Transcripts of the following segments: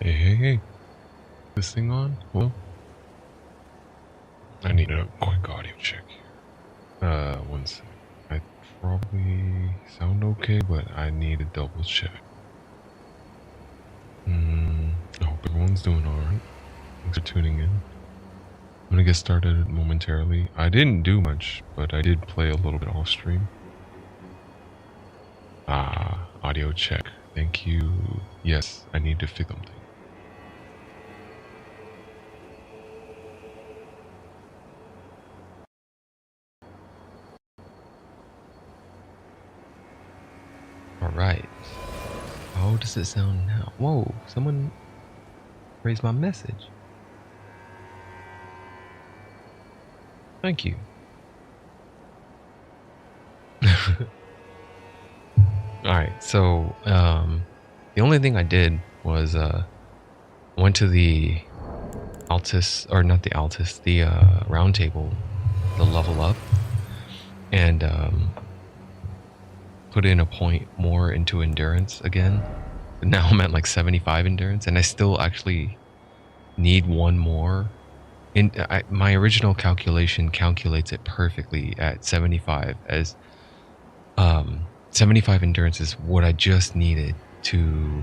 Hey. This thing on? Well, I need a quick audio check here. One sec. I probably sound okay, but I need a double check. I hope everyone's doing alright. Thanks for tuning in. I'm gonna get started momentarily. I didn't do much, but I did play a little bit off stream. Audio check. Thank you. Yes, I need to fix something. Alright. How does it sound now? Whoa, someone raised my message. Thank you. Alright, so the only thing I did was went to the Altus, or not the Altus, the round table, the level up, and put in a point more into endurance again. Now I'm at like 75 endurance, and I still actually need one more. My original calculation calculates it perfectly at 75, as 75 endurance is what I just needed to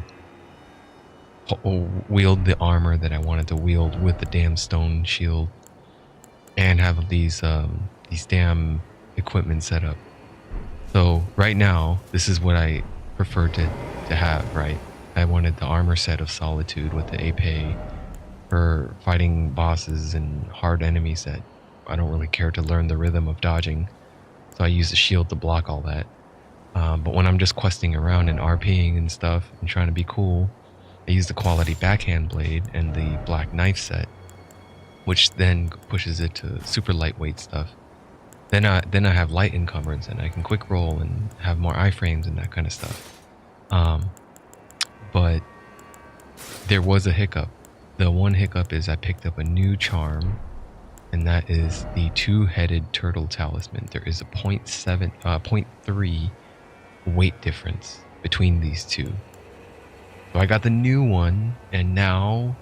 wield the armor that I wanted to wield with the damn stone shield, and have these damn equipment set up. So right now, this is what I prefer to have, right? I wanted the armor set of Solitude with the Epee for fighting bosses and hard enemies that I don't really care to learn the rhythm of dodging. So I use the shield to block all that. But when I'm just questing around and RPing and stuff and trying to be cool, I use the quality backhand blade and the black knife set, which then pushes it to super lightweight stuff. Then I have light encumbrance, and I can quick roll and have more iframes and that kind of stuff. But there was a hiccup. The one hiccup is I picked up a new charm, and that is the two-headed turtle talisman. There is a 0.3 weight difference between these two. So I got the new one, and now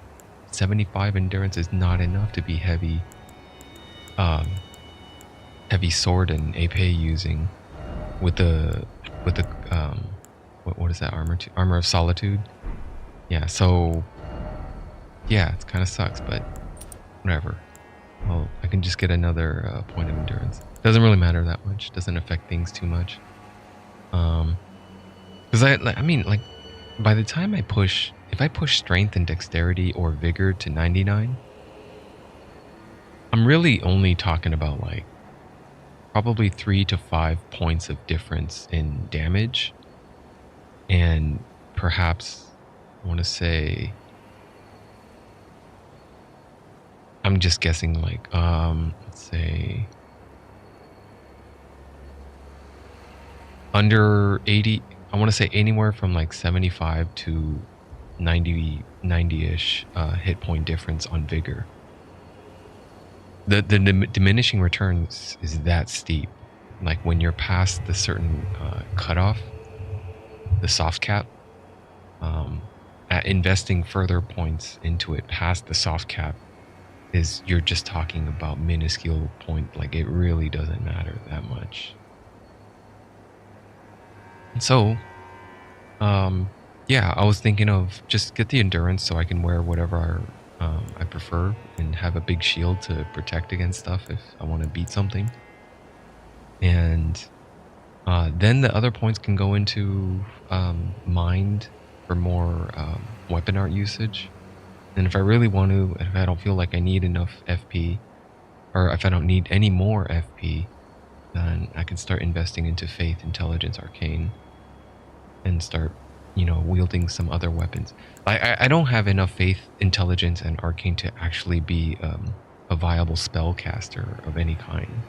75 endurance is not enough to be heavy sword and Epee using with the what is that armor? Armor of Solitude. Yeah, so yeah, it kind of sucks, but whatever. Well, I can just get another point of endurance. Doesn't really matter that much. Doesn't affect things too much. Because I mean, like, by the time if I push strength and dexterity or vigor to 99, I'm really only talking about like probably 3 to 5 points of difference in damage, and perhaps I want to say, I'm just guessing, like let's say under 80. I want to say anywhere from like 75 to 90-ish hit point difference on vigor. The diminishing returns is that steep. Like when you're past the certain cutoff, the soft cap, at investing further points into it past the soft cap, you're just talking about minuscule point. Like it really doesn't matter that much. And so, yeah, I was thinking of just get the endurance so I can wear whatever I prefer and have a big shield to protect against stuff if I want to beat something. And then the other points can go into mind for more weapon art usage. And if I really want to, if I don't feel like I need enough FP, or if I don't need any more FP, then I can start investing into Faith, Intelligence, Arcane, and start, wielding some other weapons. I don't have enough Faith, Intelligence, and Arcane to actually be a viable spellcaster of any kind.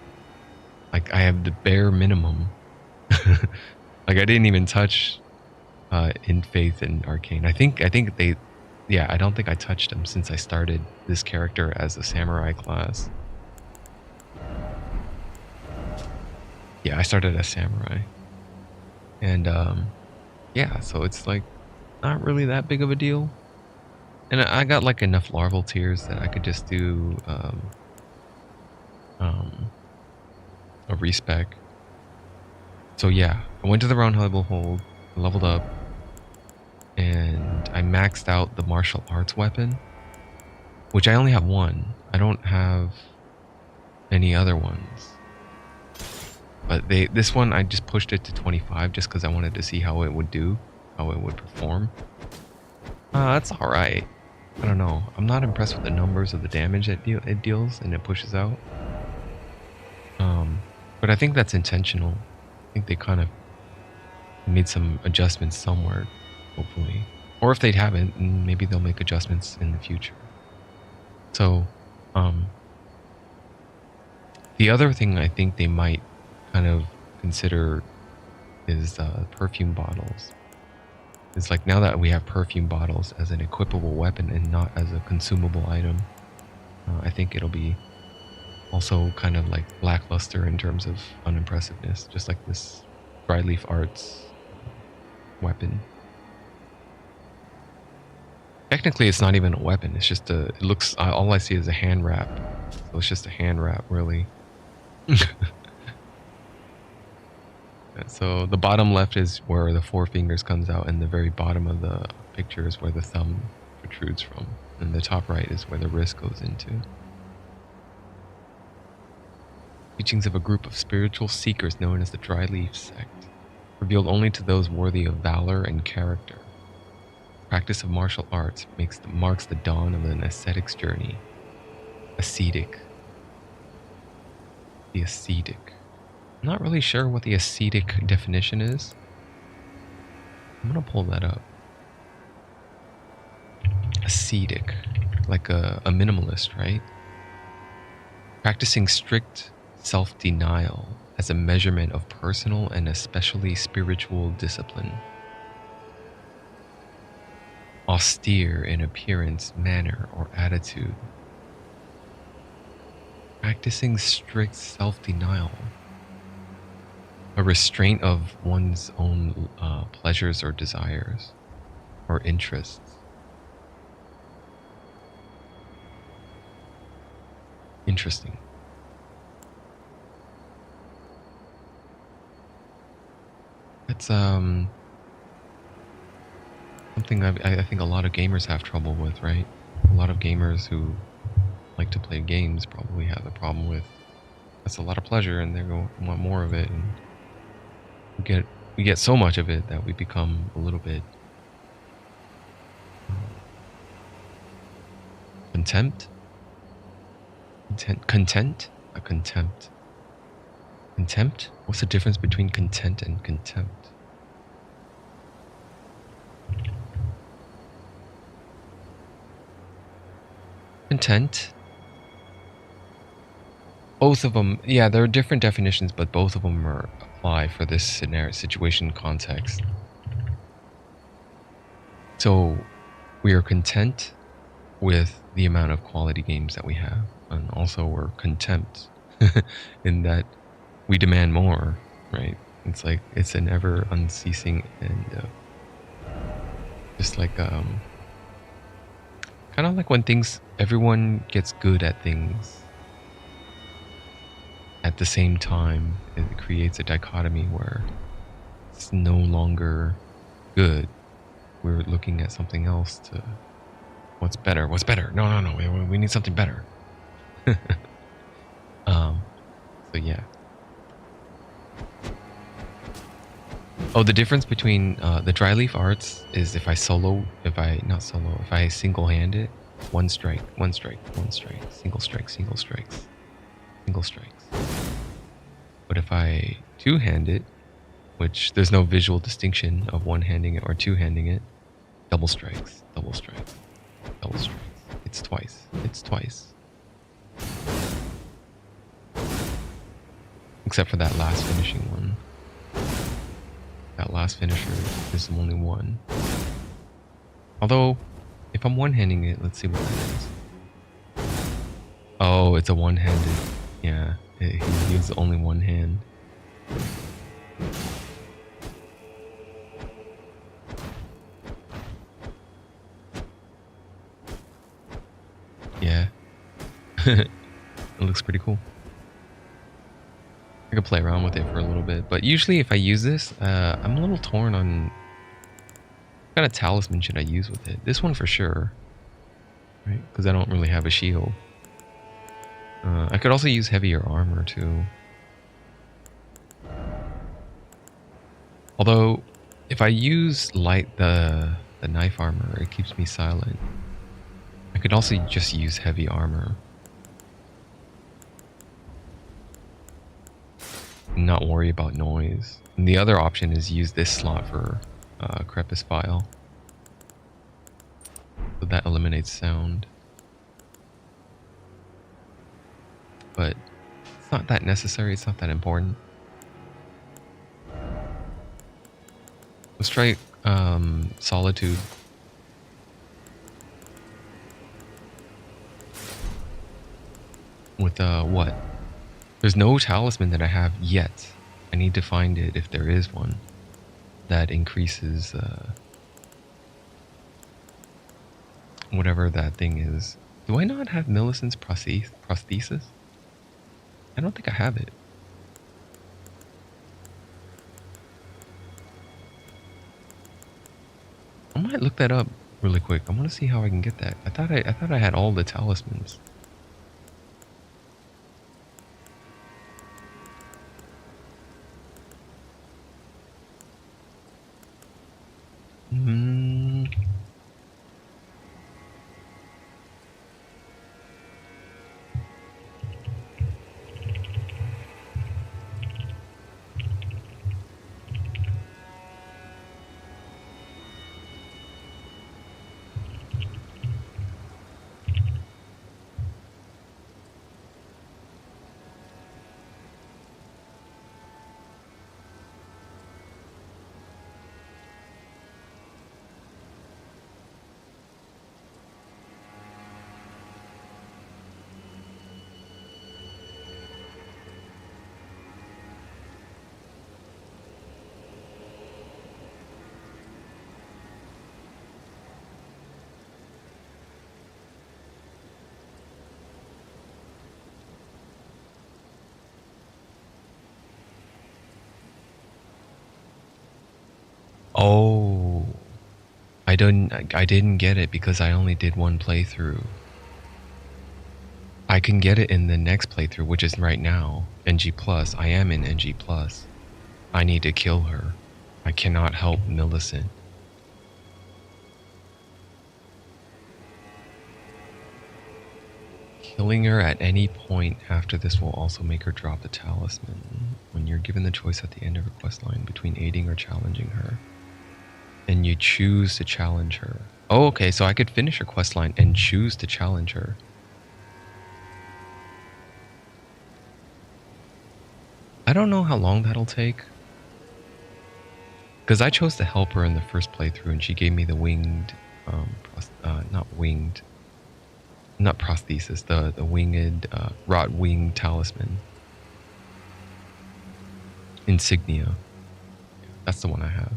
Like, I have the bare minimum. Like, I didn't even touch in Faith and Arcane. I think they... Yeah, I don't think I touched them since I started this character as a samurai class. Yeah, I started as samurai. And, yeah, so it's like not really that big of a deal. And I got like enough larval tears that I could just do um, a respec. So yeah, I went to the round level hold, leveled up, and I maxed out the martial arts weapon, which I only have one. I don't have any other ones. But this one I just pushed it to 25 just because I wanted to see how it would do, how it would perform. That's alright. I don't know. I'm not impressed with the numbers of the damage it deals and it pushes out. But I think that's intentional. I think they kind of made some adjustments somewhere, hopefully. Or if they haven't, maybe they'll make adjustments in the future. So, the other thing I think they might kind of consider is perfume bottles. It's like now that we have perfume bottles as an equipable weapon and not as a consumable item, I think it'll be also kind of like lackluster in terms of unimpressiveness, just like this dry leaf arts weapon. Technically, it's not even a weapon. It's just it looks, all I see is a hand wrap. So it's just a hand wrap, really. So the bottom left is where the four fingers comes out, and the very bottom of the picture is where the thumb protrudes from. And the top right is where the wrist goes into. Teachings of a group of spiritual seekers known as the Dry Leaf Sect, revealed only to those worthy of valor and character. Practice of martial arts marks the dawn of an ascetic's journey. Ascetic. The ascetic. I'm not really sure what the ascetic definition is. I'm gonna pull that up. Ascetic. Like a minimalist, right? Practicing strict self-denial as a measurement of personal and especially spiritual discipline. Austere in appearance, manner, or attitude. Practicing strict self-denial. A restraint of one's own pleasures or desires or interests. Interesting. That's something I think a lot of gamers have trouble with, right? A lot of gamers who like to play games probably have a problem with that's a lot of pleasure and they want more of it, and we get so much of it that we become a little bit contempt. Content? A contempt. Contempt? What's the difference between content and contempt? Content. Both of them, yeah, there are different definitions, but both of them apply for this scenario, situation, context. So we are content with the amount of quality games that we have, and also we're contempt in that we demand more, right? It's like it's an ever unceasing and just like kind of like when everyone gets good at things at the same time, it creates a dichotomy where it's no longer good. We're looking at something else to what's better. No, we need something better. So yeah. Oh, the difference between the dry leaf arts is if I single hand it, one strike, single strikes. But if I two hand it, which there's no visual distinction of one handing it or two handing it, double strikes. It's twice. Except for that last finishing one. That last finisher is only one. Although, if I'm one-handing it, let's see what that is. Oh, it's a one-handed. Yeah, he uses only one hand. It looks pretty cool. I could play around with it for a little bit, but usually if I use this, I'm a little torn on what kind of talisman should I use with it. This one for sure, right? Because I don't really have a shield. I could also use heavier armor too. Although, if I use the knife armor, it keeps me silent. I could also just use heavy armor. And not worry about noise. And the other option is use this slot for Crepice File. So that eliminates sound. But it's not that necessary, it's not that important. Let's try Solitude. With what? There's no talisman that I have yet. I need to find it if there is one that increases whatever that thing is. Do I not have Millicent's prosthesis? I don't think I have it. I might look that up really quick. I want to see how I can get that. I thought I had all the talismans. Hmm. Oh, I didn't get it because I only did one playthrough. I can get it in the next playthrough, which is right now, NG+. I am in NG+. I need to kill her. I cannot help Millicent. Killing her at any point after this will also make her drop the talisman. When you're given the choice at the end of her quest line between aiding or challenging her, and you choose to challenge her. Oh, okay, so I could finish her quest line and choose to challenge her. I don't know how long that'll take. Because I chose to help her in the first playthrough and she gave me the winged, not prosthesis, the winged, wrought wing talisman. Insignia. That's the one I have.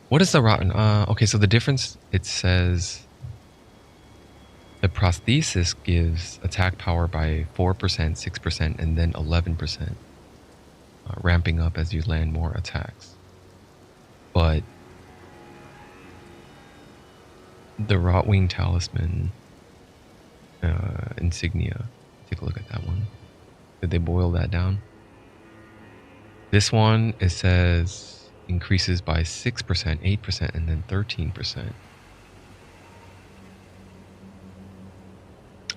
What is the rotten? Okay, so the difference, it says the prosthesis gives attack power by 4%, 6%, and then 11%, ramping up as you land more attacks. But the wrought wing talisman insignia, take a look at that one. Did they boil that down? This one, it says increases by 6%, 8%, and then 13%.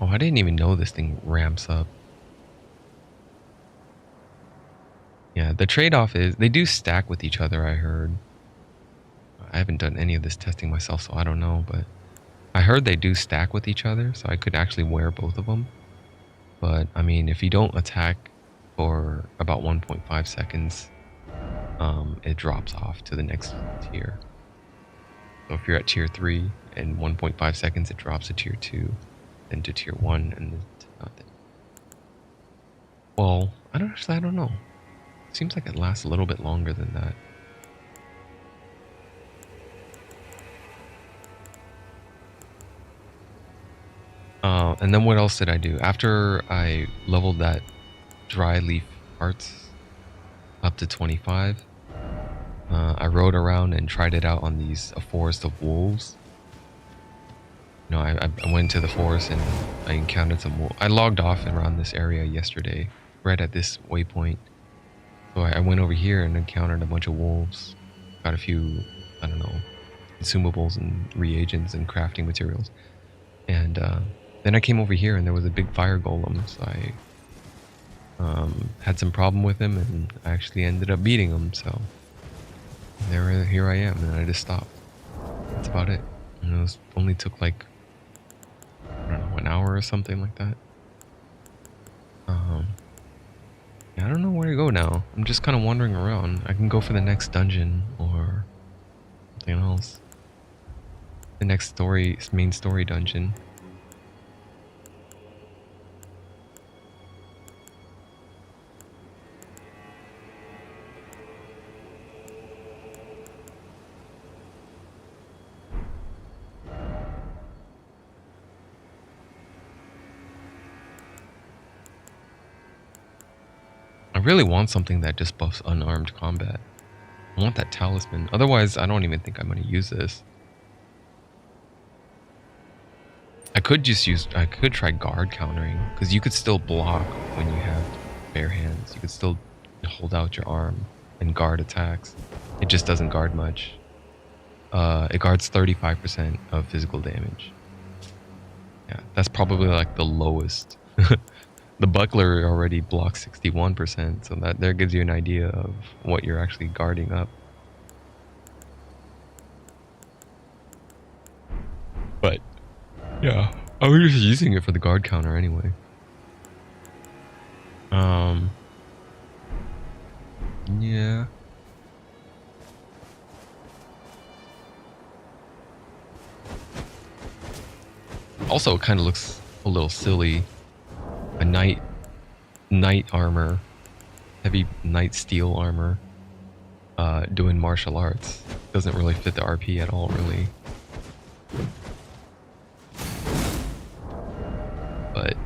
Oh, I didn't even know this thing ramps up. Yeah, the trade-off is they do stack with each other, I heard. I haven't done any of this testing myself, so I don't know, but I heard they do stack with each other, so I could actually wear both of them. But, I mean, if you don't attack for about 1.5 seconds, it drops off to the next tier. So if you're at tier 3 and 1.5 seconds, it drops to tier 2, then to tier 1, and then to nothing. Well, I don't know. It seems like it lasts a little bit longer than that. And then what else did I do? After I leveled that dry leaf arts up to 25, I rode around and tried it out on a forest of wolves. You know, I went to the forest and I encountered some wolves. I logged off around this area yesterday, right at this waypoint. So I went over here and encountered a bunch of wolves. Got a few, I don't know, consumables and reagents and crafting materials. And then I came over here and there was a big fire golem. So I had some problem with him and I actually ended up beating him. So here I am, and I just stopped. That's about it. And it only took like, I don't know, an hour or something like that. Yeah, I don't know where to go now. I'm just kind of wandering around. I can go for the next dungeon or something else. The next main story dungeon. I really want something that just buffs unarmed combat. I want that talisman. Otherwise, I don't even think I'm going to use this. I could try guard countering, because you could still block when you have bare hands. You could still hold out your arm and guard attacks. It just doesn't guard much. It guards 35% of physical damage. Yeah, that's probably like the lowest. The buckler already blocks 61%, so that there gives you an idea of what you're actually guarding up. But yeah, I was just using it for the guard counter anyway. Yeah. Also, it kind of looks a little silly. A knight armor, heavy knight steel armor, doing martial arts. Doesn't really fit the RP at all, really. But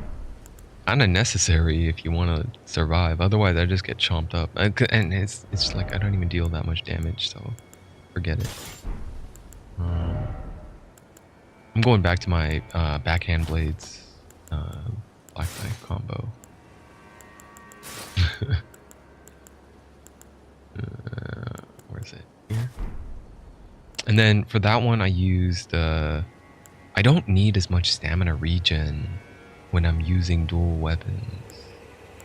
kind of necessary if you want to survive. Otherwise, I just get chomped up. And it's just like I don't even deal that much damage, so forget it. I'm going back to my backhand blades black knife combo. Where is it? Here. And then for that one, I used. I don't need as much stamina regen when I'm using dual weapons.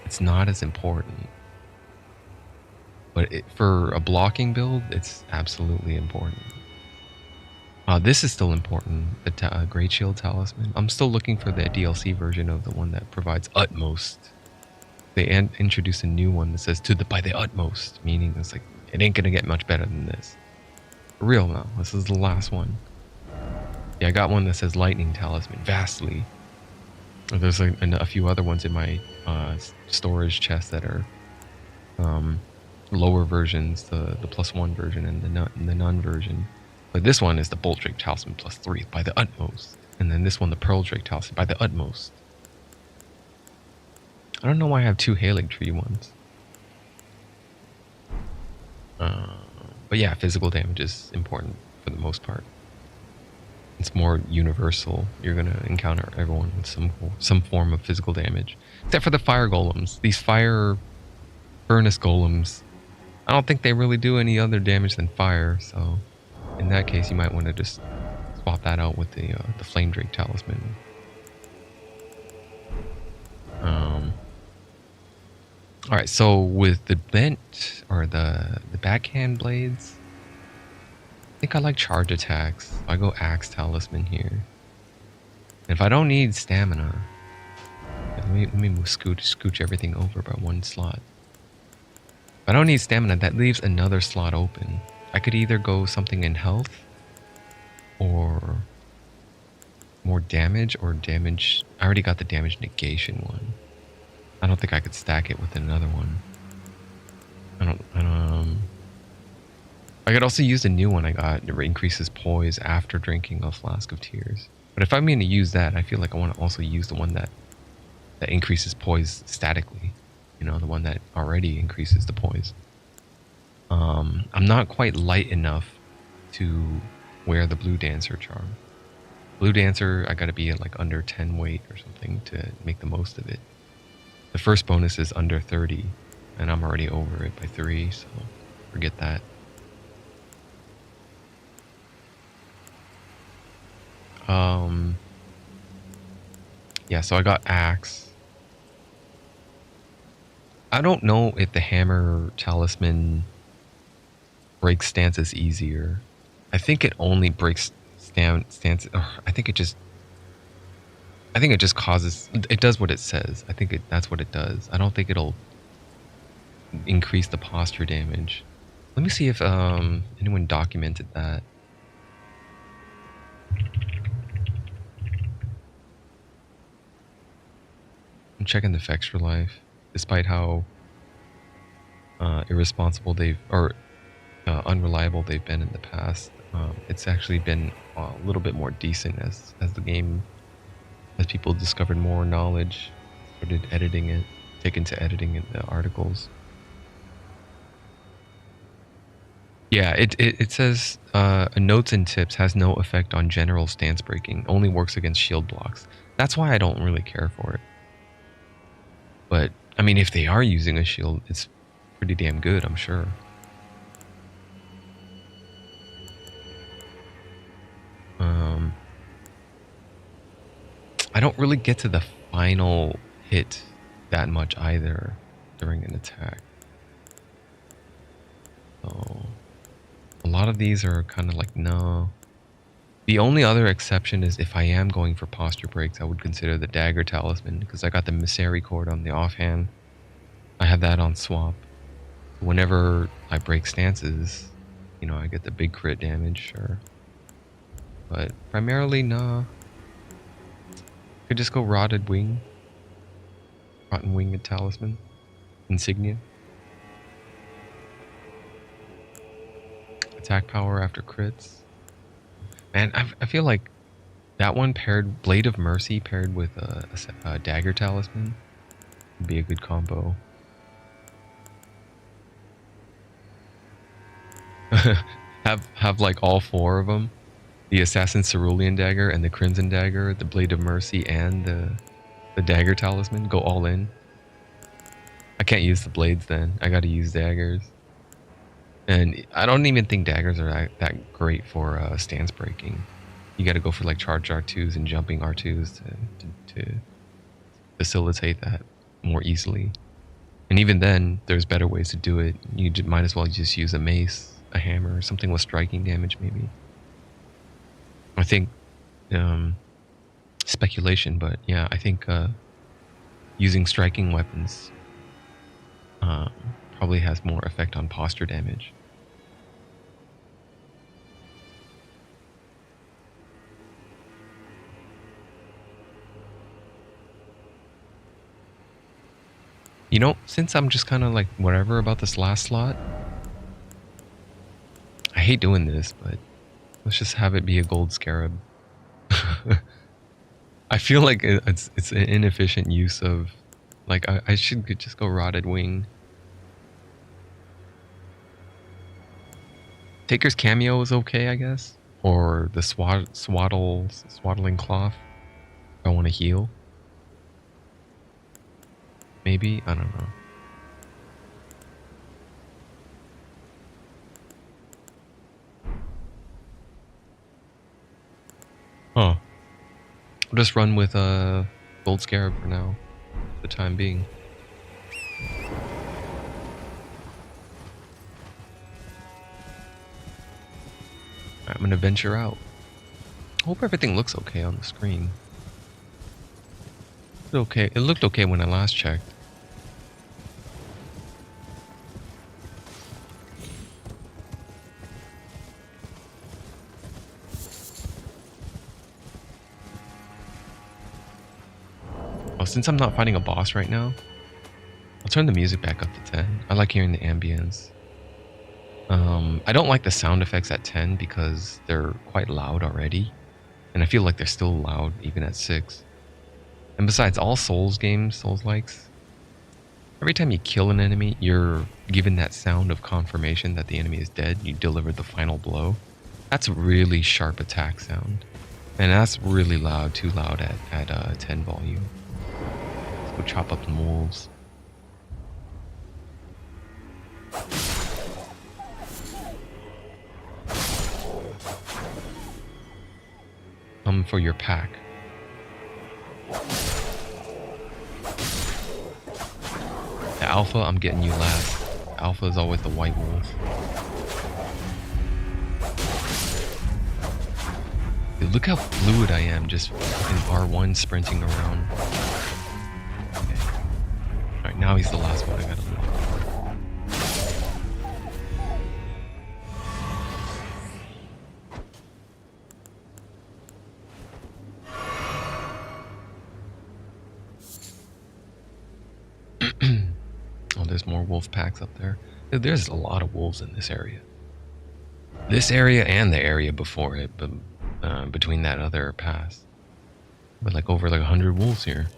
It's not as important. But for a blocking build, it's absolutely important. This is still important, the Great Shield Talisman. I'm still looking for the DLC version of the one that provides utmost. They introduced a new one that says by the utmost, meaning it's like, it ain't gonna get much better than this. For real now, this is the last one. Yeah, I got one that says Lightning Talisman, vastly. There's a few other ones in my storage chest that are lower versions, the +1 version and the none version. But this one is the Bolt Drake Talisman +3 by the utmost. And then this one, the Pearl Drake Talisman by the utmost. I don't know why I have two Erdtree ones. But yeah, physical damage is important for the most part. It's more universal. You're going to encounter everyone with some form of physical damage. Except for the fire golems. These fire furnace golems, I don't think they really do any other damage than fire, so in that case, you might want to just swap that out with the Flame Drake Talisman. All right, so with the bent or the backhand blades, I think I like charge attacks. I go Axe Talisman here. And if I don't need stamina, let me scooch everything over by one slot. If I don't need stamina, that leaves another slot open. I could either go something in health or more damage or damage. I already got the damage negation one. I don't think I could stack it with another one. I could also use the new one I got. It increases poise after drinking a flask of tears. But if I'm going to use that, I feel like I want to also use the one that increases poise statically. You know, the one that already increases the poise. I'm not quite light enough to wear the Blue Dancer charm. Blue Dancer, I gotta be at like under 10 weight or something to make the most of it. The first bonus is under 30, and I'm already over it by 3, so forget that. Yeah, so I got Axe. I don't know if the Hammer Talisman breaks stances easier. I think it only breaks stance. I think it just causes. It does what it says. I think that's what it does. I don't think it'll increase the posture damage. Let me see if anyone documented that. I'm checking the effects for life, despite how irresponsible unreliable they've been in the past. It's actually been a little bit more decent as the game, as people discovered more knowledge, started editing it, taken to editing in the articles. Yeah, it says notes and tips has no effect on general stance breaking, only works against shield blocks. That's why I don't really care for it. But I mean, if they are using a shield, it's pretty damn good, I'm sure. I don't really get to the final hit that much either during an attack. So a lot of these are kind of like, no. The only other exception is if I am going for posture breaks, I would consider the Dagger Talisman, because I got the Misericord on the offhand. I have that on swap. Whenever I break stances, you know, I get the big crit damage, sure. But primarily, nah. Could just go Rotted Wing. Rotten Winged Talisman. Insignia. Attack power after crits. Man, I feel like that one paired, Blade of Mercy paired with a Dagger Talisman would be a good combo. have like all 4 of them. The Assassin Cerulean Dagger and the Crimson Dagger, the Blade of Mercy and the Dagger Talisman. Go all in. I can't use the blades then. I gotta use daggers. And I don't even think daggers are that great for stance breaking. You gotta go for like charge R2s and jumping R2s to facilitate that more easily. And even then, there's better ways to do it. You might as well just use a mace, a hammer, something with striking damage maybe. I think, speculation, but yeah, I think using striking weapons probably has more effect on posture damage. You know, since I'm just kind of like whatever about this last slot, I hate doing this, but let's just have it be a gold scarab. I feel like it's an inefficient use of, like, I should just go Rotted Wing. Taker's Cameo is okay, I guess, or the Swaddling Cloth. If I want to heal. Maybe? I don't know. Huh. I'll just run with a Gold Scarab for now, for the time being. I'm gonna venture out. Hope everything looks okay on the screen. Okay, it looked okay when I last checked. Since I'm not fighting a boss right now, I'll turn the music back up to 10. I like hearing the ambience. I don't like the sound effects at 10 because they're quite loud already. And I feel like they're still loud even at 6. And besides, all Souls games, Souls likes, every time you kill an enemy, you're given that sound of confirmation that the enemy is dead. You delivered the final blow. That's a really sharp attack sound. And that's really loud, too loud at 10 volume. Let's go chop up some wolves. Come for your pack. The alpha, I'm getting you last. Alpha is always the white wolf. Dude, look how fluid I am just in R1 sprinting around. Okay. Alright, now he's the last one I gotta loot. Oh, there's more wolf packs up there. Dude, there's a lot of wolves in this area. This area and the area before it, but between that other pass. But like over like 100 wolves here.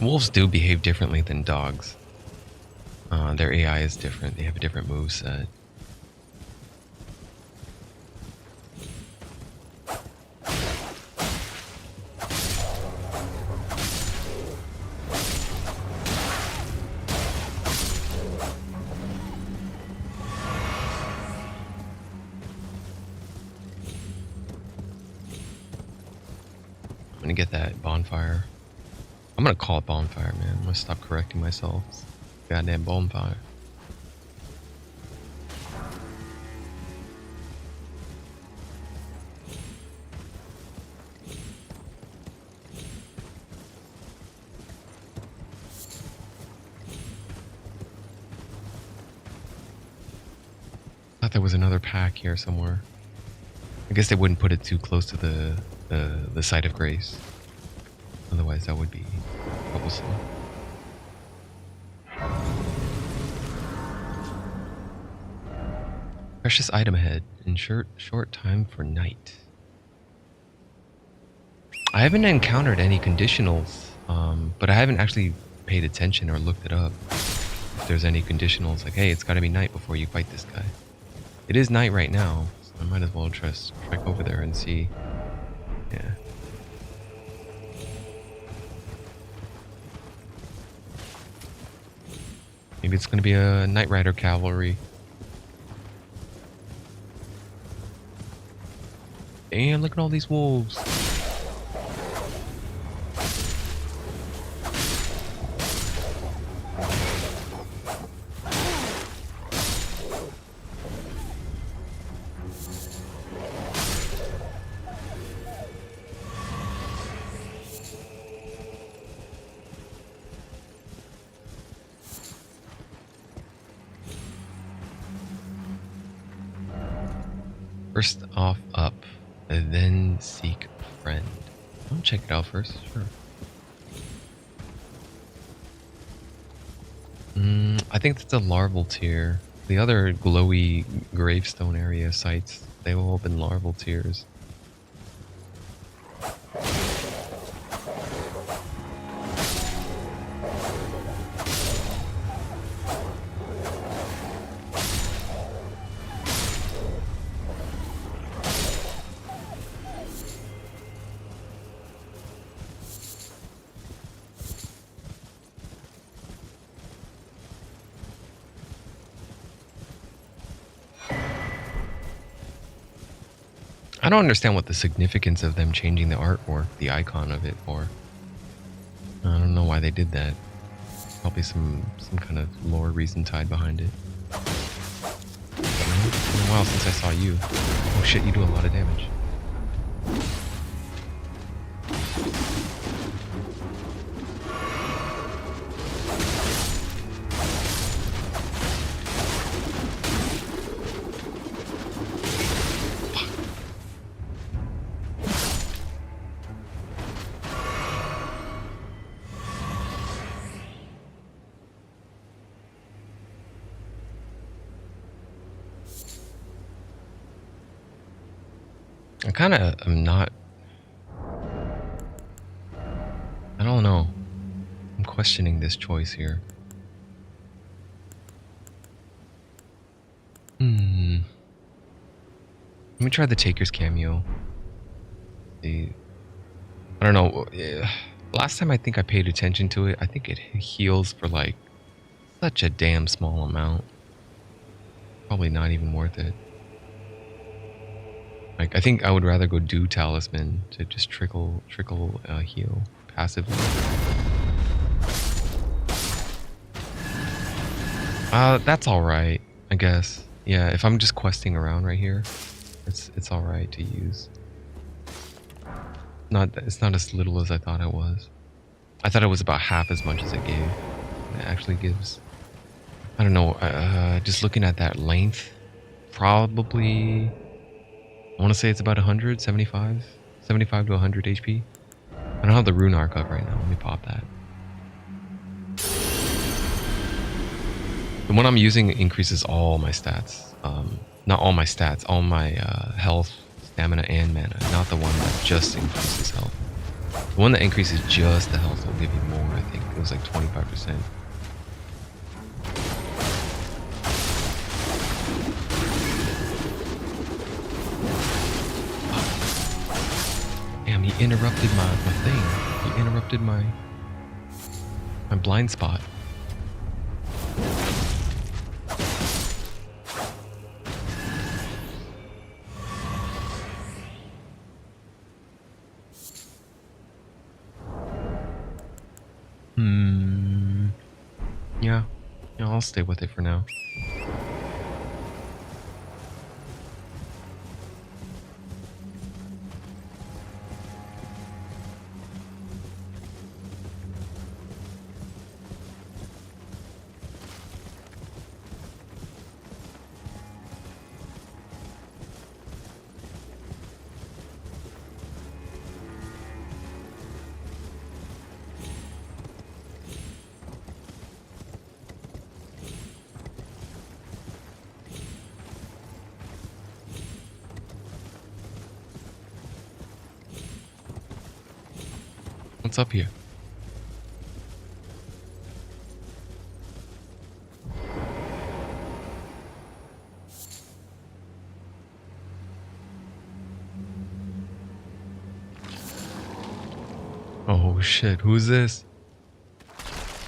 Wolves do behave differently than dogs. Their AI is different. They have a different moveset. I'm gonna get that bonfire. I'm gonna call it bonfire, man. I'm gonna stop correcting myself. Goddamn bonfire. I thought there was another pack here somewhere. I guess they wouldn't put it too close to the site of grace. Otherwise, that would be troublesome. Precious item ahead. In short time for night. I haven't encountered any conditionals, but I haven't actually paid attention or looked it up. If there's any conditionals, like, hey, it's got to be night before you fight this guy. It is night right now, so I might as well trek over there and see. Yeah. Maybe it's going to be a Knight Rider cavalry. Damn, look at all these wolves. First off up, and then seek a friend. I'll check it out first, sure. I think that's a larval tier. The other glowy gravestone area sites, they've all been larval tiers. I don't understand what the significance of them changing the artwork, the icon of it for. I don't know why they did that. Probably some kind of lore reason tied behind it. It's been a while since I saw you. Oh shit, you do a lot of damage. I kind of am not. I don't know. I'm questioning this choice here. Let me try the Taker's cameo. I don't know. Last time I think I paid attention to it, I think it heals for like such a damn small amount. Probably not even worth it. Like, I think I would rather go do Talisman to just trickle heal passively. That's alright, I guess. Yeah, if I'm just questing around right here, it's alright to use. It's not as little as I thought it was. I thought it was about half as much as it gave. It actually gives. I don't know, just looking at that length, probably, I want to say it's about 100, 75 to 100 HP. I don't have the rune arc up right now. Let me pop that. The one I'm using increases all my stats. Not all my stats, all my health, stamina, and mana. Not the one that just increases health. The one that increases just the health will give you more, I think. It was like 25%. Damn, he interrupted my thing. He interrupted my blind spot. Yeah, I'll stay with it for now. What's up here? Oh shit, who's this?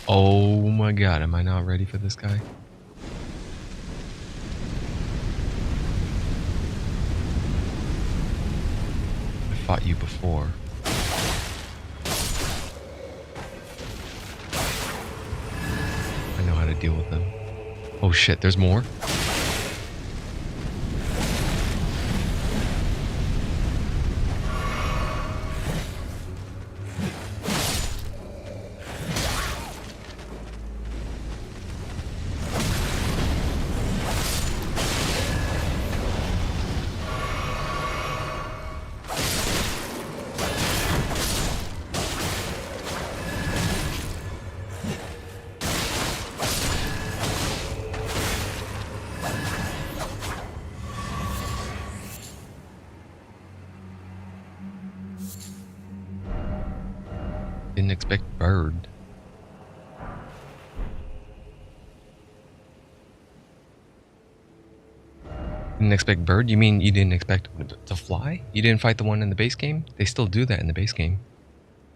Oh my god, am I not ready for this guy? I fought you before. I know how to deal with them. Oh shit, there's more? Didn't expect bird. Didn't expect bird? You mean you didn't expect to fly? You didn't fight the one in the base game? They still do that in the base game.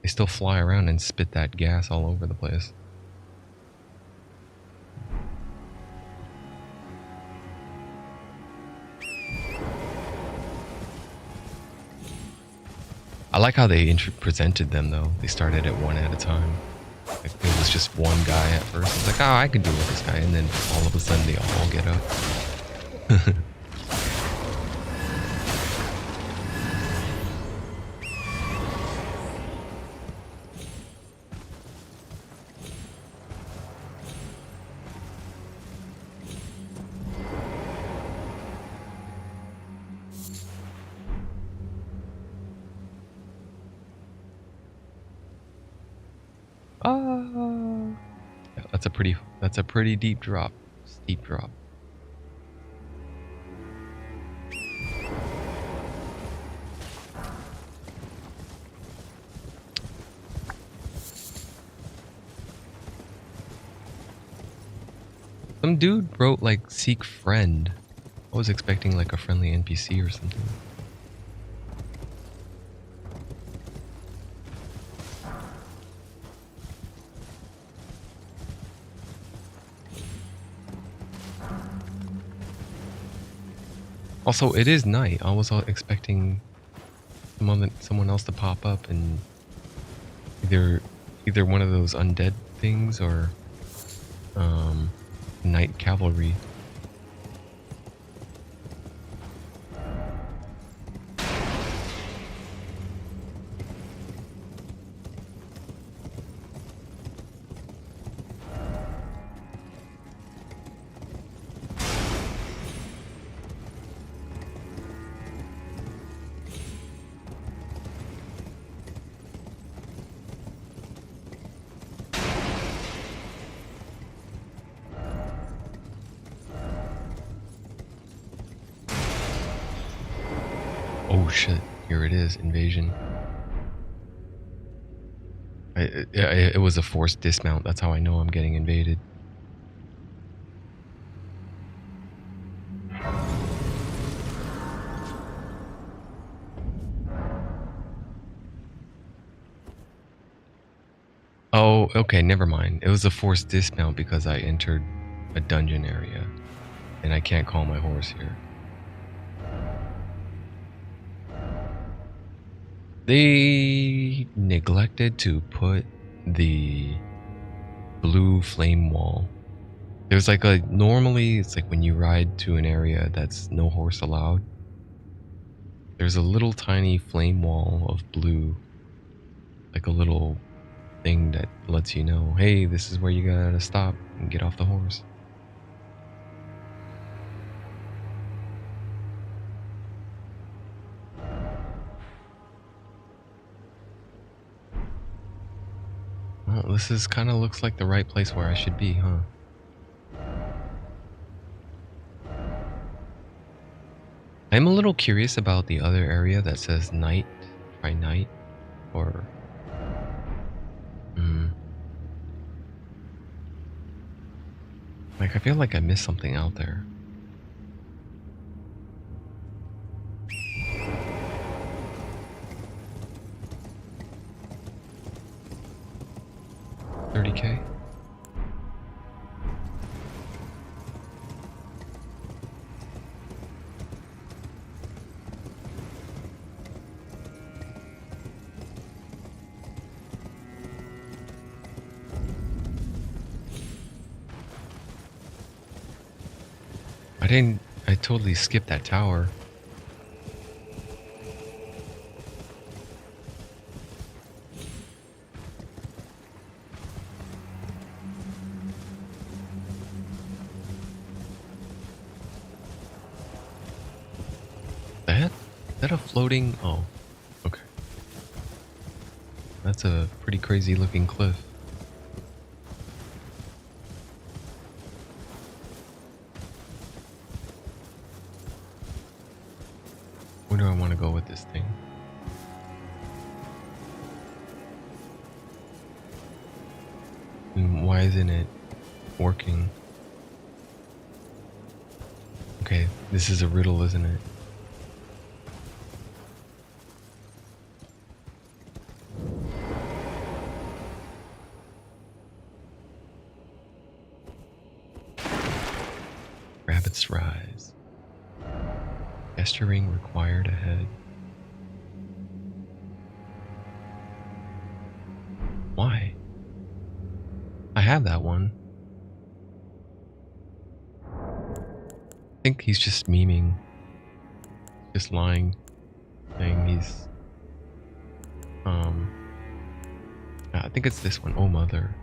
They still fly around and spit that gas all over the place. like how they presented them though. They started at one at a time. Like it was just one guy at first. It's like, oh, I can deal with this guy, and then all of a sudden they all get up. Oh, yeah, that's a pretty deep drop. Steep drop. Some dude wrote like seek friend. I was expecting like a friendly NPC or something. Also, it is night. I was expecting someone else to pop up and either one of those undead things or night cavalry. Oh shit, here it is, invasion. It was a forced dismount, that's how I know I'm getting invaded. Oh, okay, never mind. It was a forced dismount because I entered a dungeon area, and I can't call my horse here. They neglected to put the blue flame wall. There's like normally it's like when you ride to an area that's no horse allowed, there's a little tiny flame wall of blue, like a little thing that lets you know, hey, this is where you gotta stop and get off the horse. Well, this is kind of looks like the right place where I should be, huh? I'm a little curious about the other area that says night, try night, or... Like, I feel like I missed something out there. $30K? I totally skipped that tower. Is that a floating? Oh, okay. That's a pretty crazy looking cliff. Where do I want to go with this thing? And why isn't it working? Okay, this is a riddle, isn't it? Rabbit's Rise. Gesturing required ahead. have that one. I think he's just memeing. Just lying. Saying he's... I think it's this one. Oh, mother.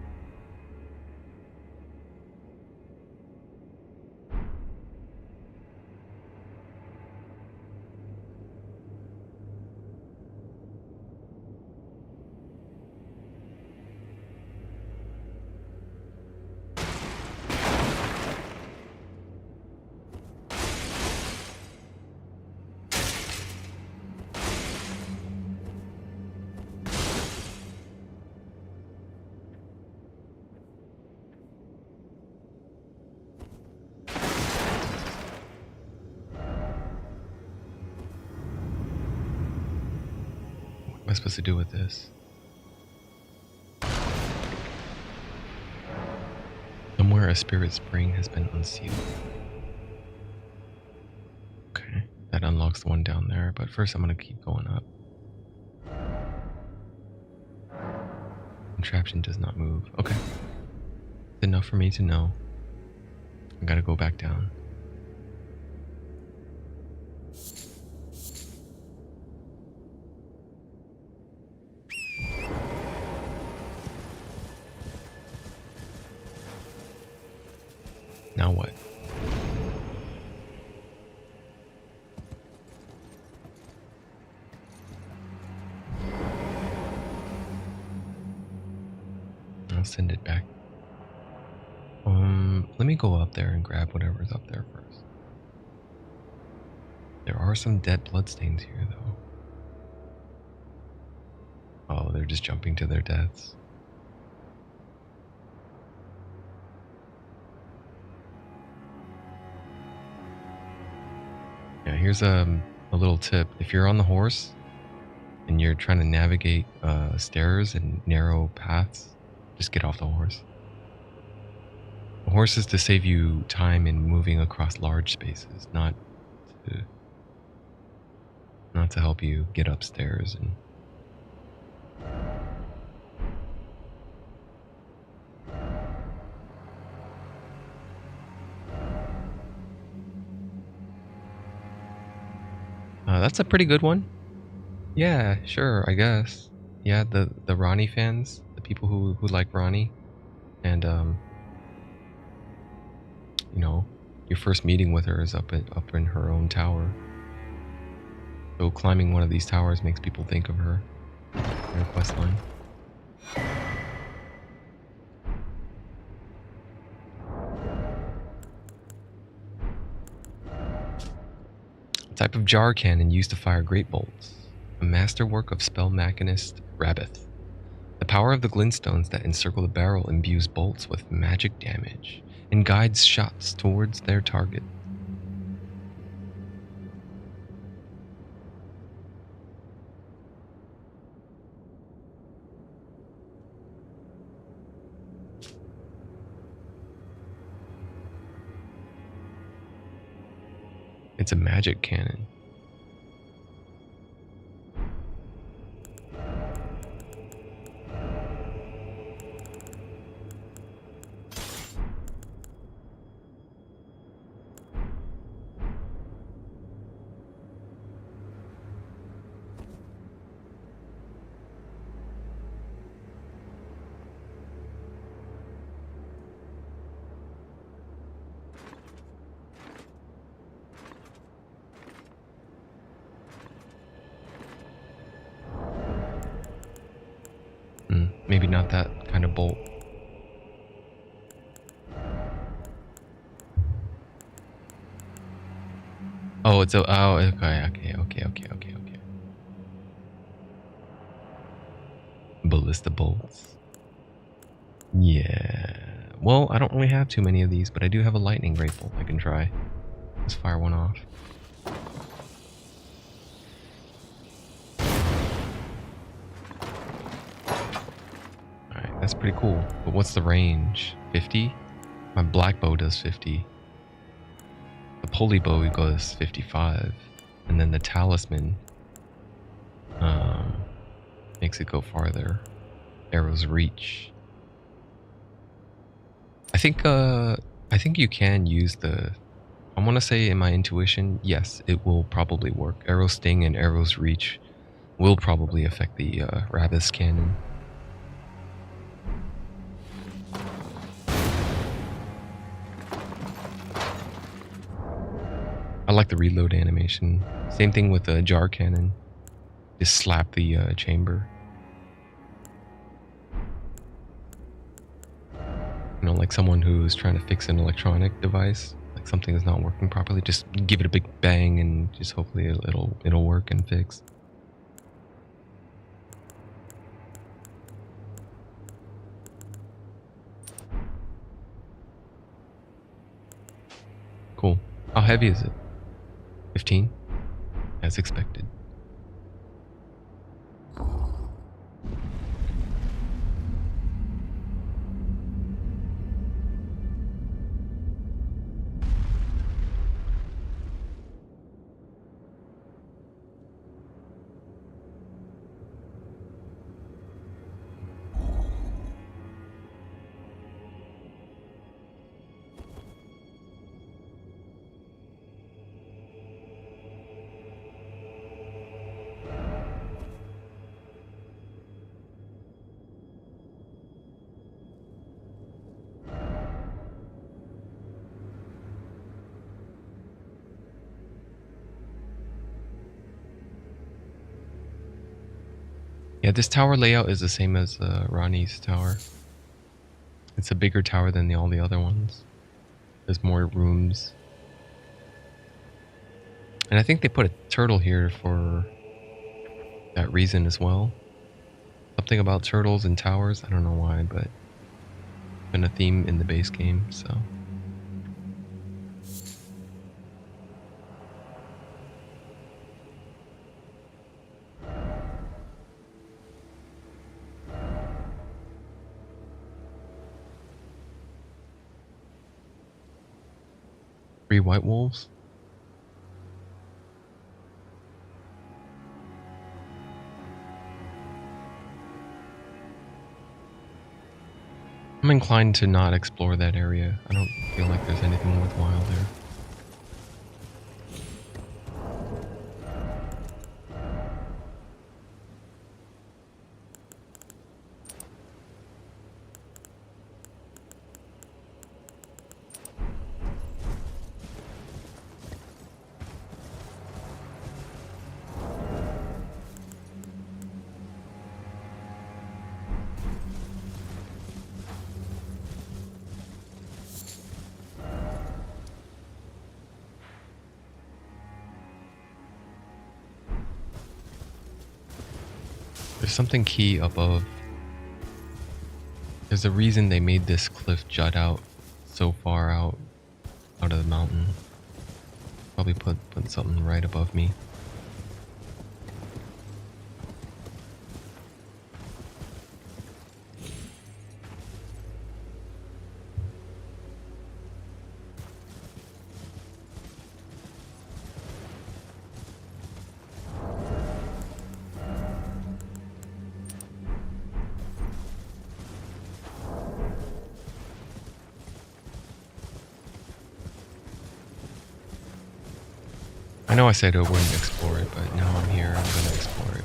What am I supposed to do with this? Somewhere a spirit spring has been unsealed. Okay, that unlocks the one down there, but first I'm gonna keep going up. Contraption does not move. Okay. Enough for me to know. I gotta go back down. Now what? I'll send it back. Let me go up there and grab whatever's up there first. There are some dead bloodstains here, though. Oh, they're just jumping to their deaths. Yeah, here's a little tip. If you're on the horse and you're trying to navigate stairs and narrow paths, just get off the horse. The horse is to save you time in moving across large spaces, not to help you get upstairs and... that's a pretty good one. Yeah, sure, I guess. Yeah, the Ronnie fans, the people who like Ronnie, and you know, your first meeting with her is up in her own tower. So climbing one of these towers makes people think of her in her quest line. A type of jar cannon used to fire great bolts. A masterwork of spell machinist Rabith. The power of the glintstones that encircle the barrel imbues bolts with magic damage and guides shots towards their target. It's a magic cannon. Maybe not that kind of bolt. Oh, it's a... Oh, okay. Ballista bolts. Yeah. Well, I don't really have too many of these, but I do have a lightning great bolt I can try. Let's fire one off. Alright, that's pretty cool. But what's the range? 50? My black bow does 50. The poly bow goes 55. And then the talisman makes it go farther. Arrows reach. I think I think you can use the I want to say in my intuition, yes, it will probably work. Arrow sting and arrow's reach will probably affect the Rabbith's cannon. I like the reload animation. Same thing with the jar cannon. Just slap the chamber. You know, like someone who's trying to fix an electronic device, like something is not working properly. Just give it a big bang and just hopefully it'll work and fix. Cool. How heavy is it? 15? As expected. Yeah, this tower layout is the same as Ronnie's tower. It's a bigger tower than all the other ones. There's more rooms. And I think they put a turtle here for that reason as well. Something about turtles and towers. I don't know why, but it's been a theme in the base game, so. Three white wolves? I'm inclined to not explore that area. I don't feel like there's anything worthwhile there. There's something key above. There's a reason they made this cliff jut out so far out of the mountain. Probably put something right above me. I know I said I wouldn't explore it, but now I'm here, I'm gonna explore it.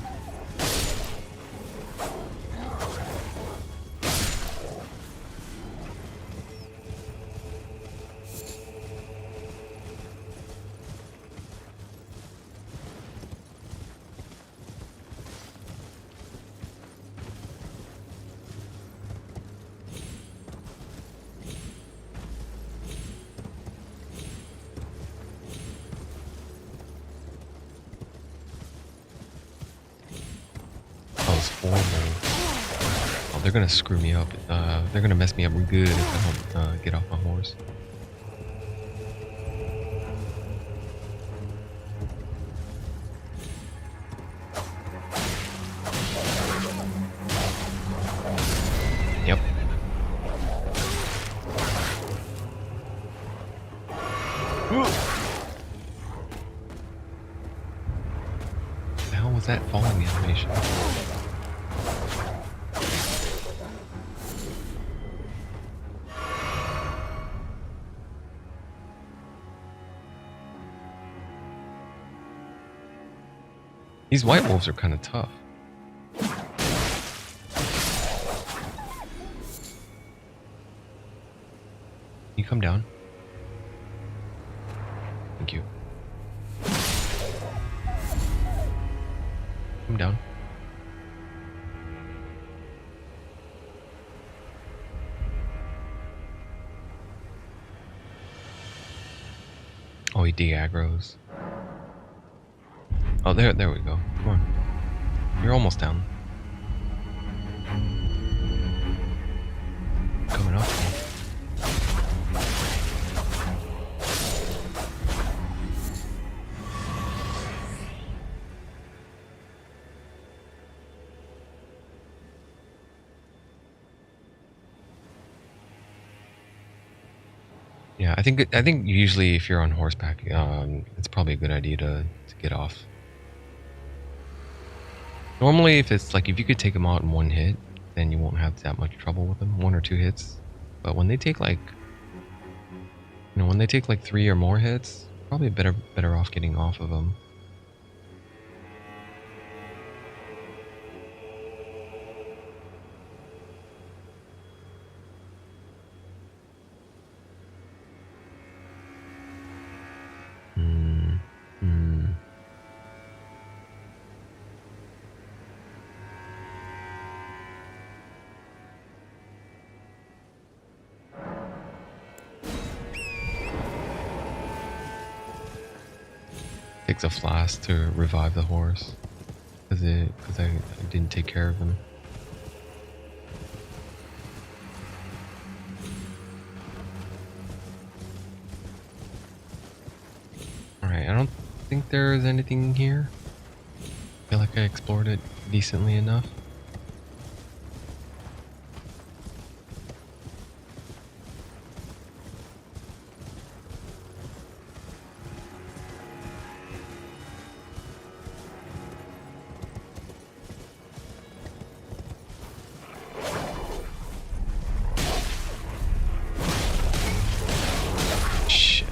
Oh, it's horrible. Oh, they're gonna screw me up. They're gonna mess me up good if I don't get off my horse. Yep. What the hell was that falling animation? These white wolves are kind of tough. You come down. Thank you. Come down. Oh, he de-aggroes. Oh, there we go. Come on. You're almost down. Coming up. Yeah, I think usually if you're on horseback, it's probably a good idea to get off. Normally, if it's like if you could take them out in one hit, then you won't have that much trouble with them, 1 or 2 hits. But when they take like, when they take like 3 or more hits, probably better off getting off of them. Hmm. Hmm. Takes a flask to revive the horse because I didn't take care of him. All right, I don't think there's anything here. I feel like I explored it decently enough. Shit.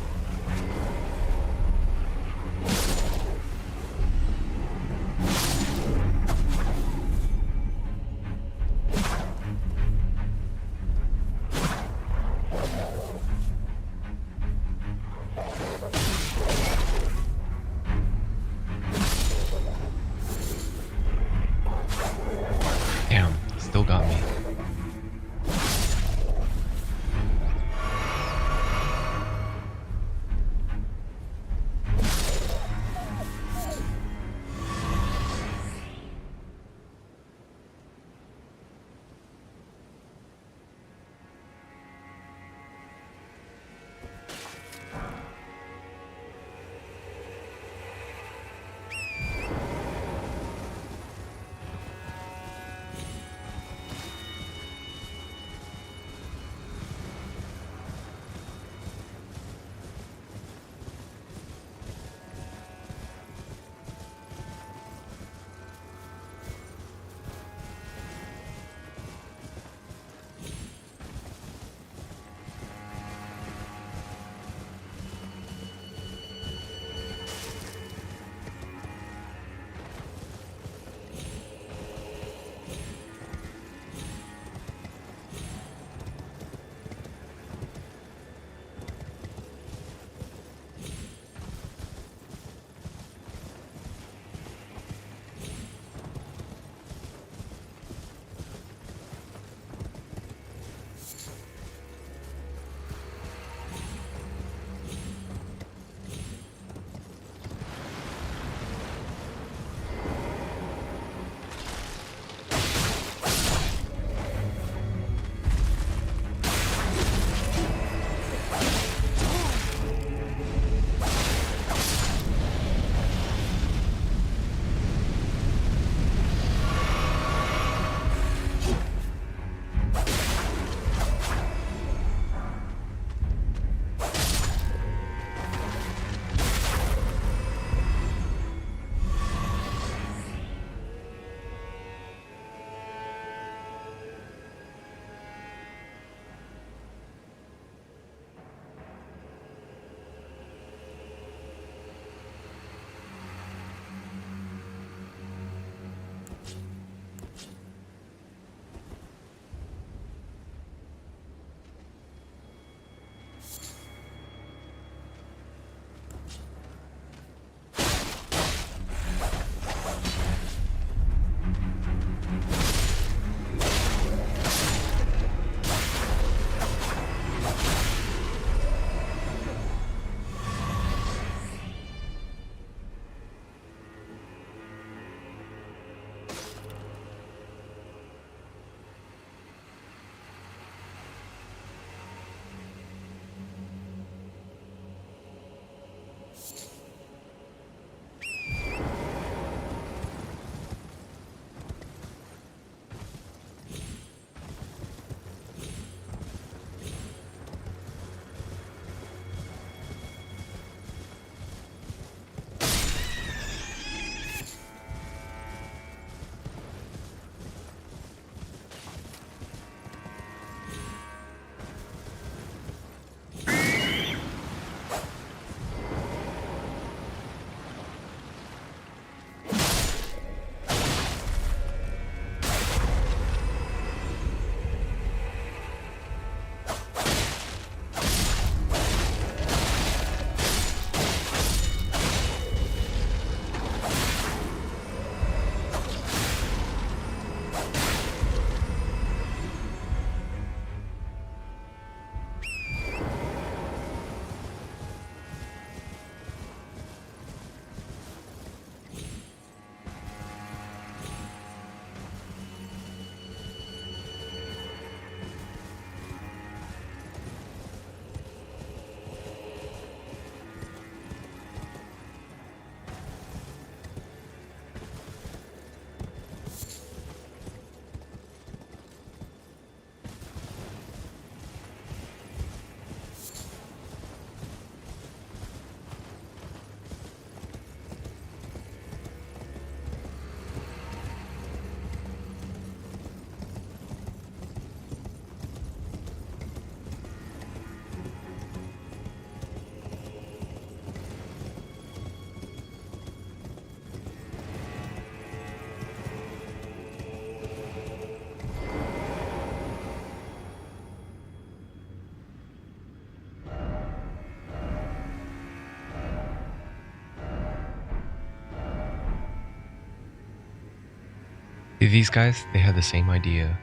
These guys, they had the same idea.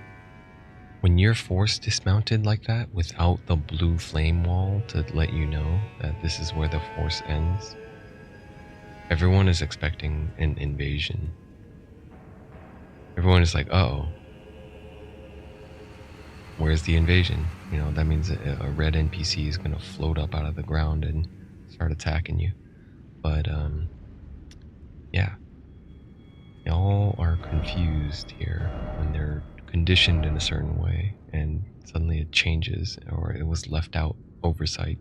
When your force dismounted like that without the blue flame wall to let you know that this is where the force ends, everyone is expecting an invasion. Everyone is like, oh, where's the invasion? You know, that means a red NPC is going to float up out of the ground and start attacking you. But, yeah. Y'all are confused here when they're conditioned in a certain way and suddenly it changes or it was left out oversight.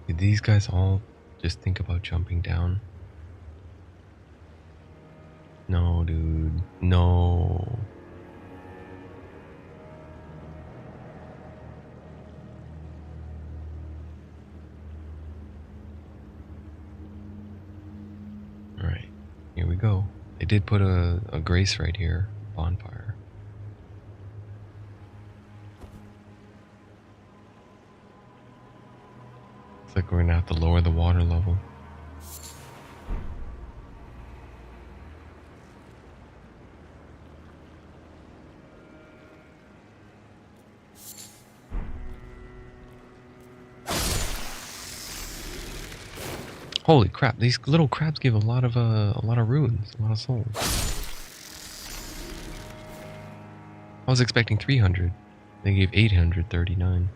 Did these guys all just think about jumping down? No, dude. No. Alright, here we go. They did put a grace right here. Bonfire. Looks like we're gonna have to lower the water level. Holy crap! These little crabs give a lot of runes, a lot of souls. I was expecting 300. They gave 839.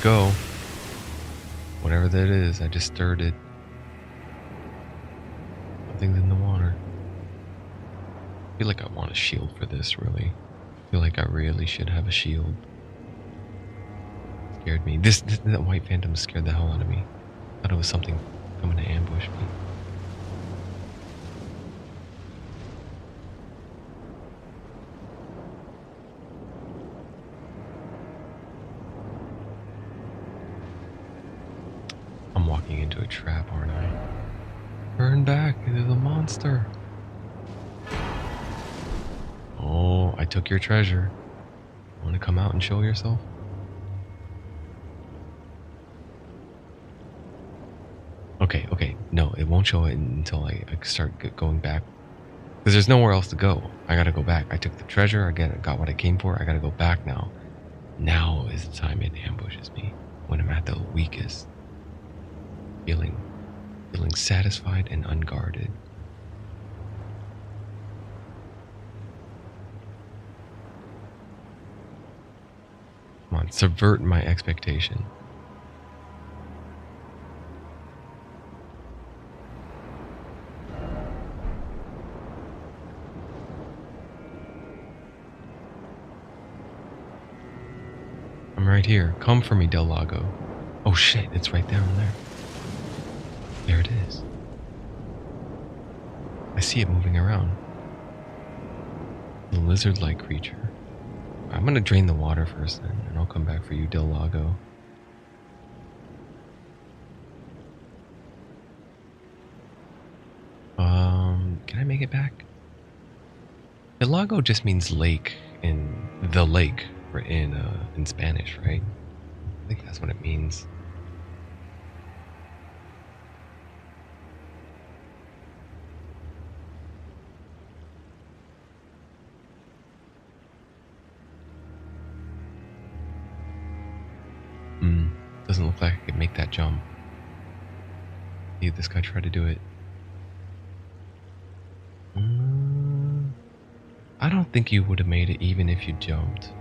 Go. Whatever that is, I just stirred it. Something's in the water. I feel like I want a shield for this, really. I feel like I really should have a shield. Scared me. That white phantom scared the hell out of me. Thought it was something coming to ambush me. Walking into a trap, aren't I? Turn back, it is a monster. Oh, I took your treasure. Want to come out and show yourself? Okay. No, it won't show it until I start going back. Because there's nowhere else to go. I gotta go back. I took the treasure, I got what I came for, I gotta go back now. Now is the time it ambushes me. When I'm at the weakest. Feeling satisfied and unguarded. Come on, subvert my expectation. I'm right here. Come for me, Del Lago. Oh shit, it's right down there. There it is. I see it moving around. The lizard-like creature. I'm gonna drain the water first then, and I'll come back for you, Del Lago. Can I make it back? Del Lago just means lake in the lake in Spanish, right? I think that's what it means. Hmm. Doesn't look like I could make that jump. See, this guy tried to do it. I don't think you would have made it even if you jumped.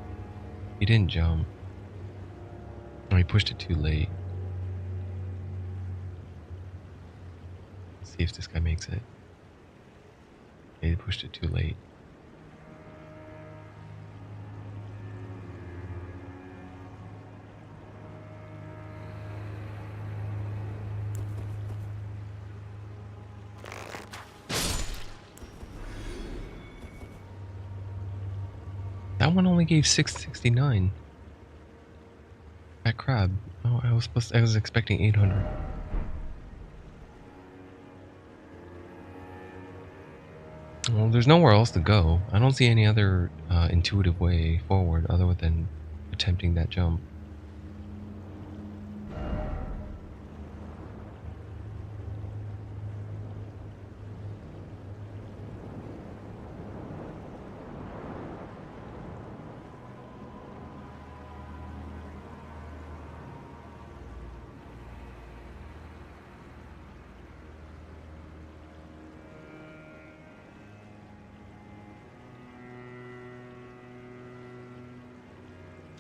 You didn't jump. Or you pushed it too late. Let's see if this guy makes it. Yeah, he pushed it too late. That one only gave 669. That crab. Oh, I was expecting 800. Well, there's nowhere else to go. I don't see any other intuitive way forward other than attempting that jump.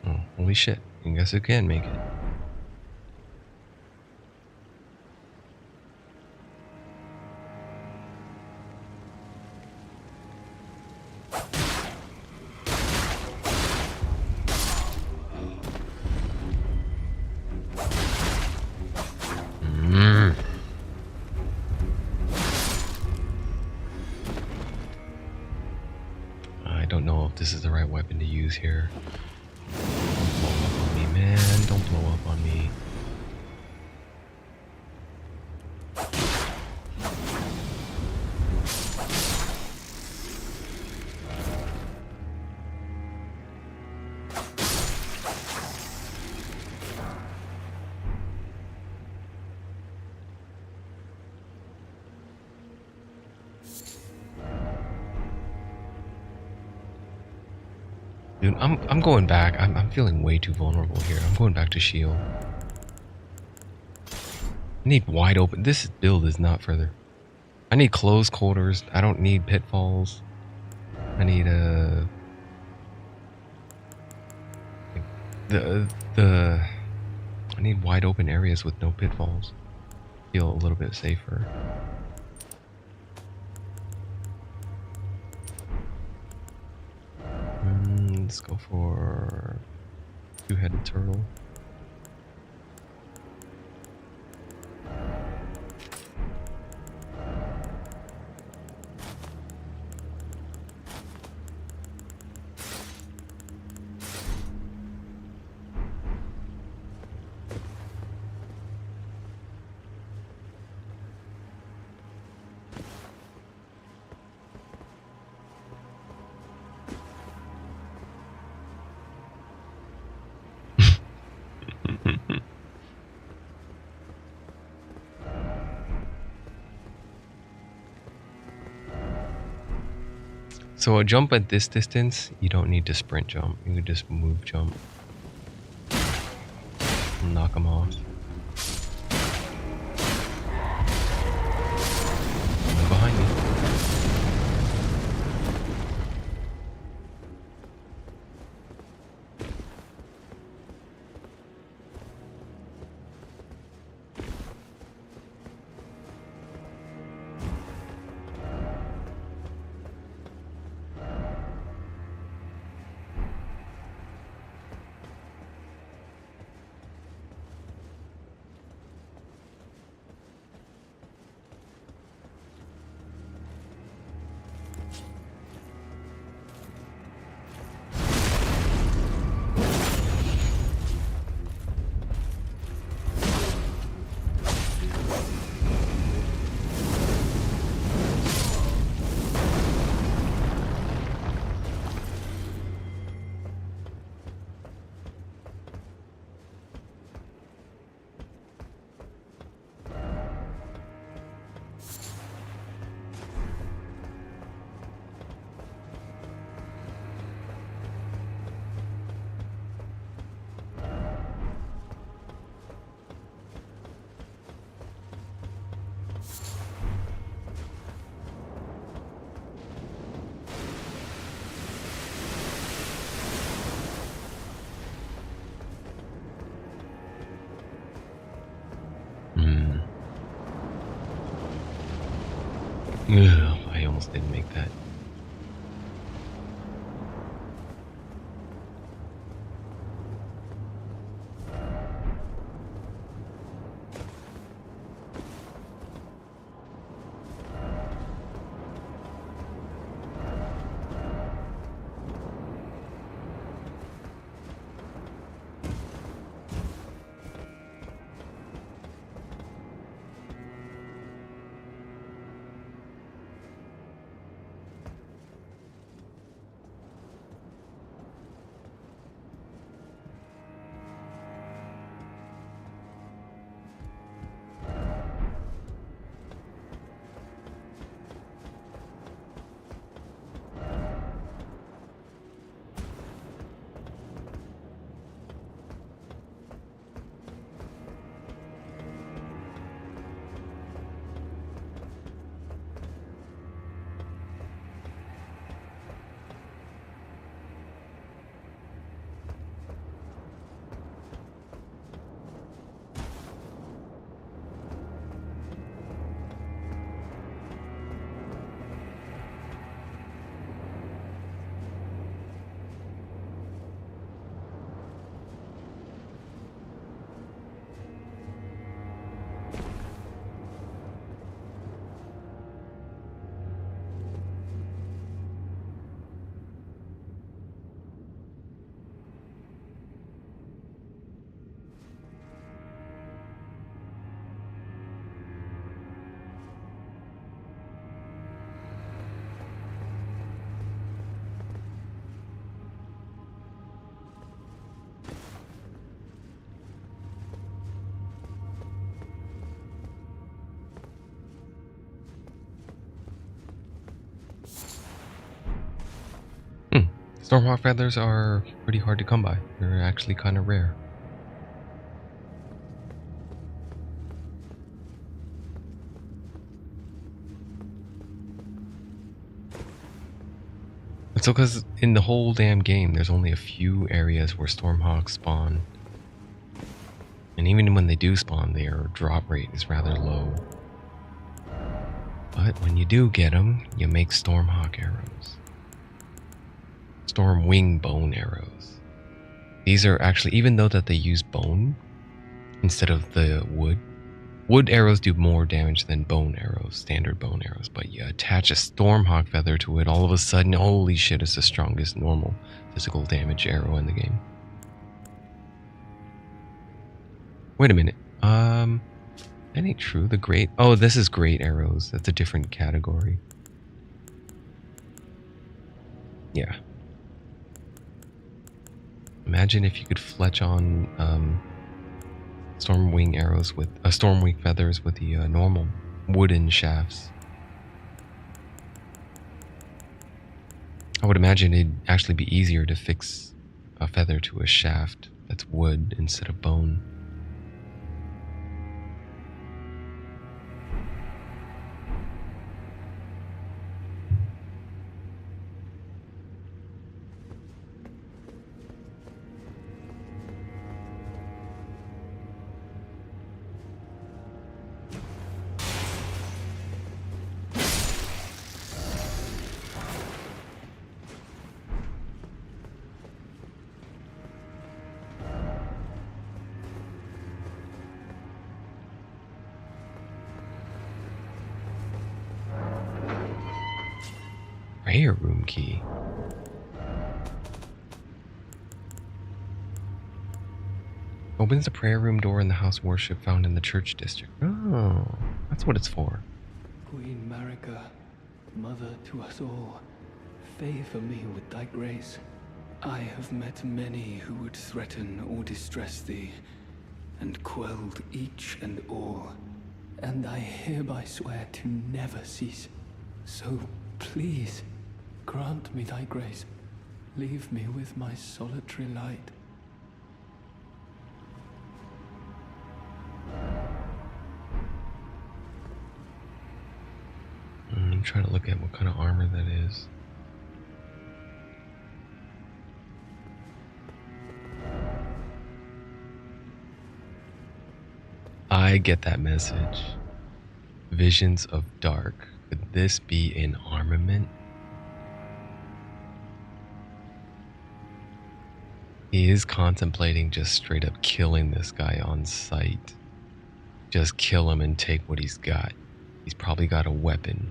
Oh, holy shit. I guess I can make it. I don't know if this is the right weapon to use here. Don't blow up on me, man. Don't blow up on me. Dude, I'm going back. I'm feeling way too vulnerable here. I'm going back to shield. I need wide open. This build is not further. I need close quarters. I don't need pitfalls. I need the I need wide open areas with no pitfalls. Feel a little bit safer. Let's go for two-headed turtle. So a jump at this distance, you don't need to sprint jump. You can just move jump. And knock them off. One behind me. Ugh, I almost didn't make that. Hmm. Stormhawk feathers are pretty hard to come by. They're actually kind of rare. It's because in the whole damn game, there's only a few areas where Stormhawks spawn. And even when they do spawn, their drop rate is rather low. But when you do get them, you make Stormhawk arrows. Stormwing bone arrows. These are actually, even though that they use bone instead of the wood, wood arrows do more damage than bone arrows, standard bone arrows. But you attach a Stormhawk feather to it, all of a sudden, holy shit, it's the strongest normal physical damage arrow in the game. Wait a minute. That ain't true. The great. Oh, this is great arrows. That's a different category. Yeah. Imagine if you could fletch on Stormwing arrows with Stormwing feathers with the normal wooden shafts. I would imagine it'd actually be easier to fix a feather to a shaft that's wood instead of bone. Prayer room key. Opens the prayer room door in the house worship found in the church district. Oh, that's what it's for. Queen Marika, mother to us all, favor me with thy grace. I have met many who would threaten or distress thee, and quelled each and all. And I hereby swear to never cease. So please, grant me thy grace. Leave me with my solitary light. I'm trying to look at what kind of armor that is. I get that message. Visions of dark. Could this be an armament? He is contemplating just straight up killing this guy on sight. Just kill him and take what he's got. He's probably got a weapon.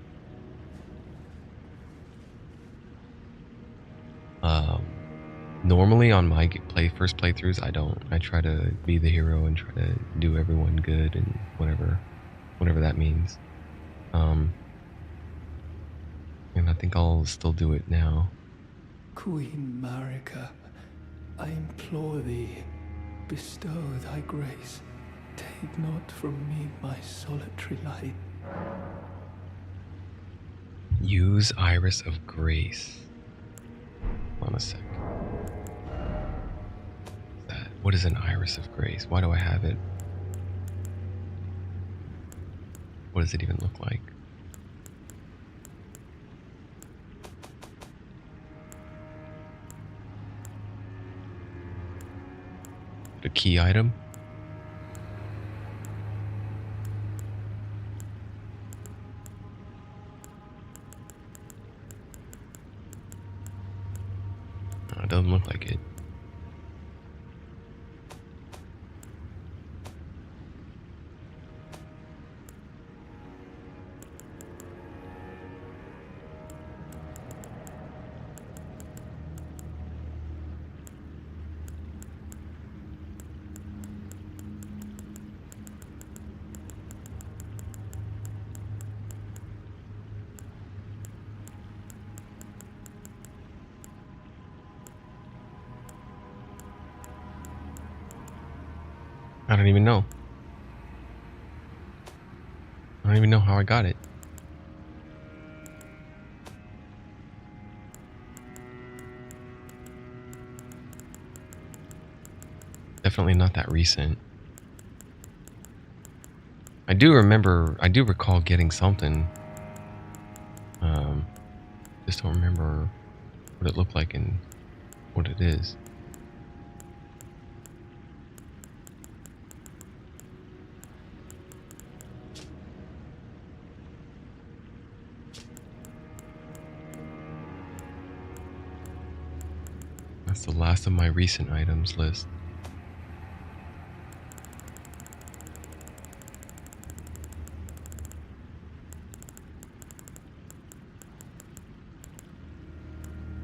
Normally on my first playthroughs, I don't. I try to be the hero and try to do everyone good and whatever that means. And I think I'll still do it now. Queen Marika, I implore thee, bestow thy grace. Take not from me my solitary light. Use Iris of Grace. Hold on a sec. What is an Iris of Grace? Why do I have it? What does it even look like? A key item? No, it doesn't look like it. I don't even know. I don't even know how I got it. Definitely not that recent. I do recall getting something. Just don't remember what it looked like and what it is. That's the last of my recent items list.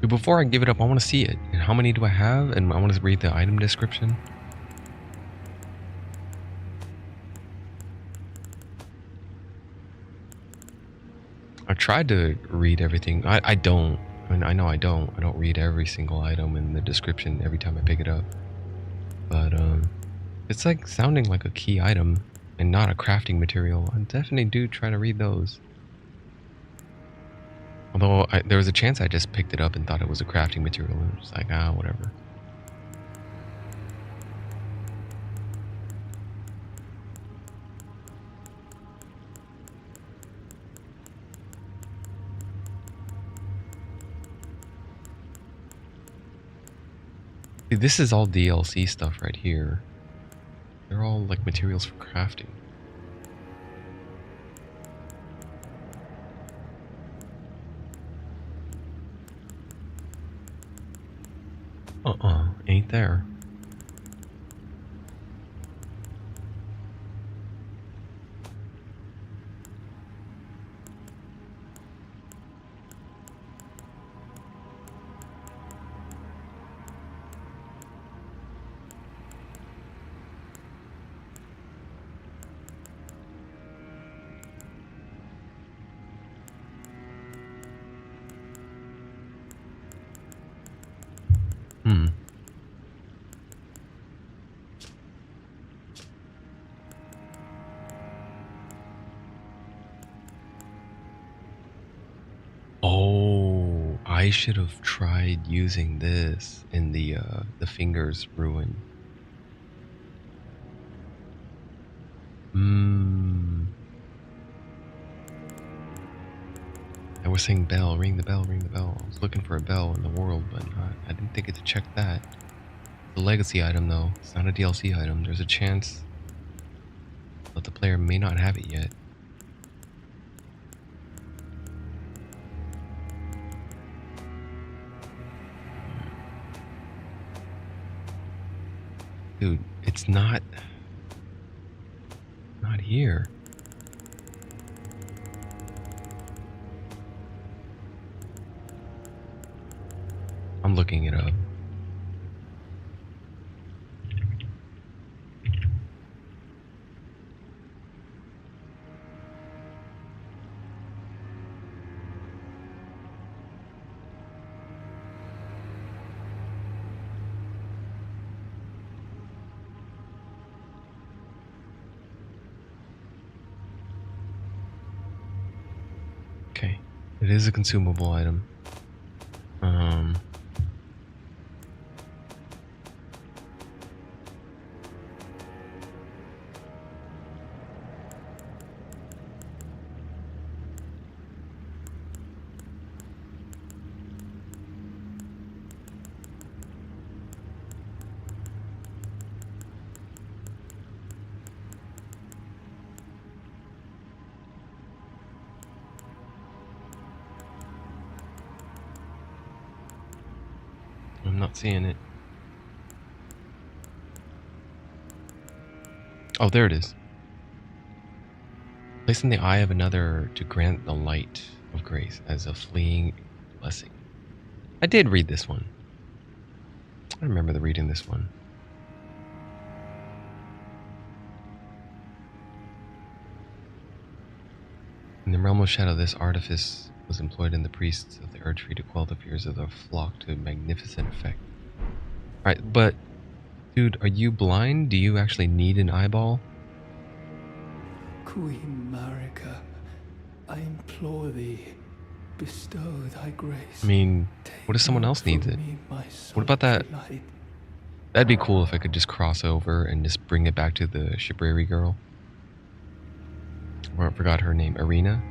But before I give it up, I want to see it. And how many do I have? And I want to read the item description. I've tried to read everything. I don't. I mean, I know I don't. I don't read every single item in the description every time I pick it up. But it's like sounding like a key item and not a crafting material. I definitely do try to read those. Although there was a chance I just picked it up and thought it was a crafting material and was like, ah, whatever. See, this is all DLC stuff right here. They're all like materials for crafting. Ain't there. Oh, I should have tried using this in the Fingers ruin. I was saying bell, ring the bell, ring the bell. I was looking for a bell in the world, but I didn't think it to check that. The legacy item though, it's not a DLC item. There's a chance that the player may not have it yet. Dude, it's not here. I'm looking it up. Okay. It is a consumable item. I'm not seeing it. Oh, there it is. Place in the eye of another to grant the light of grace as a fleeing blessing. I did read this one. I remember reading this one. In the realm of shadow, this artifice was employed in the priests of the Erdtree to quell the fears of the flock to magnificent effect. Alright, but dude, are you blind? Do you actually need an eyeball? Queen Marika, I implore thee, bestow thy grace. I mean, what if someone else needs it? What about that? That'd be cool if I could just cross over and just bring it back to the Shibriri girl. Or I forgot her name, Arena.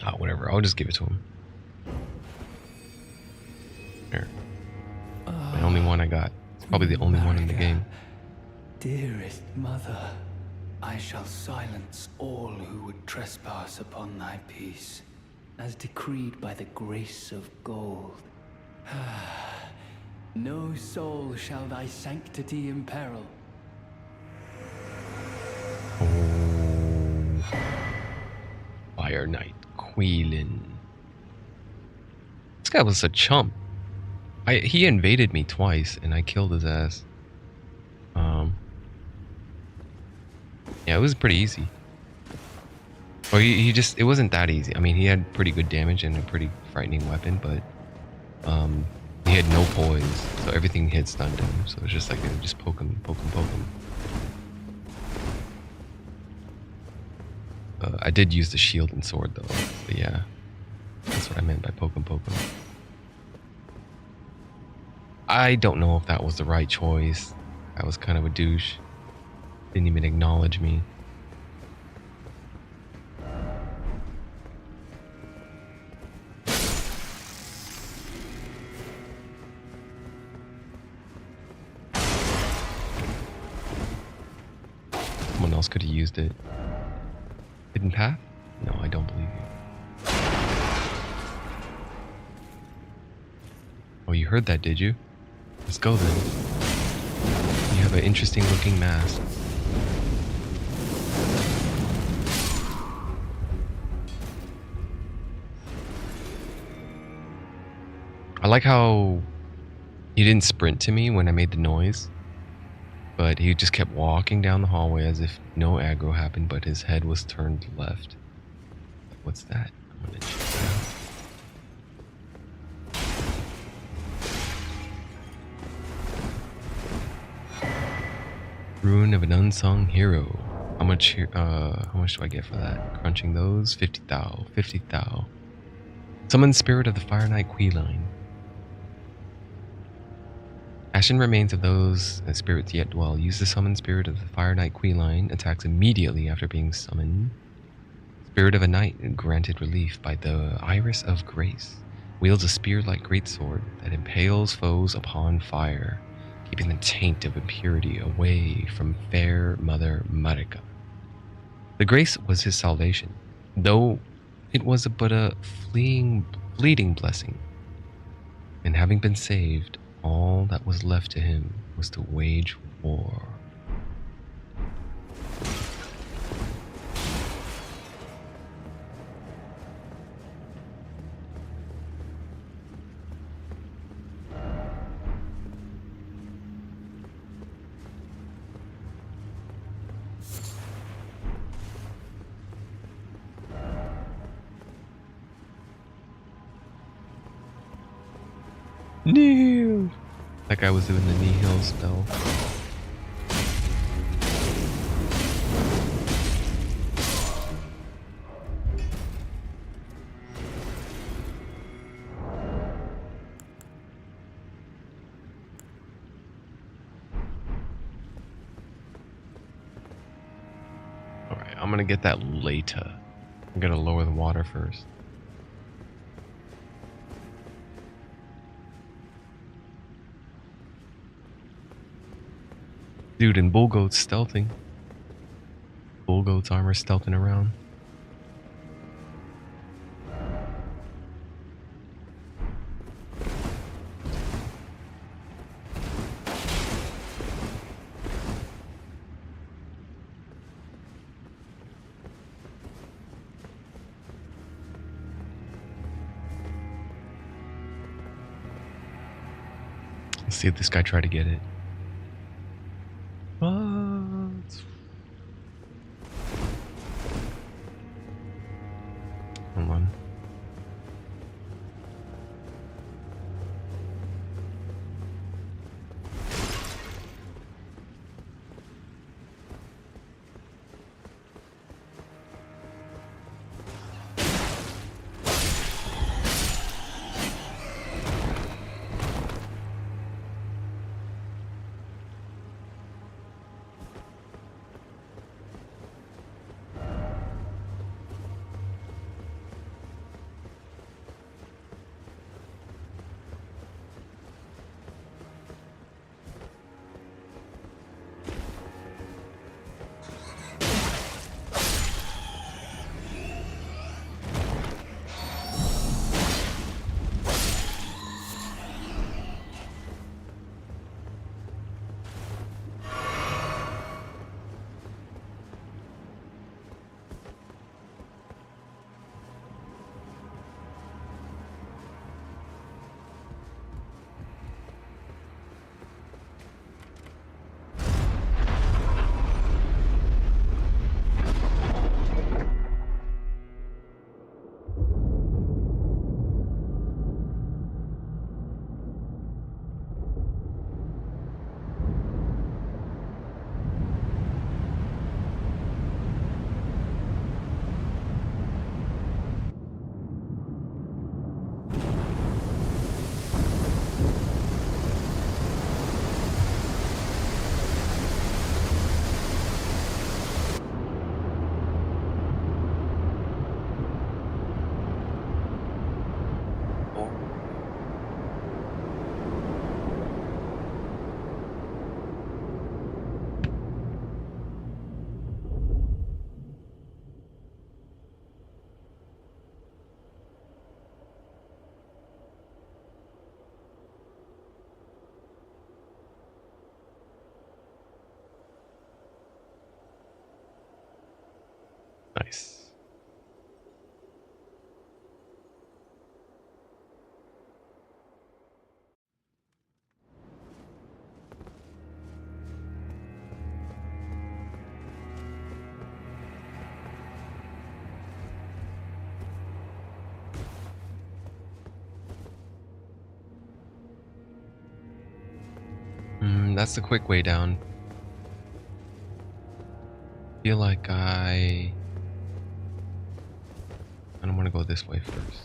Ah, whatever. I'll just give it to him. Here. The only one I got. It's probably the only one in the game. Dearest mother, I shall silence all who would trespass upon thy peace, as decreed by the grace of gold. No soul shall thy sanctity imperil. Oh. Fire Knight Quilin. This guy was a chump. He invaded me twice and I killed his ass. Yeah, it was pretty easy. Well, he just, it wasn't that easy. I mean, he had pretty good damage and a pretty frightening weapon, but he had no poise, so everything hit stunned him. So it's just like, just poke him, poke him, poke him. I did use the shield and sword though, but yeah, that's what I meant by poke him, poke him. I don't know if that was the right choice. That was kind of a douche. Didn't even acknowledge me. Someone else could have used it. Hidden path? No, I don't believe you. Oh, you heard that, did you? Let's go then. You have an interesting looking mask. I like how he didn't sprint to me when I made the noise, but he just kept walking down the hallway as if no aggro happened, but his head was turned left. What's that? I'm gonna check it out. Ruin of an unsung hero. How much do I get for that? Crunching those? 50 thou. 50 thou. Summon spirit of the Fire Knight Quilin. Ashen remains of those spirits yet dwell. Use the summon spirit of the Fire Knight Quilin. Attacks immediately after being summoned. Spirit of a Knight granted relief by the Iris of Grace. Wields a spear-like greatsword that impales foes upon fire, keeping the taint of impurity away from fair Mother Marika. The grace was his salvation, though it was but a fleeting blessing. And having been saved, all that was left to him was to wage war. Kneel! That guy was doing the nihil spell. Alright, I'm gonna get that later. I'm gonna lower the water first. Dude, and Bull Goat's stealthing. Bull Goat's armor stealthing around. Let's see if this guy tried to get it. What? Hold on. Nice. That's the quick way down. Feel like I don't want to go this way first.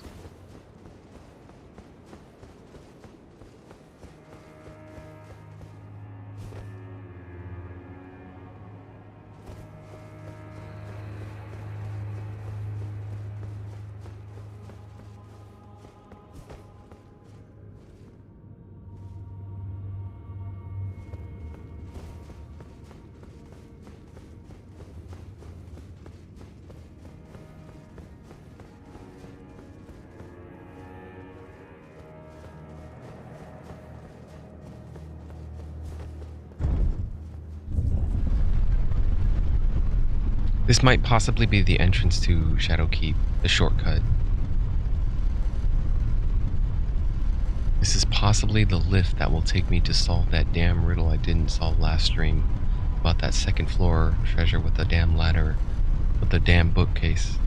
This might possibly be the entrance to Shadowkeep, the shortcut. This is possibly the lift that will take me to solve that damn riddle I didn't solve last stream about that second floor treasure with the damn ladder, with the damn bookcase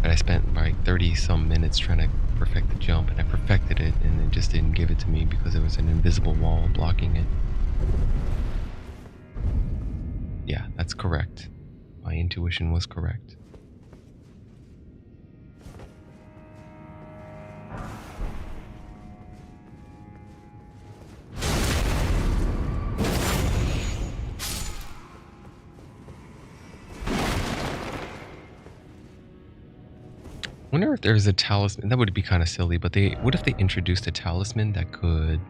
that I spent like 30 some minutes trying to perfect the jump, and I perfected it and it just didn't give it to me because there was an invisible wall blocking it. Yeah, that's correct. My intuition was correct. Wonder if there's a talisman. That would be kind of silly, but what if they introduced a talisman that could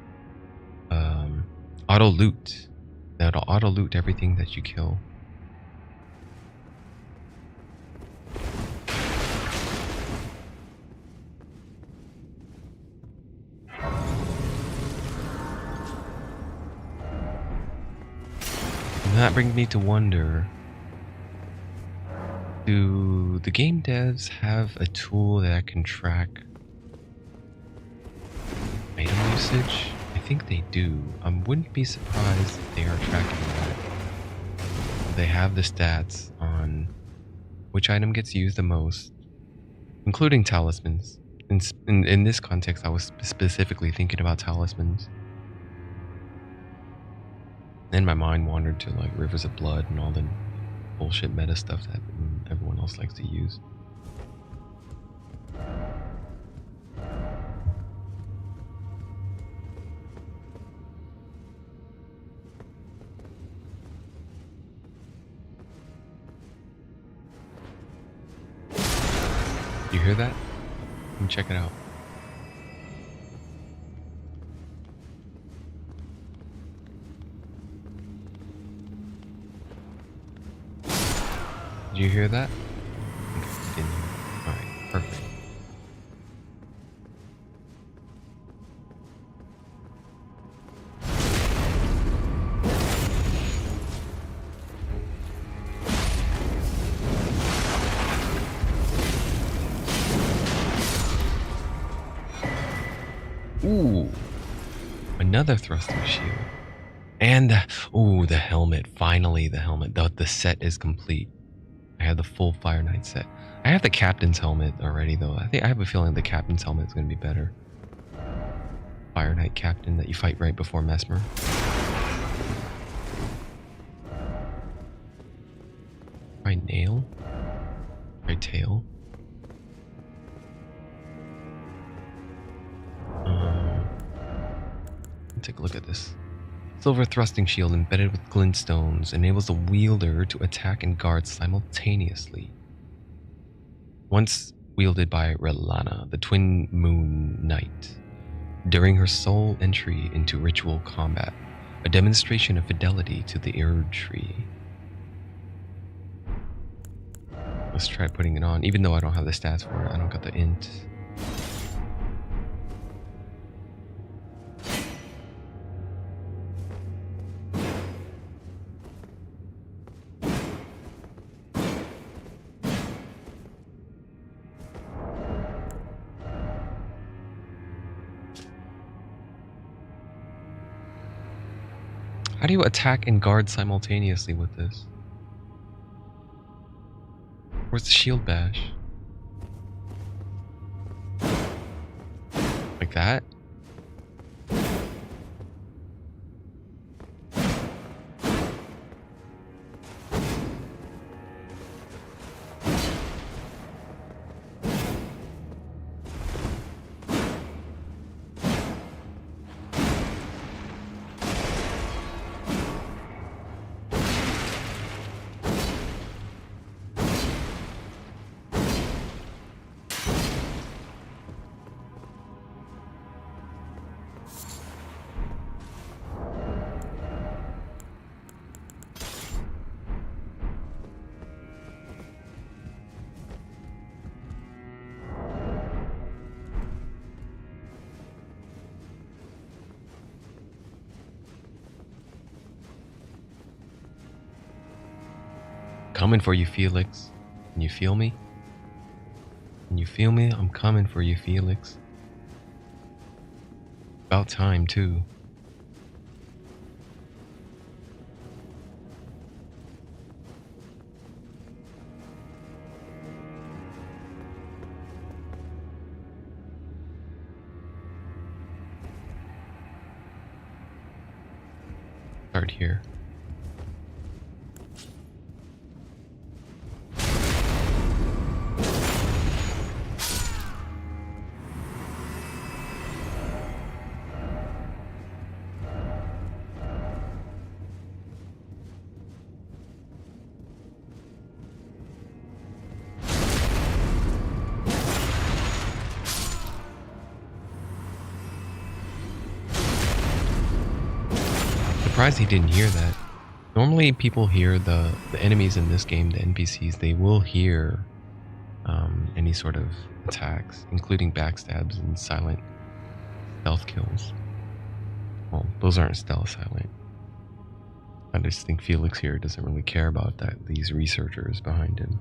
um, auto loot? That'll auto loot everything that you kill. And that brings me to wonder, do the game devs have a tool that can track item usage? I think they do. I wouldn't be surprised if they are tracking that. They have the stats on which item gets used the most, including talismans. In this context, I was specifically thinking about talismans. Then my mind wandered to like Rivers of Blood and all the bullshit meta stuff that everyone else likes to use. You hear that? Come check it out. Did you hear that? Okay, you didn't hear it. Alright, perfect. Ooh, another thrusting shield. And the helmet. Finally, the helmet. The set is complete. I have the full Fire Knight set. I have the captain's helmet already, though. I have a feeling the captain's helmet is going to be better. Fire Knight captain that you fight right before Mesmer. Try nail. Try tail. Take a look at this. Silver thrusting shield embedded with glintstones enables the wielder to attack and guard simultaneously. Once wielded by Relana, the Twin Moon Knight, during her sole entry into ritual combat, a demonstration of fidelity to the Erdtree. Let's try putting it on, even though I don't have the stats for it. I don't got the int. How do you attack and guard simultaneously with this? Where's the shield bash? Like that? coming for you, Felix. Can you feel me? Can you feel me? I'm coming for you, Felix. About time, too. Start here. Surprised he didn't hear that. Normally people hear the enemies in this game, the NPCs, they will hear any sort of attacks, including backstabs and silent stealth kills. Well, those aren't stealth silent. I just think Felix here doesn't really care about that. These researchers behind him.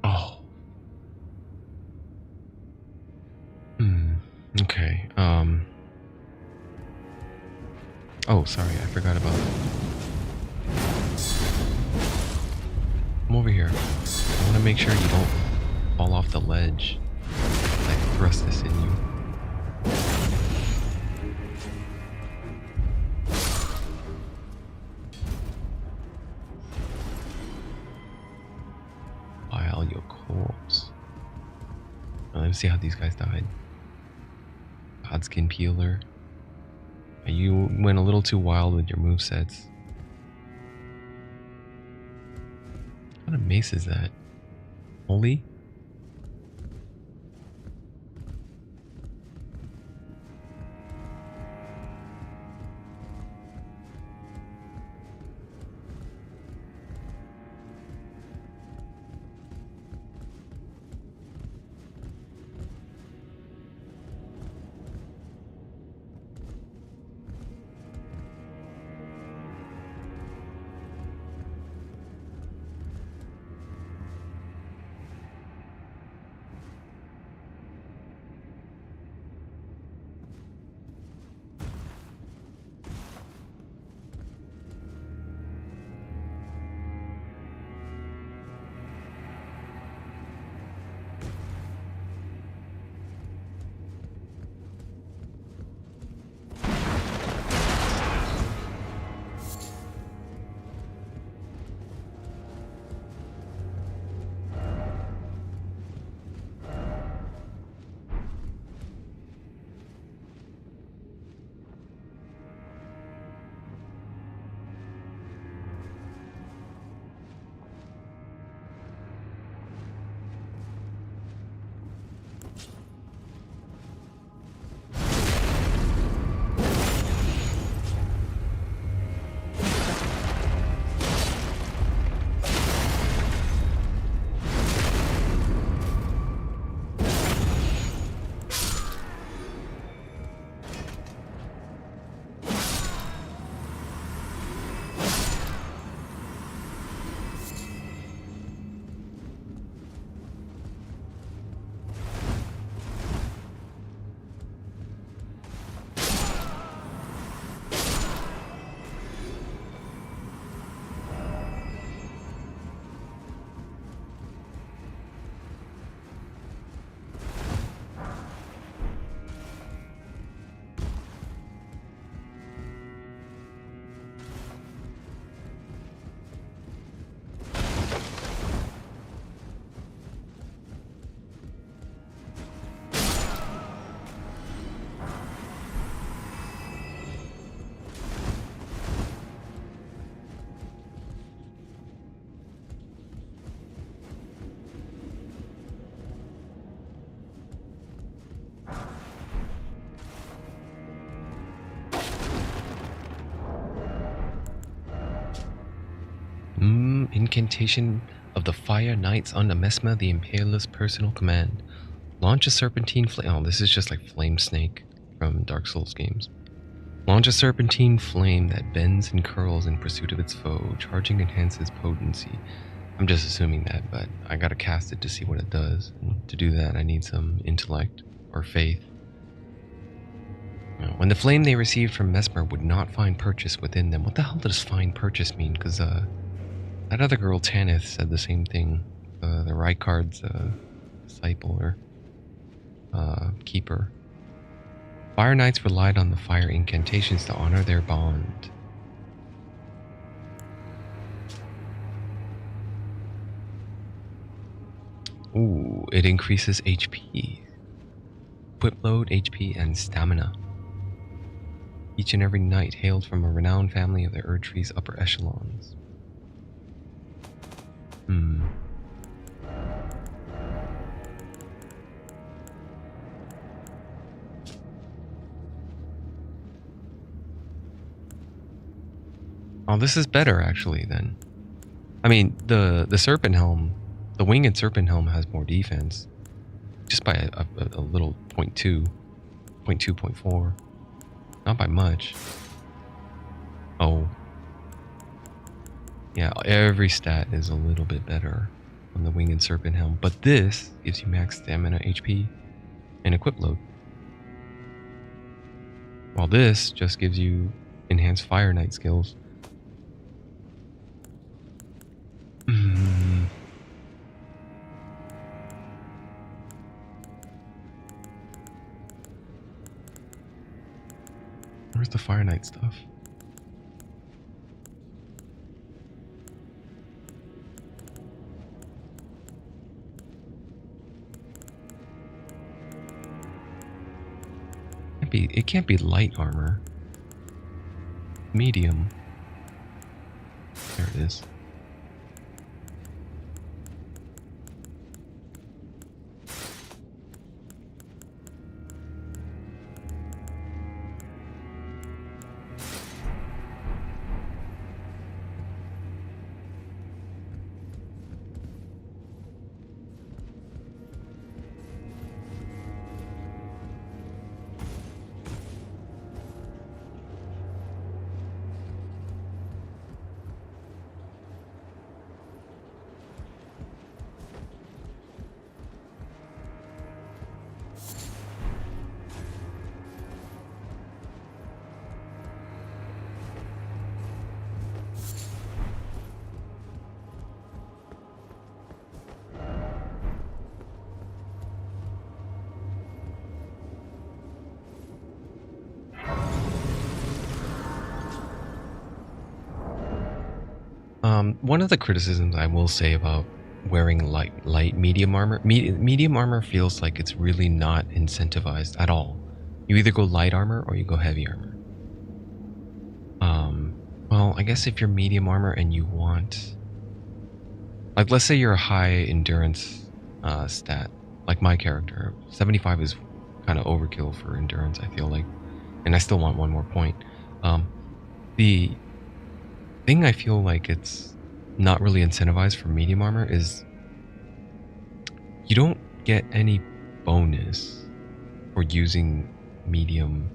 Oh. Okay. Oh, sorry, I forgot about it. Come over here. I want to make sure you don't fall off the ledge. Like thrust this in you. Pile your corpse. Now, let me see how these guys died. Godskin peeler. You went a little too wild with your movesets. What kind of mace is that? Holy? Incantation of the Fire Knights under Mesmer the Impaler's personal command. Launch a serpentine flame. Oh, this is just like Flame Snake from Dark Souls games. Launch a serpentine flame that bends and curls in pursuit of its foe. Charging enhances potency. I'm just assuming that, but I gotta cast it to see what it does. And to do that, I need some intellect or faith. When the flame they received from Mesmer would not find purchase within them. What the hell does find purchase mean? Because that other girl, Tanith, said the same thing. The Rykard's disciple or keeper. Fire Knights relied on the fire incantations to honor their bond. Ooh, it increases HP. Equip load, HP, and stamina. Each and every knight hailed from a renowned family of the Erdtree's upper echelons. Oh, this is better actually then. I mean, the Serpent Helm, the Winged Serpent Helm has more defense. Just by a little 0.2, 0.4. Not by much. Oh. Yeah, every stat is a little bit better on the Winged Serpent Helm. But this gives you max stamina, HP, and equip load. While this just gives you enhanced Fire Knight skills. Where's the Fire Knight stuff? It can't be light armor. Medium. There it is. One of the criticisms I will say about wearing light medium armor, medium armor feels like it's really not incentivized at all. You either go light armor or you go heavy armor. Well, I guess if you're medium armor and you want, like, let's say you're a high endurance stat, like my character, 75 is kind of overkill for endurance, I feel like, and I still want one more point. The thing I feel like it's not really incentivized for medium armor is you don't get any bonus for using medium.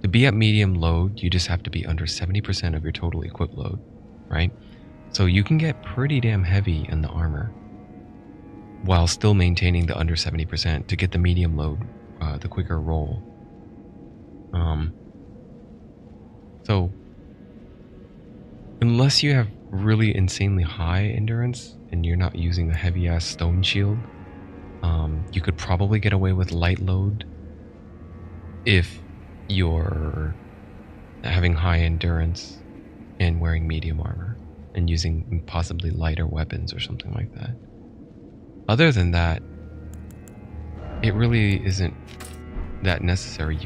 To be at medium load, you just have to be under 70% of your total equip load, right? So you can get pretty damn heavy in the armor while still maintaining the under 70% to get the medium load, the quicker roll. So unless you have really insanely high endurance and you're not using a heavy ass stone shield, you could probably get away with light load if you're having high endurance and wearing medium armor and using possibly lighter weapons or something like that. Other than that, it really isn't that necessary.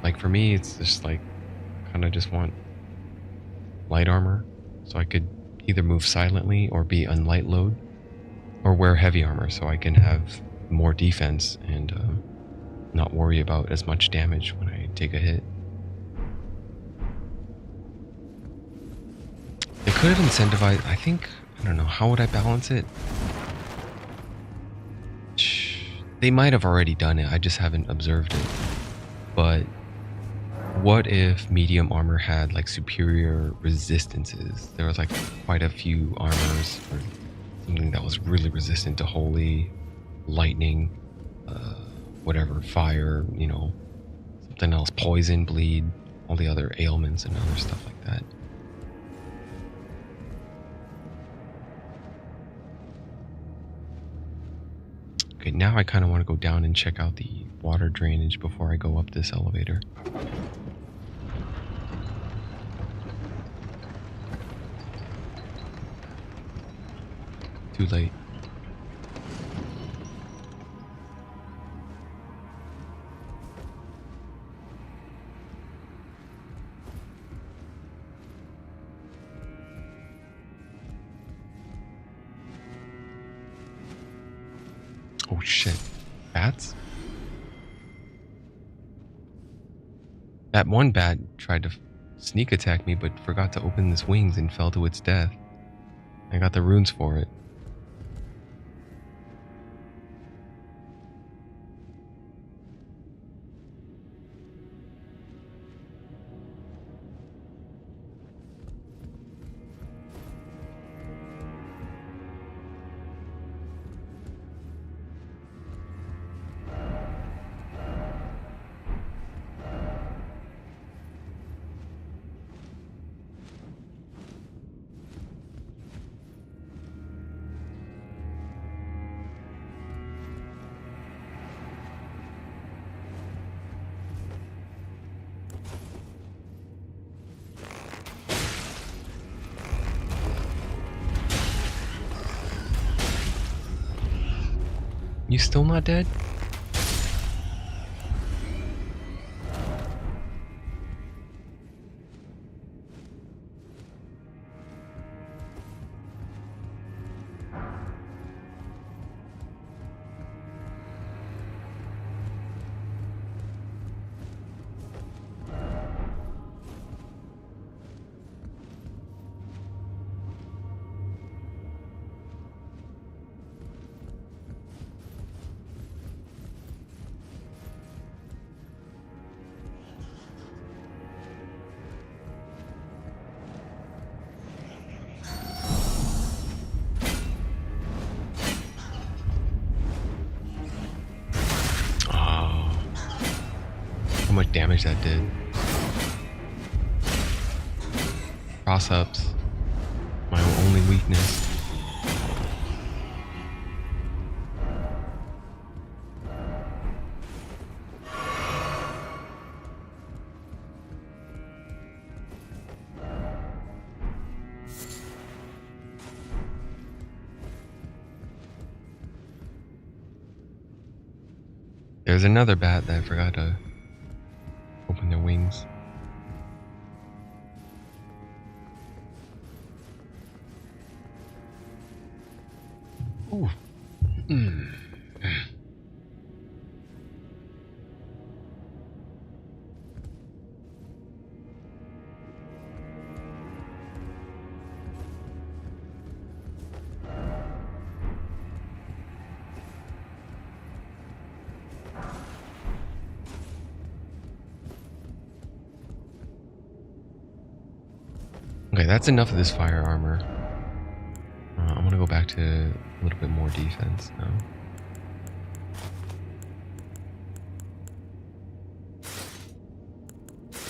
Like, for me, it's just like kind of just want light armor so I could either move silently or be unlight load, or wear heavy armor so I can have more defense and not worry about as much damage when I take a hit. They could have incentivized, I think, I don't know, how would I balance it? They might have already done it, I just haven't observed it. But what if medium armor had like superior resistances? There was like quite a few armors or something that was really resistant to holy, lightning, whatever, fire, something else, poison, bleed, all the other ailments and other stuff like that. Okay, now I kind of want to go down and check out the water drainage before I go up this elevator. Too late. Oh shit. Bats? That one bat tried to sneak attack me, but forgot to open its wings and fell to its death. I got the runes for it. You still not dead? How much damage that did. Cross-ups. My only weakness. There's another bat that I forgot to open their wings. Ooh. Okay, that's enough of this fire armor. I'm gonna go back to a little bit more defense now.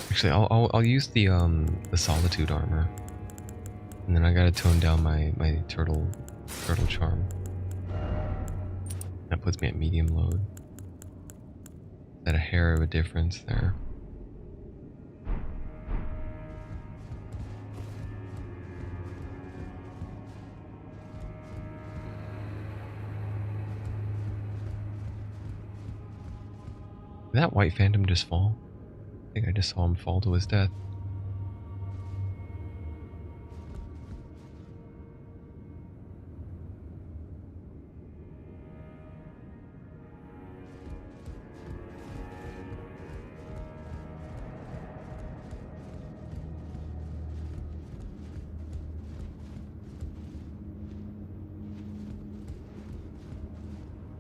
Actually, I'll use the solitude armor, and then I gotta tone down my turtle charm. That puts me at medium load. Is that a hair of a difference there? Did that white phantom just fall? I think I just saw him fall to his death.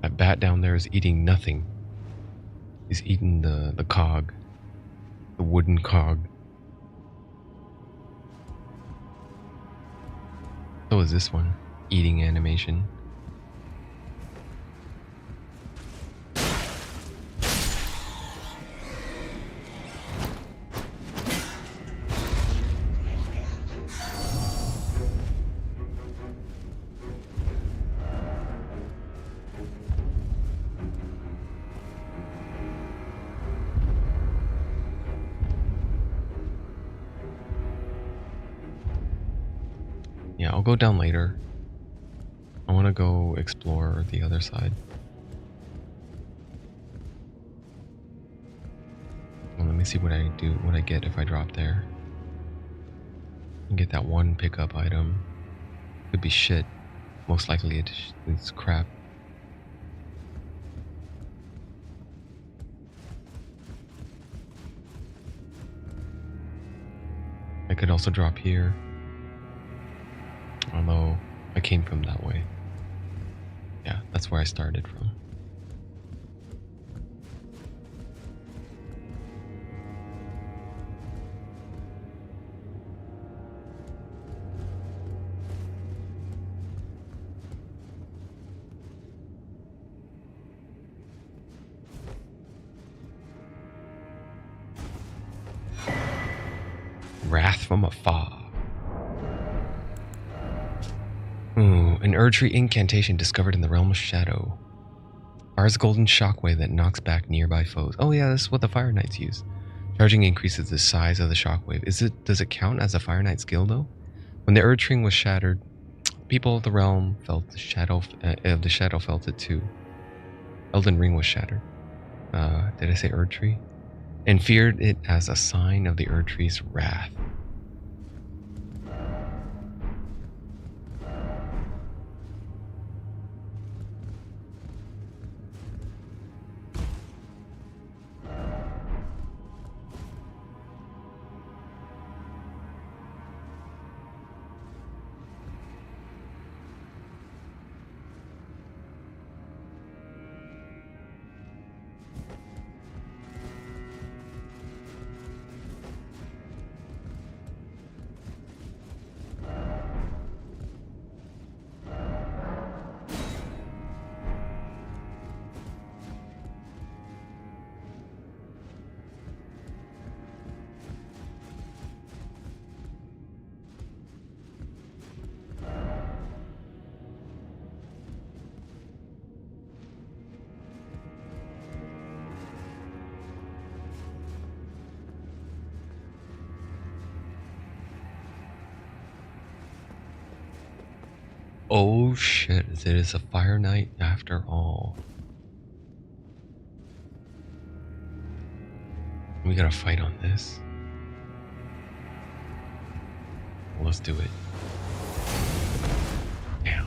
That bat down there is eating nothing. He's eating the cog. The wooden cog. So is this one. Eating animation. Yeah, I'll go down later. I want to go explore the other side. Well, let me see what I do, what I get if I drop there. And get that one pickup item. Could be shit. Most likely it's crap. I could also drop here. Although I came from that way. Yeah, that's where I started from. Wrath from afar. Ooh, an Erdtree incantation discovered in the realm of shadow. Fires a golden shockwave that knocks back nearby foes. Oh yeah, this is what the Fire Knights use. Charging increases the size of the shockwave. Does it count as a Fire Knight skill though? When the Erdtree was shattered, people of the realm felt the shadow of the shadow felt it too. Elden Ring was shattered. Did I say Erdtree? And feared it as a sign of the Erdtree's wrath. Oh shit, it is a Fire Knight after all. We gotta fight on this. Well, let's do it. Damn.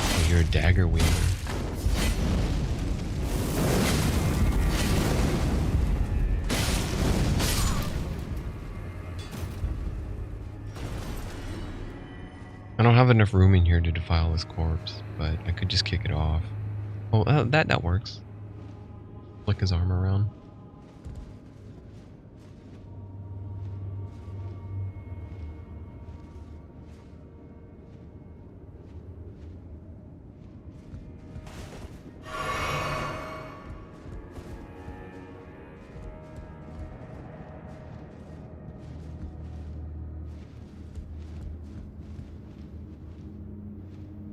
Oh, you're a dagger wielder. I don't have enough room in here to defile this corpse, but I could just kick it off. Oh, that works. Flick his arm around.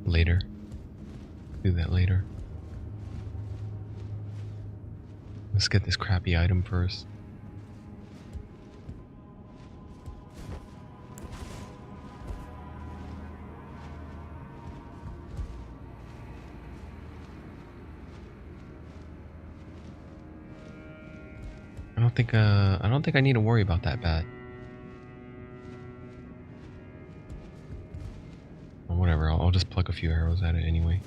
Later. Do that later. Let's get this crappy item first. I don't think I need to worry about that bad. Or whatever, I'll just pluck a few arrows at it anyway.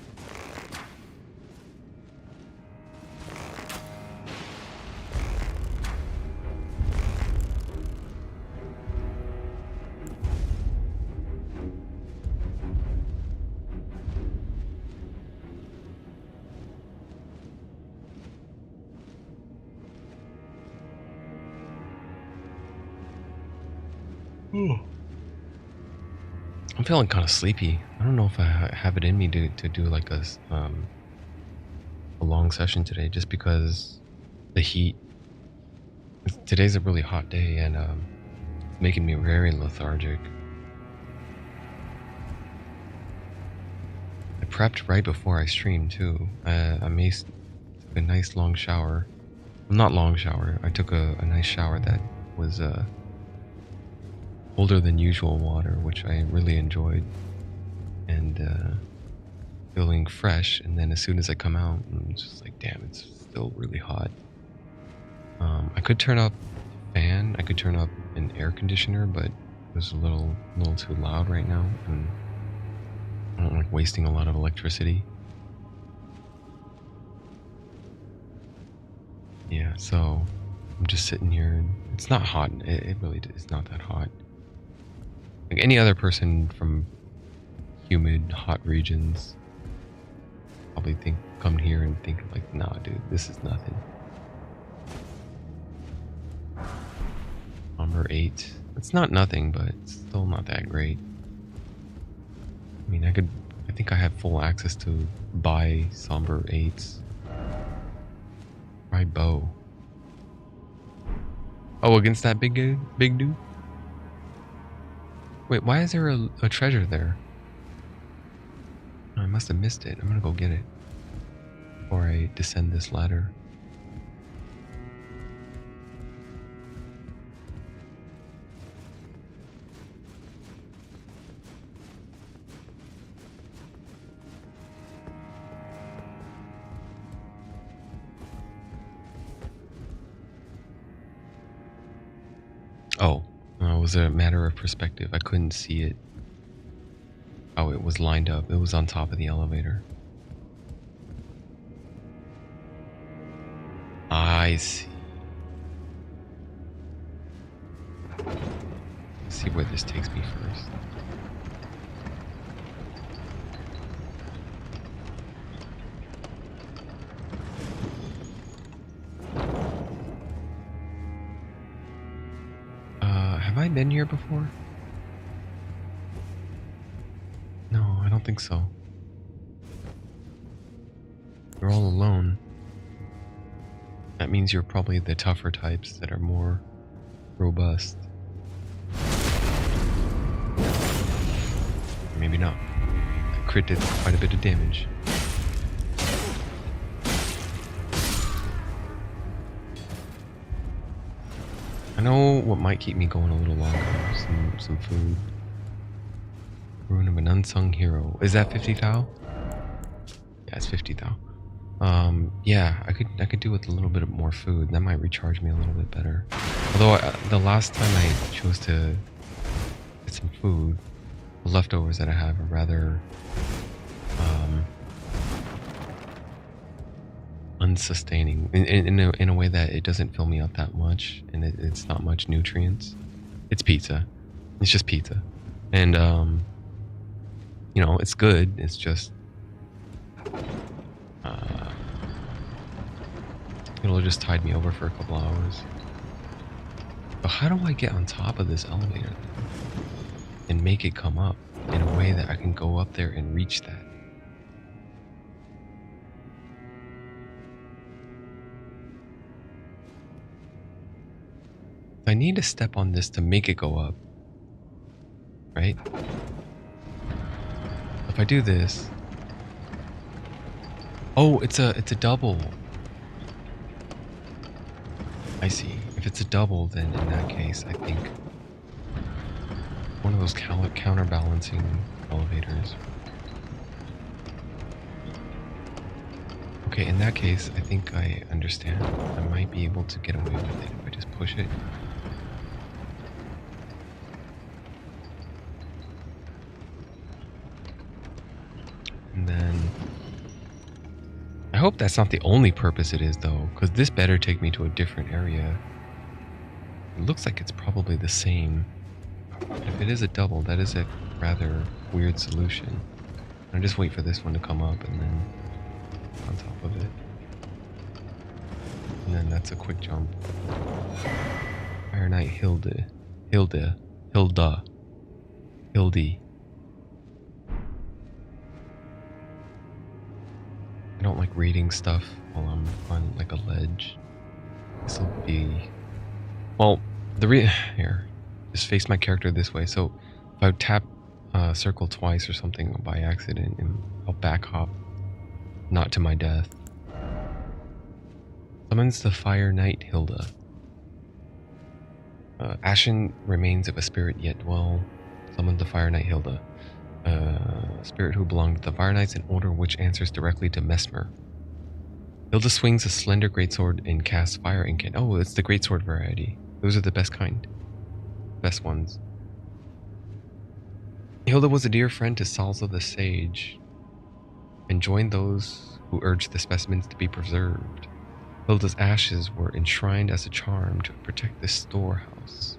I'm feeling kind of sleepy. I don't know if I have it in me to do like a long session today, just because the heat. Today's a really hot day, and it's making me very lethargic. I prepped right before I streamed too. Took a nice long shower. Well, not long shower. I took a nice shower that was colder than usual water, which I really enjoyed, and feeling fresh. And then as soon as I come out, I'm just like, damn, it's still really hot. I could turn up a fan. I could turn up an air conditioner, but it was a little too loud right now, and I don't like wasting a lot of electricity. Yeah, so I'm just sitting here. It's not hot. It really is not that hot. Like any other person from humid, hot regions probably come here and think like, nah, dude, this is nothing. Number 8. It's not nothing, but it's still not that great. I mean, I think I have full access to buy Somber 8s. Try bow. Oh, against that big dude? Wait, why is there a treasure there? Oh, I must have missed it. I'm gonna go get it before I descend this ladder. Oh, it was a matter of perspective. I couldn't see it. How it was lined up. It was on top of the elevator. I see. Let's see where this takes me first. Have I been here before? No, I don't think so. You're all alone. That means you're probably the tougher types that are more robust. Maybe not. That crit did quite a bit of damage. I know what might keep me going a little longer. Some food. Ruin of an unsung hero. Is that 50 thou? Yeah, it's 50 thou. Yeah, I could do with a little bit of more food. That might recharge me a little bit better. Although the last time I chose to get some food, the leftovers that I have are rather unsustaining in a way that it doesn't fill me up that much, and it's not much nutrients. It's pizza. It's just pizza, and you know, it's good. It's just it'll just tide me over for a couple hours. But how do I get on top of this elevator and make it come up in a way that I can go up there and reach that? I need to step on this to make it go up, right? If I do this, oh, it's a double. I see. If it's a double, then in that case, I think one of those counterbalancing elevators. Okay, in that case, I think I understand. I might be able to get away with it if I just push it. And then I hope that's not the only purpose it is, though, because this better take me to a different area. It looks like it's probably the same. But if it is a double, that is a rather weird solution. I'll just wait for this one to come up and then on top of it. And then that's a quick jump. Fire Knight Hilde. Hilda. Hildy. I don't like reading stuff while I'm on like a ledge. This will be... Well, here. Just face my character this way. So if I tap circle twice or something by accident, and I'll back hop, not to my death. Summons the Fire Knight Hilda. Ashen remains of a spirit yet dwell. Summon the Fire Knight Hilda. Spirit who belonged to the Fire Knights, an order which answers directly to Mesmer. Hilda swings a slender greatsword and casts fire incant. Oh, it's the greatsword variety. Those are the best kind. Best ones. Hilda was a dear friend to Salza the Sage, and joined those who urged the specimens to be preserved. Hilda's ashes were enshrined as a charm to protect the storehouse.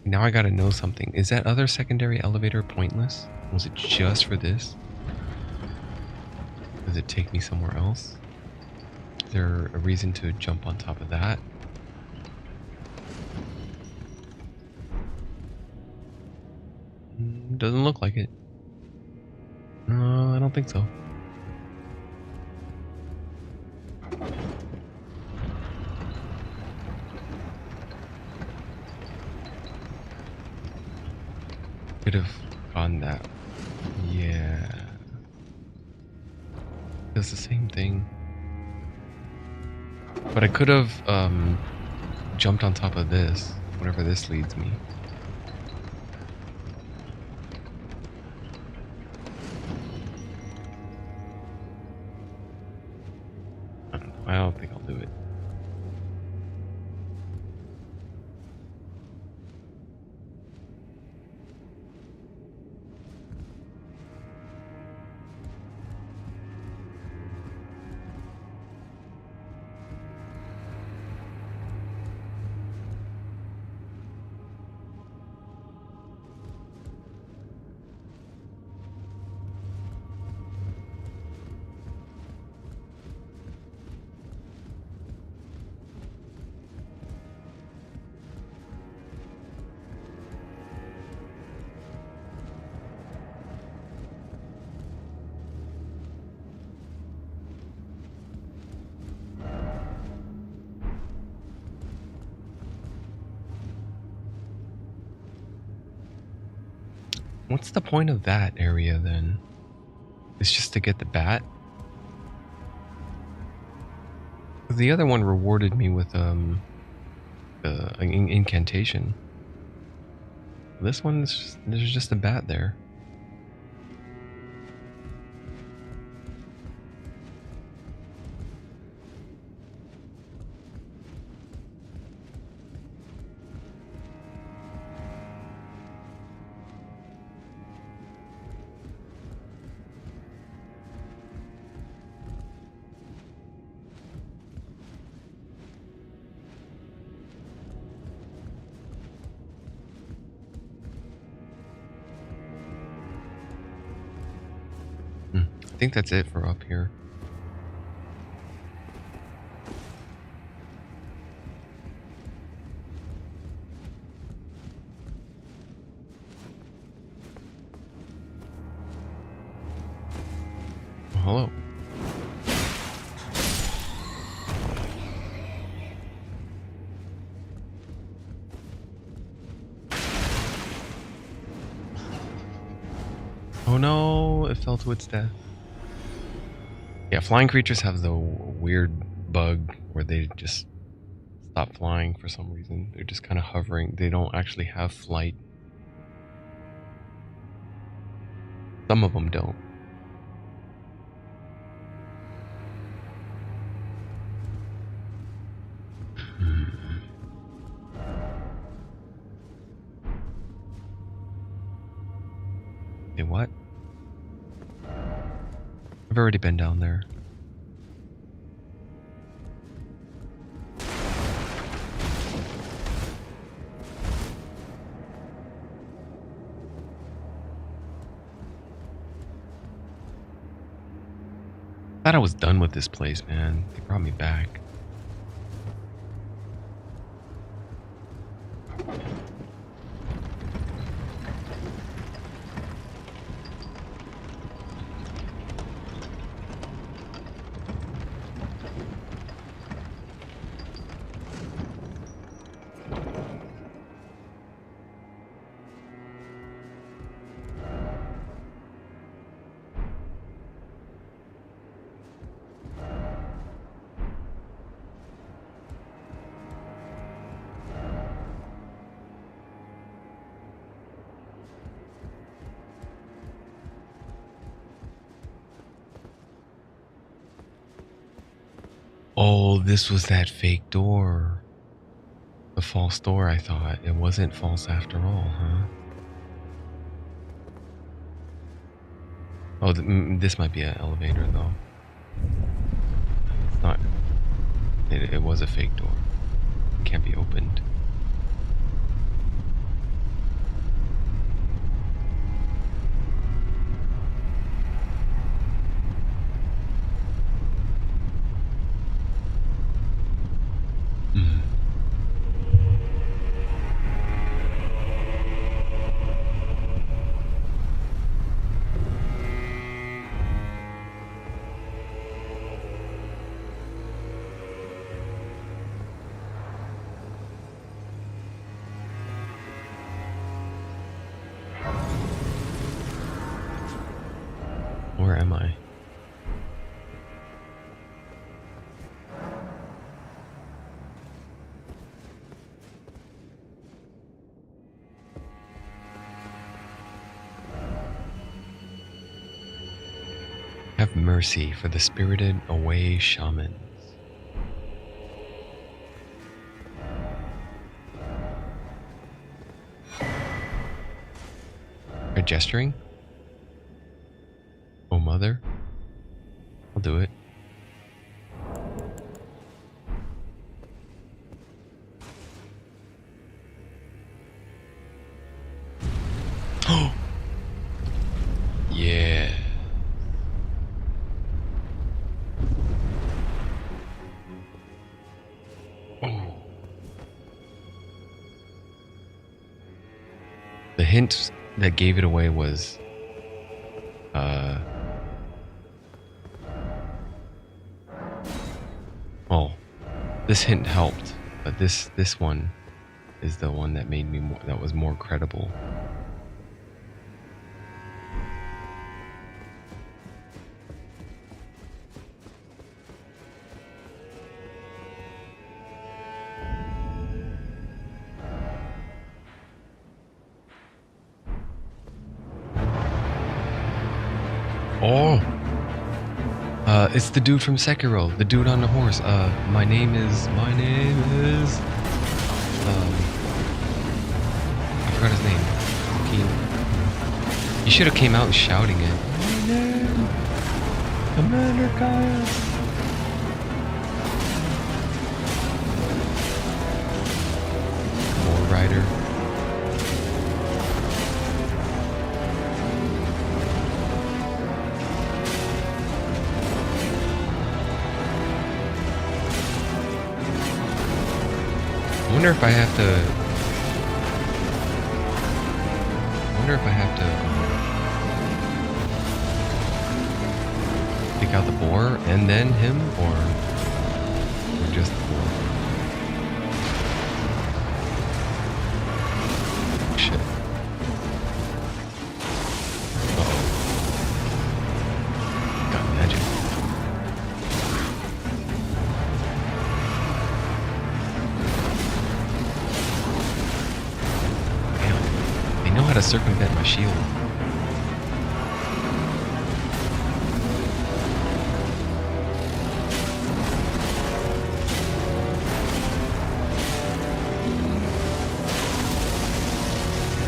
Now I gotta know something. Is that other secondary elevator pointless? Was it just for this? Does it take me somewhere else? Is there a reason to jump on top of that? Doesn't look like it. No, I don't think so. Could have gone that. Yeah. Does the same thing. But I could have jumped on top of this, whatever this leads me. I don't think I'll do it. What's the point of that area then? It's just to get the bat? The other one rewarded me with an incantation. This one is just, there's just a bat there. I think that's it for up here. Oh, hello. Oh no, it fell to its death. Yeah, flying creatures have the weird bug where they just stop flying for some reason. They're just kind of hovering. They don't actually have flight. Some of them don't. Hey, what? I've already been down there. Thought I was done with this place, man. They brought me back. Oh, this was that fake door. The false door, I thought. It wasn't false after all, huh? Oh, this might be an elevator, though. It's not. It was a fake door. It can't be opened. Mm. Where am I? Have mercy for the spirited away shamans. Are gesturing? Oh, mother? I'll do it. Oh! Yeah. Oh. The hint that gave it away was well, this hint helped, but this one is the one that made me that was more credible. Oh, it's the dude from Sekiro, the dude on the horse. My name is. I forgot his name. He should have came out shouting it. My name, Commander Caius. More rider. I wonder if I have to. Pick out the boar and then him, or just the boar. Shit. Uh-oh. Got magic. Damn. They know how to circumvent my shield.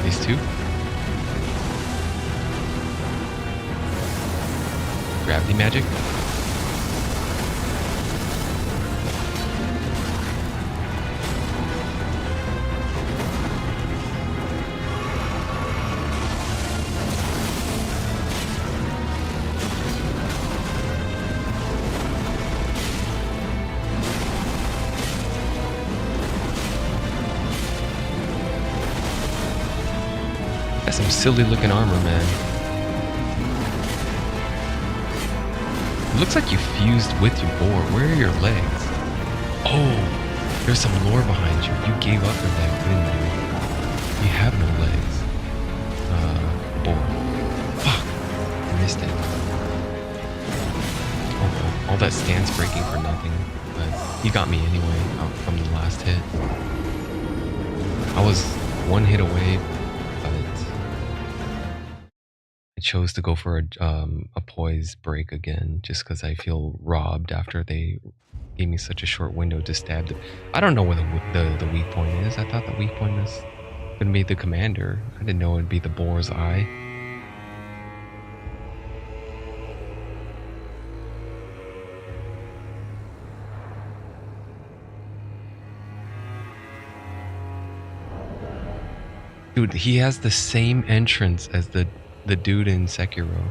These two. Gravity magic. That's some silly looking armor, man. It looks like you fused with your boar. Where are your legs? Oh, there's some lore behind you. You gave up your legs, didn't you? You have no legs. Boar. Fuck. I missed it. Oh well. All that stance breaking for nothing. But he got me anyway from the last hit. I was one hit away, but I chose to go for a poise break again, just because I feel robbed after they gave me such a short window to stab the. I don't know where the weak point is. I thought the weak point was gonna be the commander. I didn't know it'd be the boar's eye. Dude, he has the same entrance as the dude in Sekiro.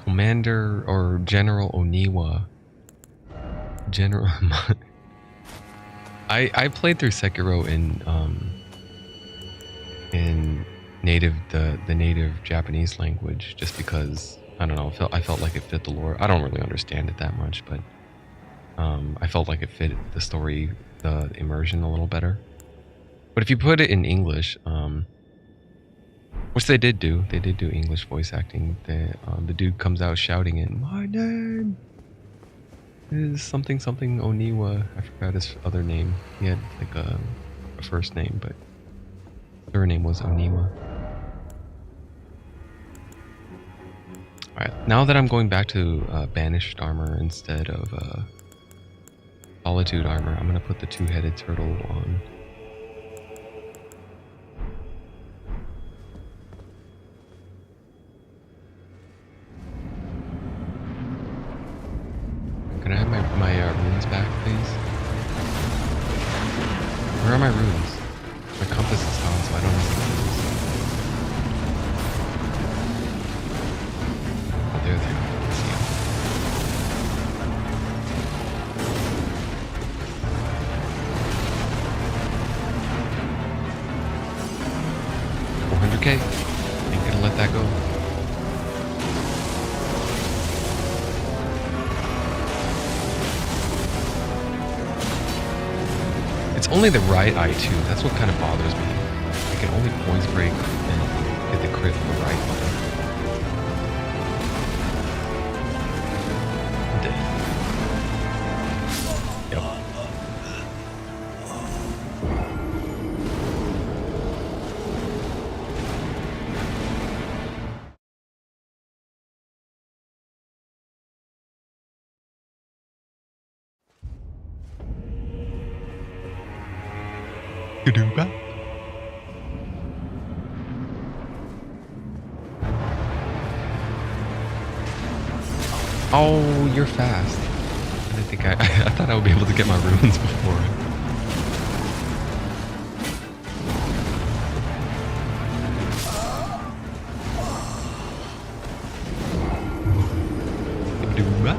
Commander or General Oniwa. General. I played through Sekiro in the native Japanese language just because I don't know. I felt like it fit the lore. I don't really understand it that much, but I felt like it fit the story, the immersion a little better. But if you put it in English, which they did do English voice acting. The dude comes out shouting it. My name is something something Oniwa. I forgot his other name. He had like a first name, but surname was Oniwa. Alright, now that I'm going back to banished armor instead of solitude armor, I'm gonna put the two-headed turtle on. Can I have my runes back, please? Where are my runes? My compass is gone, so I don't have the runes. Oh, there they are. I see them. $400K. Ain't gonna let that go. It's only the right eye too. That's what kind of bothers me. I can only poise break and get the crit on the right button. I'm dead. Yep. Gadooba. Oh, you're fast. I didn't think I thought I would be able to get my runes before. Gadooba.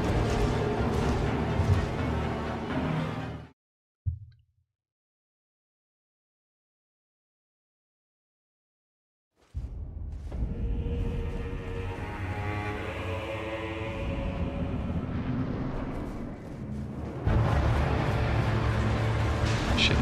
Shit.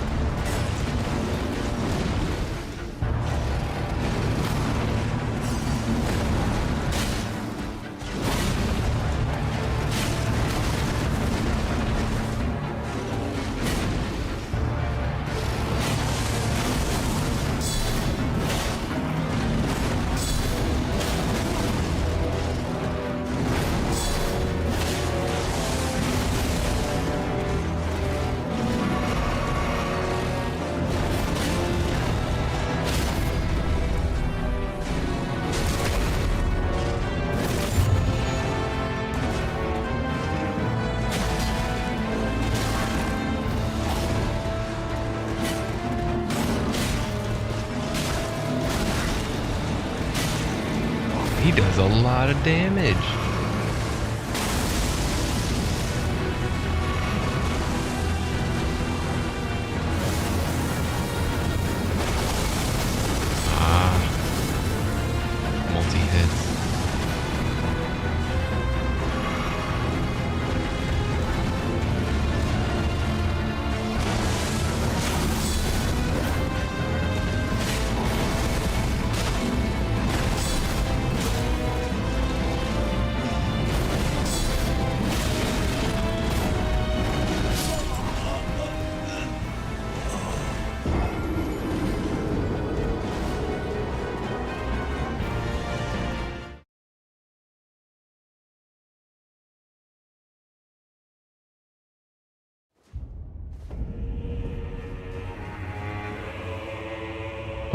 He does a lot of damage.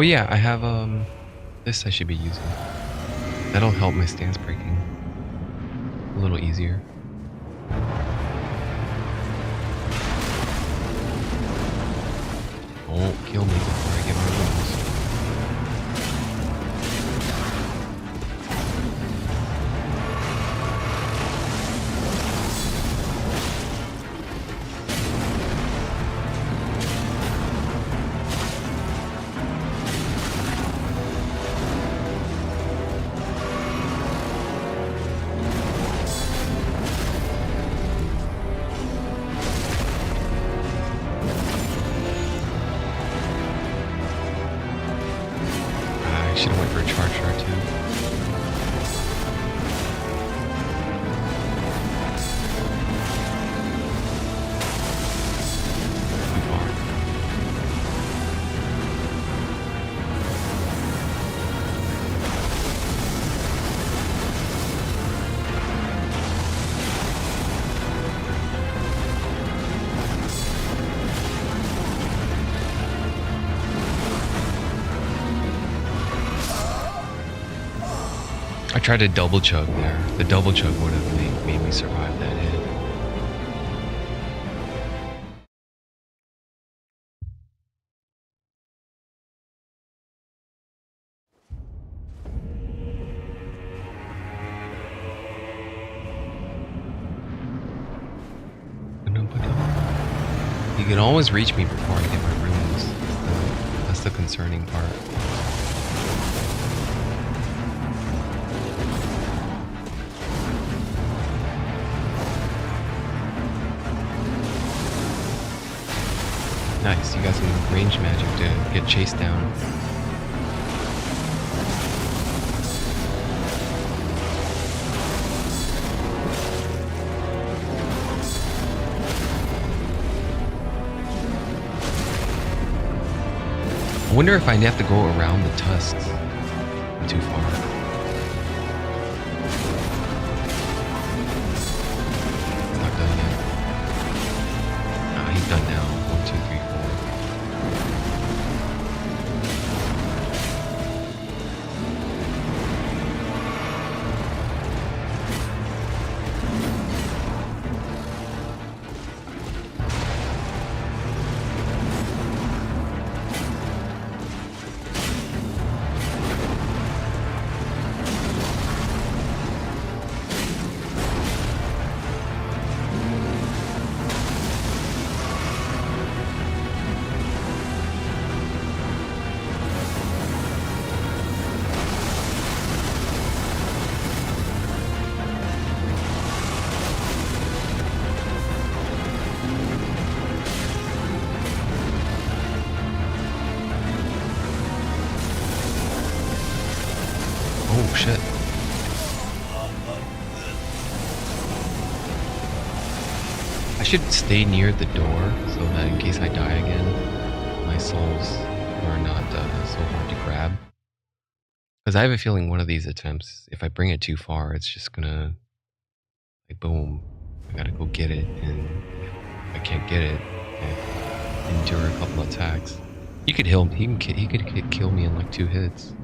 Oh yeah, I have this I should be using. That'll help my stance breaking a little easier. Don't kill me before I get my runes. I should have went for a charge shard too. Too far. I tried to double chug there. The double chug would have made me survive that hit. You can always reach me before I get my runes. That's the concerning part. Nice, you got some range magic to get chased down. I wonder if I have to go around the tusks. I'm too far. It's not done yet. Ah, he's done now. 1, 2, 3, 4. Oh shit. I should stay near the door so that in case I die again, my souls are not so hard to grab. Because I have a feeling one of these attempts, if I bring it too far, it's just gonna, like, boom, I gotta go get it, and if I can't get it, I endure a couple attacks. You could heal. He could kill me in like 2 hits.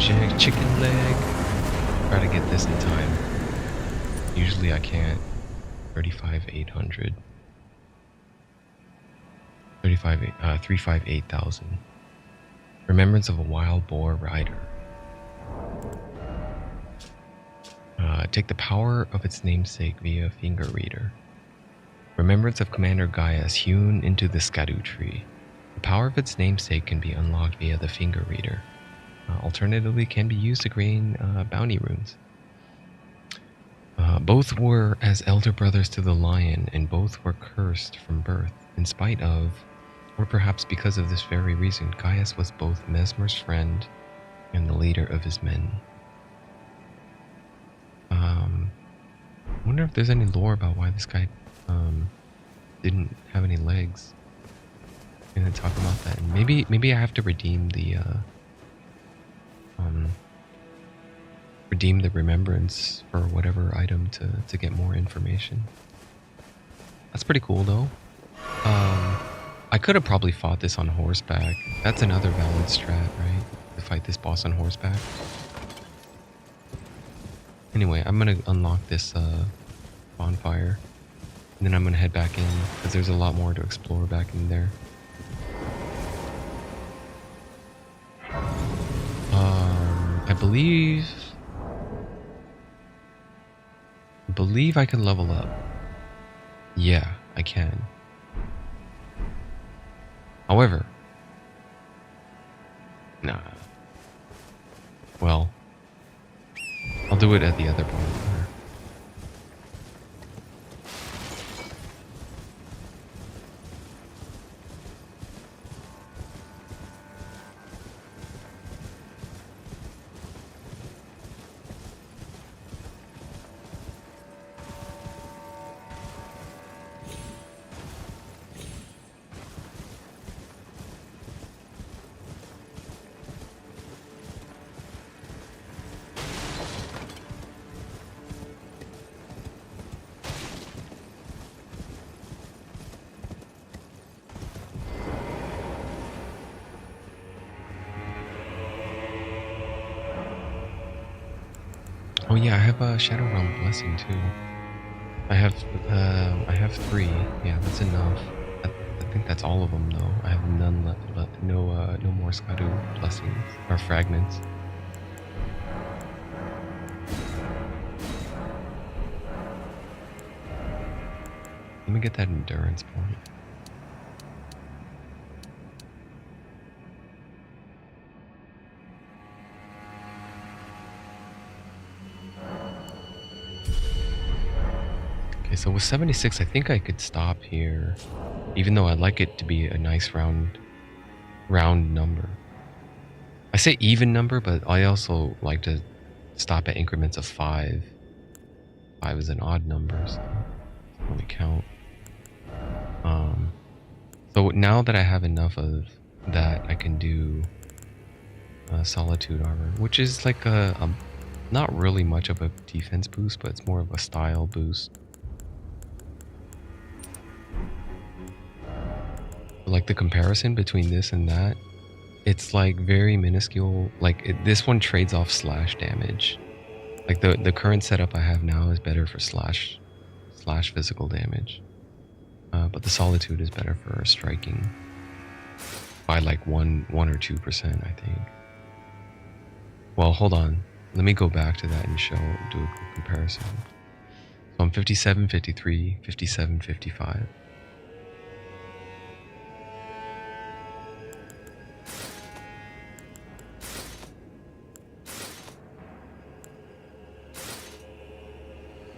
chicken leg. Try to get this in time. Usually I can't. 35,800. 358,000. Remembrance of a wild boar rider. Take the power of its namesake via finger reader. Remembrance of Commander Gaius hewn into the Erdtree. The power of its namesake can be unlocked via the finger reader. Alternatively, can be used to gain bounty runes. Both were as elder brothers to the lion, and both were cursed from birth. In spite of, or perhaps because of this very reason, Gaius was both Mesmer's friend and the leader of his men. I wonder if there's any lore about why this guy didn't have any legs. I'm gonna talk about that. And maybe I have to redeem the remembrance or whatever item to get more information. That's pretty cool though. I could have probably fought this on horseback. That's another valid strat, right? To fight this boss on horseback. Anyway, I'm gonna unlock this bonfire, and then I'm gonna head back in because there's a lot more to explore back in there. I believe I can level up. Yeah, I can. However, nah. Well, I'll do it at the other bonfire. Oh yeah, I have a Shadow Realm Blessing too. I have 3. Yeah, that's enough. I think that's all of them though. I have none left. No more Skadu Blessings or fragments. Let me get that endurance point. Okay, so with 76, I think I could stop here, even though I'd like it to be a nice round number. I say even number, but I also like to stop at increments of 5. 5 is an odd number, so let me count. So now that I have enough of that, I can do Solitude Armor, which is like a not really much of a defense boost, but it's more of a style boost. Like the comparison between this and that, it's like very minuscule. Like this one trades off slash damage. Like the current setup I have now is better for slash physical damage, but the Solitude is better for striking by like 1 or 2%, I think. Well, hold on. Let me go back to that and do a quick comparison. So I'm 57, 53, 57, 55.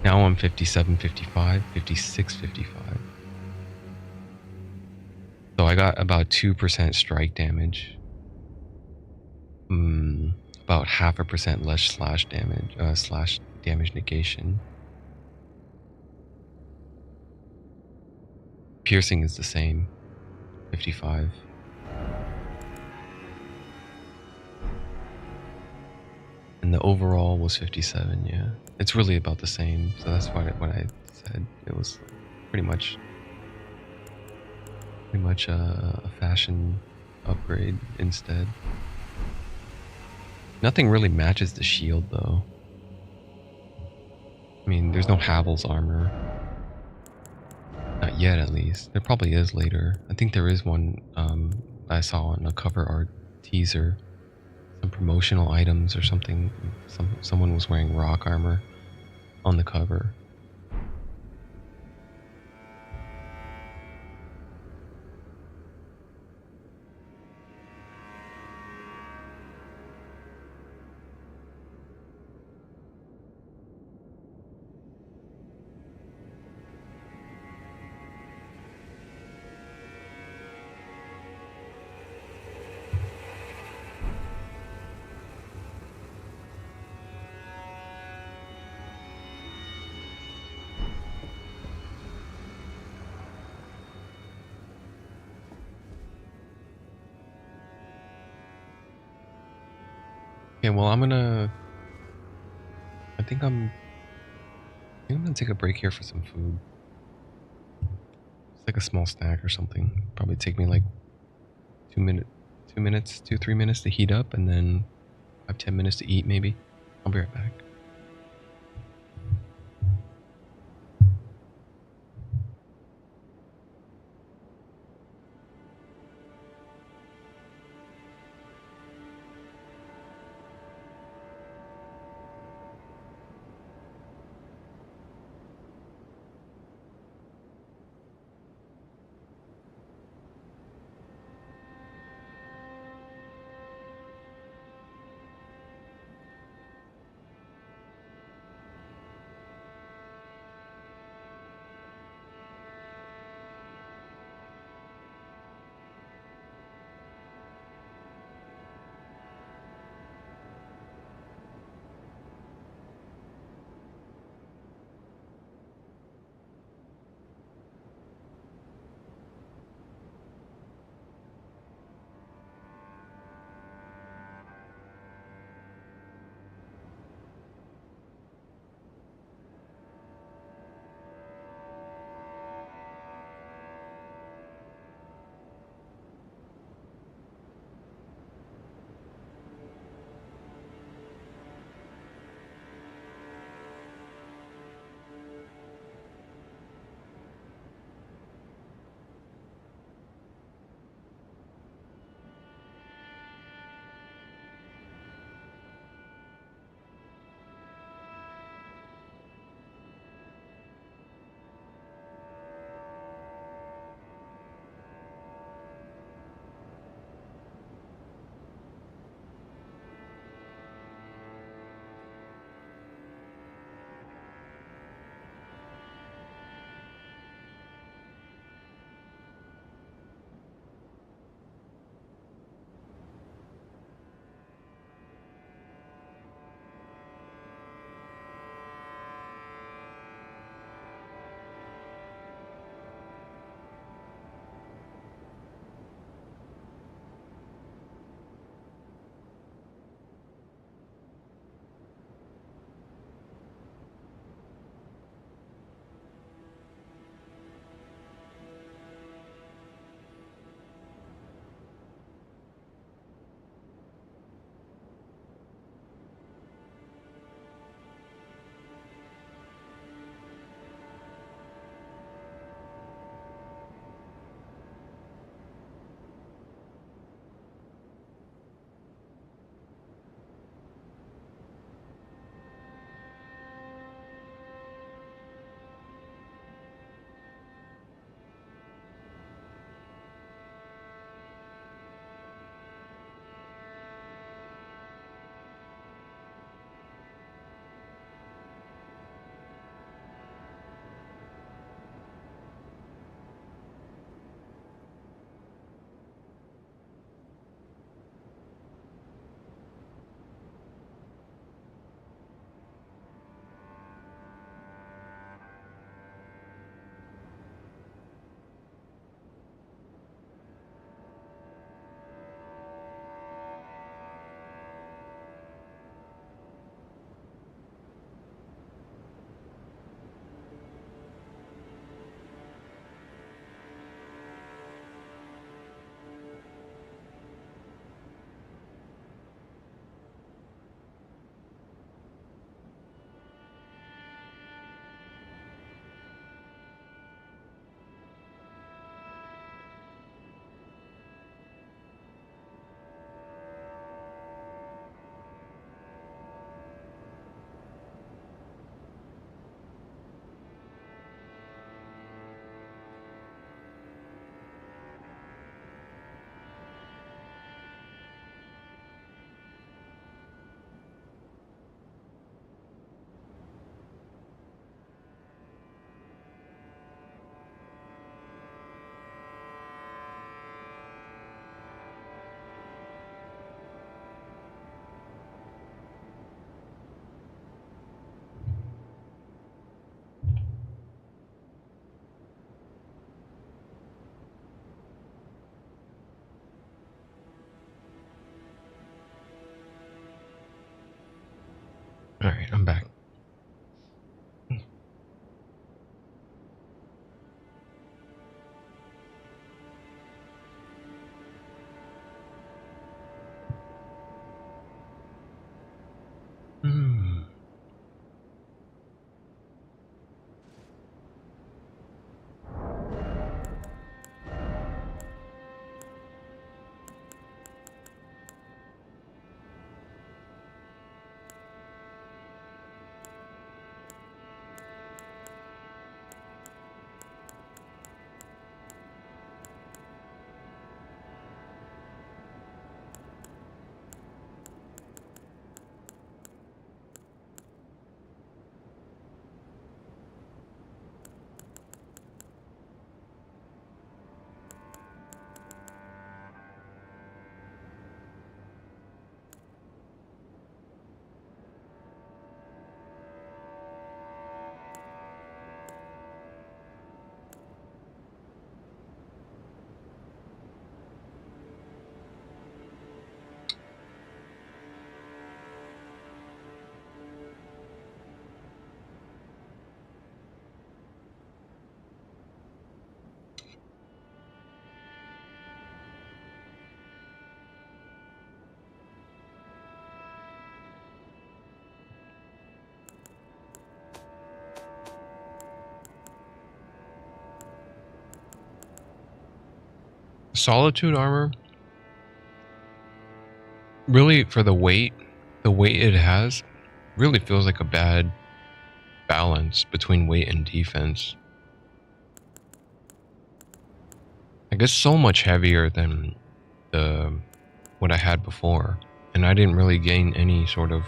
Now I'm 57, 55, 56, 55. So I got about 2% strike damage. About 0.5% less slash damage negation. Piercing is the same, 55. And the overall was 57, yeah. It's really about the same, so that's what I said. It was pretty much a fashion upgrade instead. Nothing really matches the shield, though. I mean, there's no Havel's armor. Not yet, at least. There probably is later. I think there is one I saw on a cover art teaser. Some promotional items or something. Someone was wearing rock armor on the cover. Okay, well, I think I'm gonna take a break here for some food. It's like a small snack or something. Probably take me like 2 minutes, 3 minutes to heat up, and then 5, 10 minutes to eat. Maybe. I'll be right back. All right, I'm back. Hmm. Solitude armor, really, for the weight it has, really feels like a bad balance between weight and defense. Like it's so much heavier than the what I had before, and I didn't really gain any sort of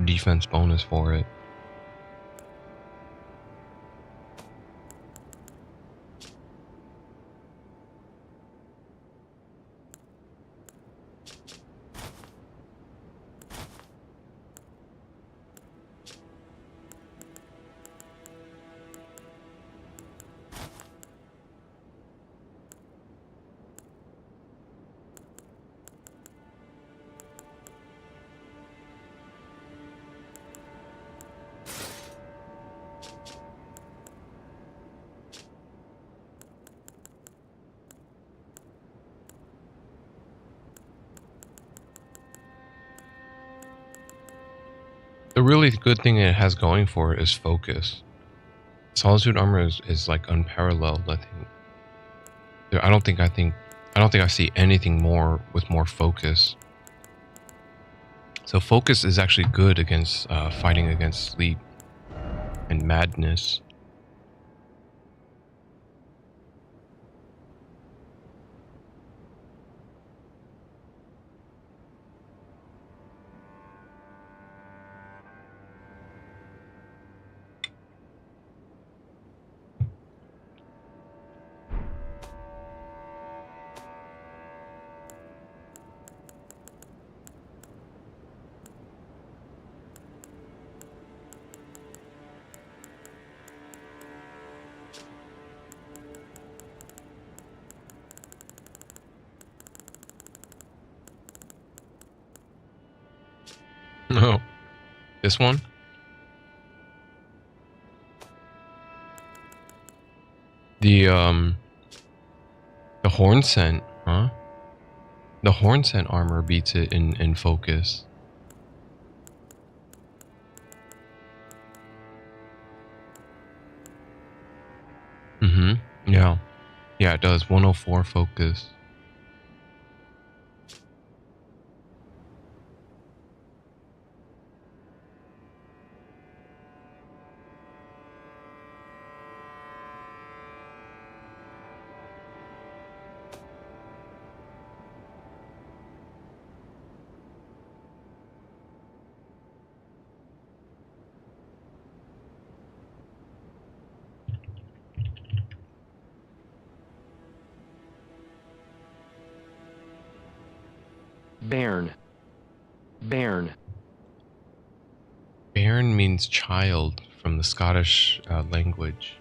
defense bonus for it. The really good thing it has going for it is focus. Solitude armor is like unparalleled. I think. I don't think I see anything more with more focus. So focus is actually good against fighting against sleep and madness. No, this one. The the horn scent, huh? The horn scent armor beats it in focus. Mm-hmm. Yeah. Yeah, it does. 104 focus. Bairn. Bairn. Bairn means child from the Scottish language.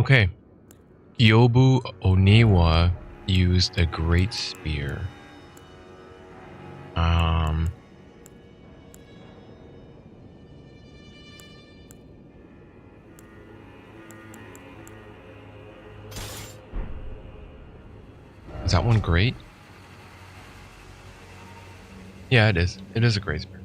Okay. Gyobu Oniwa used a great spear. Um, is that one great? Yeah, it is. It is a great spear.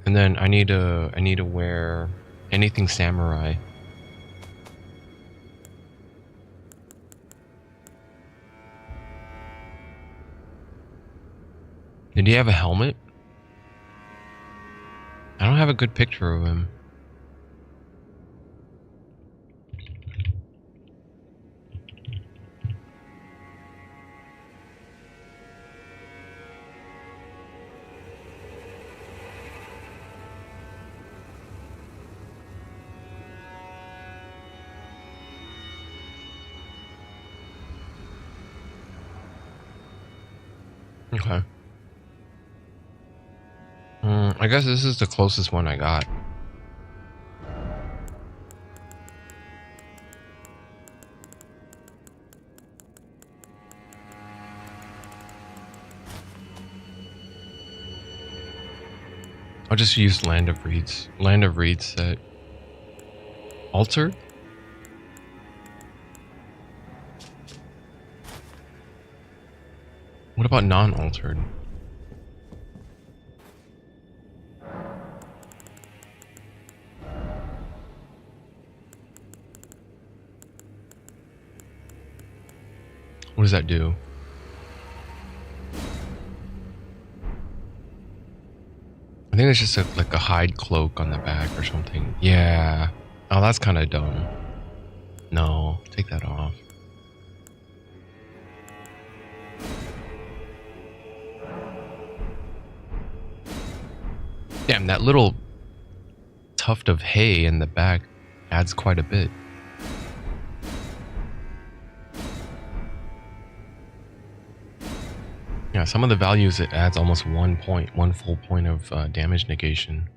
And then I need to wear anything samurai. Did he have a helmet? I don't have a good picture of him. Okay. I guess this is the closest one I got. I'll just use Land of Reeds. Land of Reeds set. Altered? What about non-altered? What does that do? I think it's just like a hide cloak on the back or something. Yeah. Oh, that's kind of dumb. No, take that off. Damn, that little tuft of hay in the back adds quite a bit. Yeah, some of the values it adds almost 1 point, 1 full point of damage negation.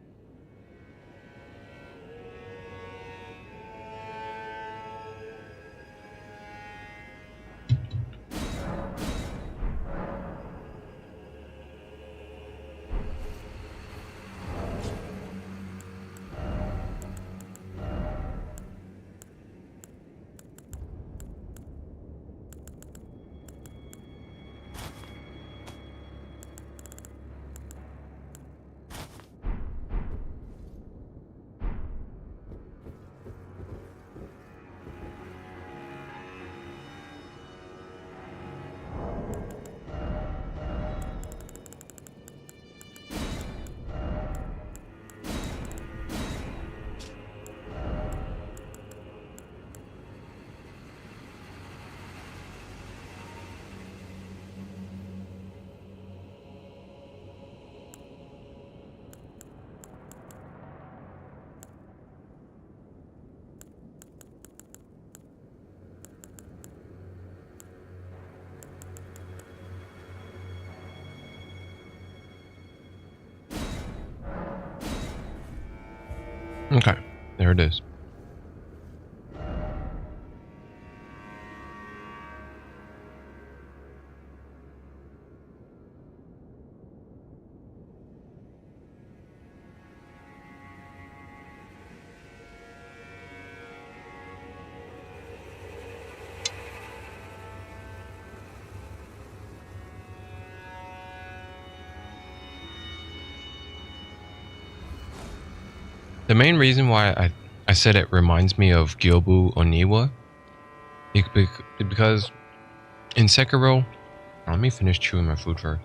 Okay, there it is. The main reason why I said it reminds me of Gyobu Oniwa because in Sekiro, let me finish chewing my food first.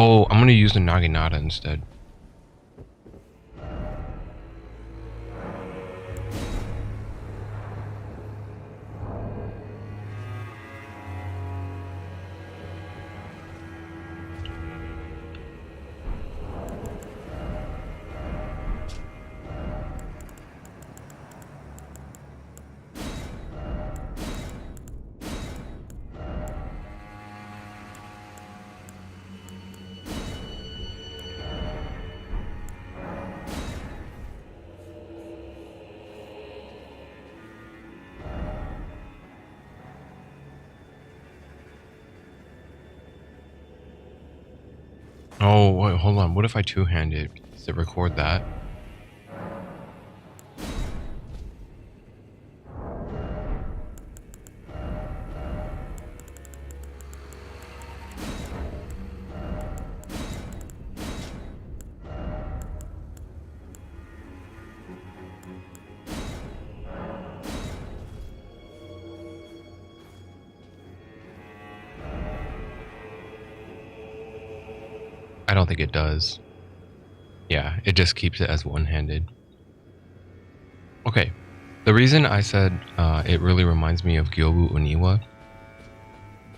Oh, I'm gonna use the Naginata instead. Oh, wait, hold on. What if I two-hand it? Does it record that? I don't think it does. Yeah, it just keeps it as one-handed. Okay. The reason I said it really reminds me of Gyobu Oniwa.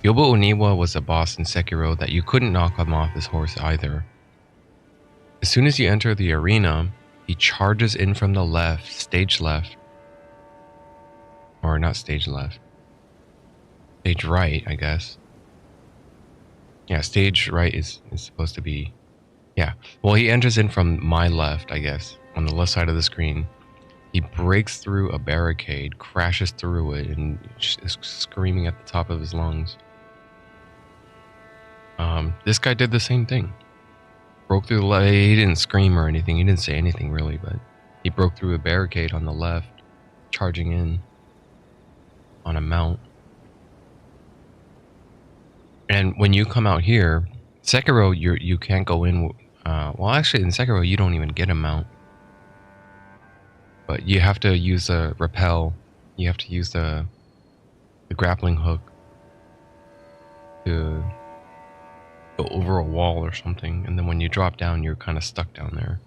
Gyobu Oniwa was a boss in Sekiro that you couldn't knock him off his horse either. As soon as you enter the arena, he charges in from the left, stage left. Or not stage left. Stage right, I guess. Yeah, stage right is supposed to be... Yeah. Well, he enters in from my left, I guess, on the left side of the screen. He breaks through a barricade, crashes through it, and is screaming at the top of his lungs. This guy did the same thing. Broke through the he didn't scream or anything. He didn't say anything really, but he broke through a barricade on the left, charging in on a mount. And when you come out here, Sekiro, you can't go in. Well, actually, in Sekiro, you don't even get a mount. But you have to use a rappel. You have to use the grappling hook to go over a wall or something. And then when you drop down, you're kind of stuck down there.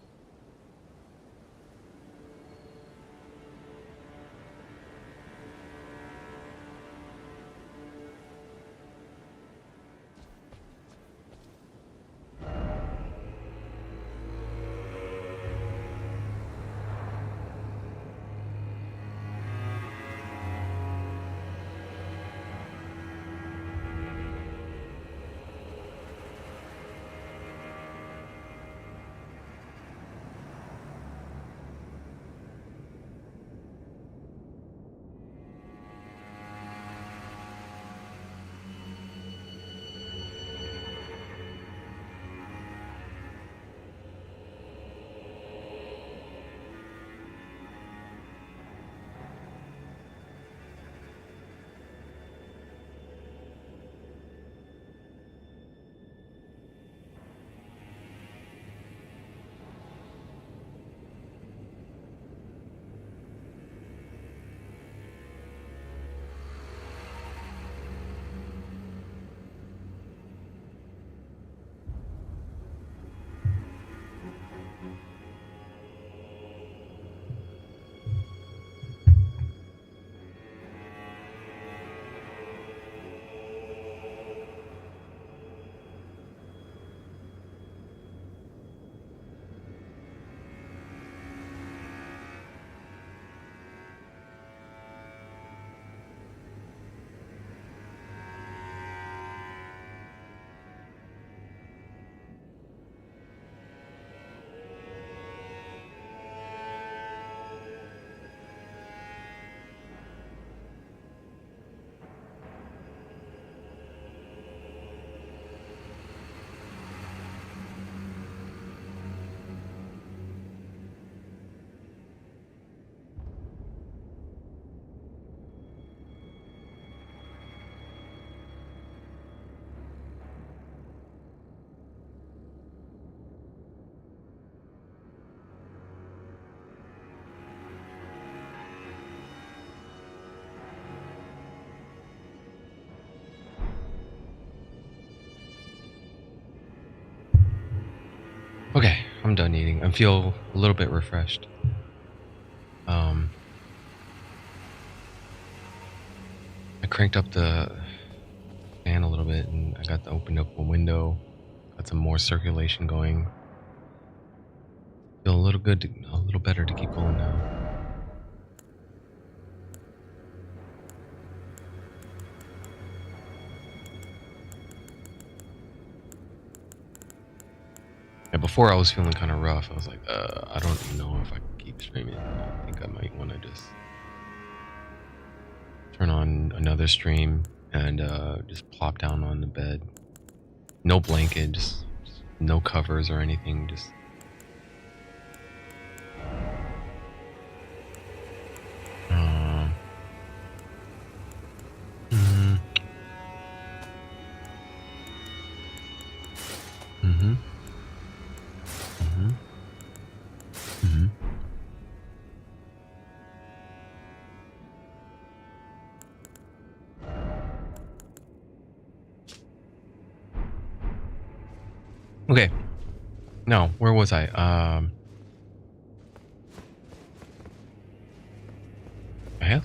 Okay, I'm done eating. I feel a little bit refreshed. Um, I cranked up the fan a little bit, and I got to open up a window. Got some more circulation going. Feel a little good, a little better to keep going now. Yeah, before I was feeling kind of rough. I was like, I don't know if I can keep streaming. I think I might want to just turn on another stream and just plop down on the bed. No blanket, just no covers or anything. Just uh, mm, mm-hmm, mm-hmm, mm-hmm. Okay. Now, where was I?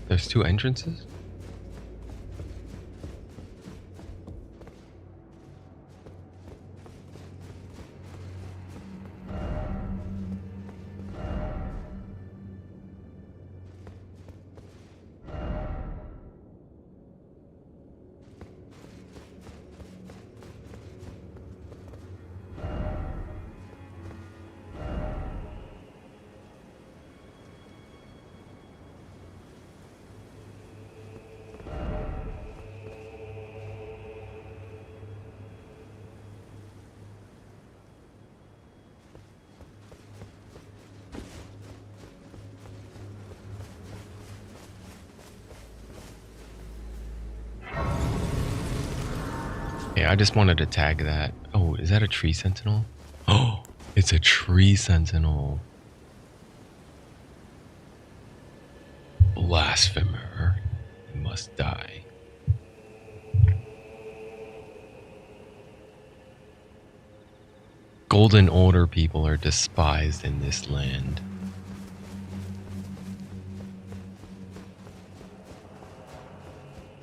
There's two entrances. Yeah, I just wanted to tag that. Oh, is that a tree sentinel? Oh, it's a tree sentinel. Blasphemer, you must die. Golden Order people are despised in this land.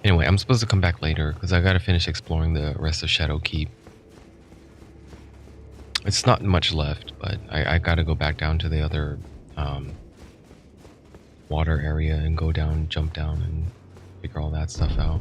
Anyway, I'm supposed to come back later because I gotta finish exploring the rest of Shadow Keep. It's not much left, but I gotta go back down to the other water area and go down, jump down, and figure all that stuff out.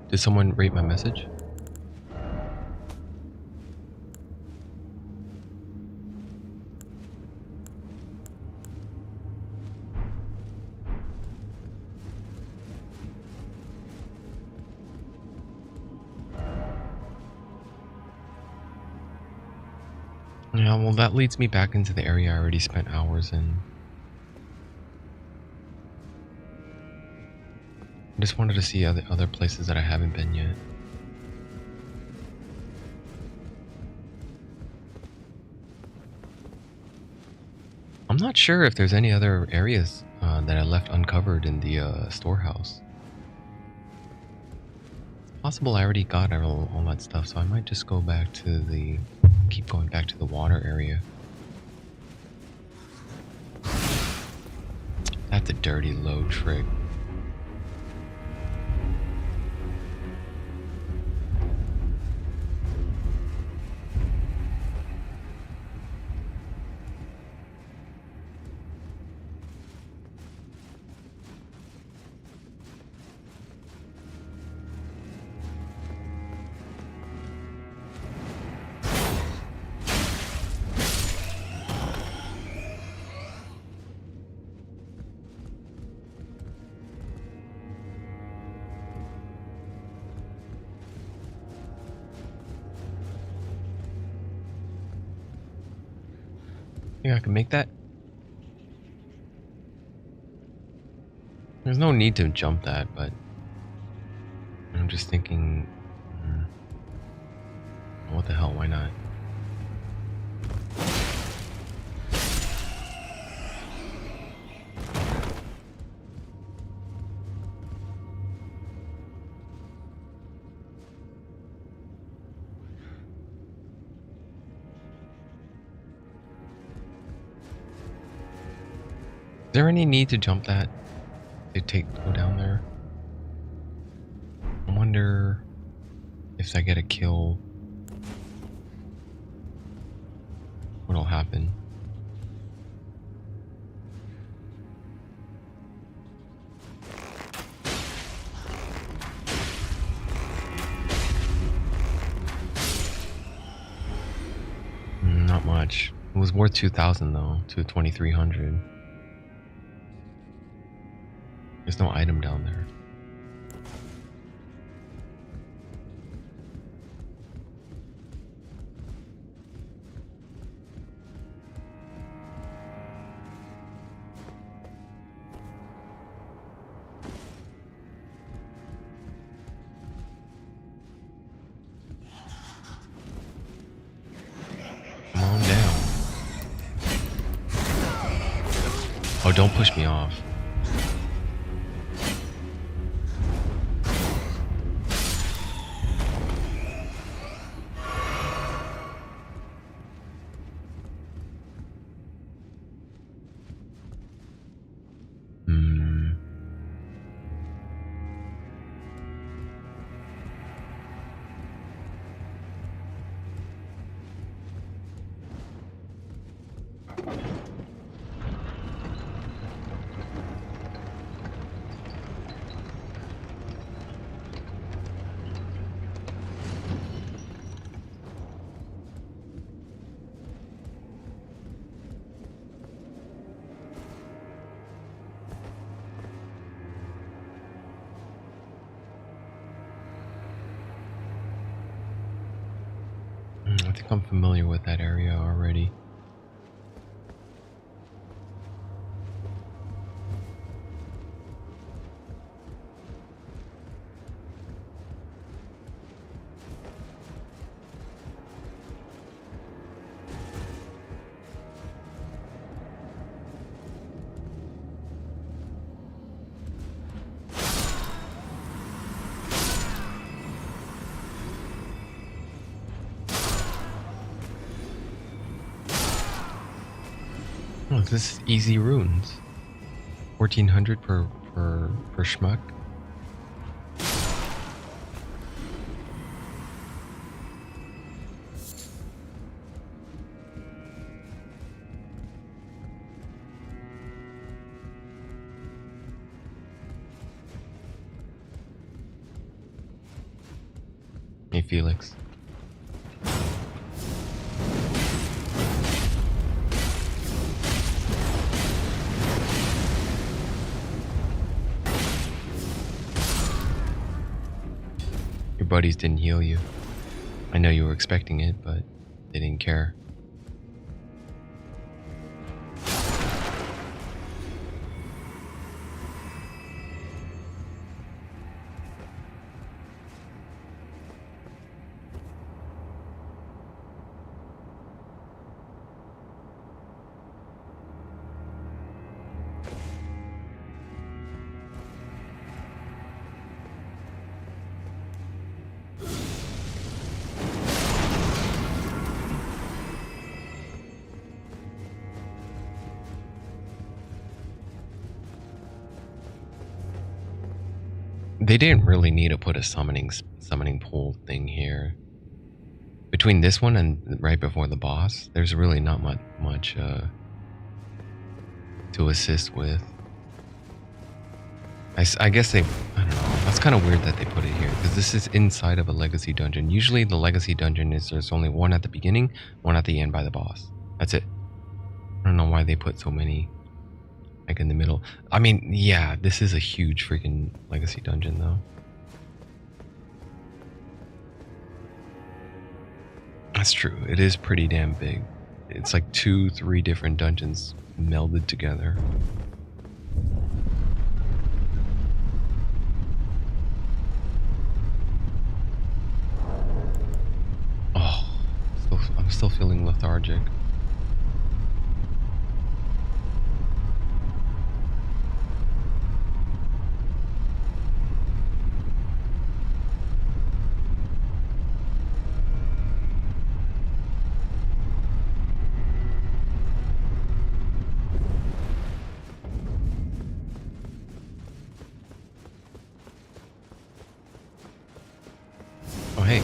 Did someone rate my message? Yeah, well, that leads me back into the area I already spent hours in. I just wanted to see other places that I haven't been yet. I'm not sure if there's any other areas that I left uncovered in the storehouse. Possible I already got all that stuff, so I might just go back to keep going back to the water area. I have to dirty low trick. Think I can make that? There's no need to jump that, but I'm just thinking, what the hell, why not? Is there any need to jump that? To go down there? I wonder if I get a kill, what'll happen? Not much. It was worth 2,000 though, to 2,300. There's no item down there. Come on down. Oh, don't push me off. I think I'm familiar with that area already. Oh, this is easy runes. 1,400 per schmuck. Hey, Felix. Your buddies didn't heal you. I know you were expecting it, but they didn't care. They didn't really need to put a summoning pool thing here. Between this one and right before the boss, there's really not much to assist with. I guess I don't know. That's kind of weird that they put it here because this is inside of a legacy dungeon. Usually the legacy dungeon is there's only one at the beginning, one at the end by the boss. That's it. I don't know why they put so many like in the middle. I mean, yeah, this is a huge freaking legacy dungeon though. That's true. It is pretty damn big. It's like 2-3 different dungeons melded together. Oh, I'm still feeling lethargic. Oh, hey.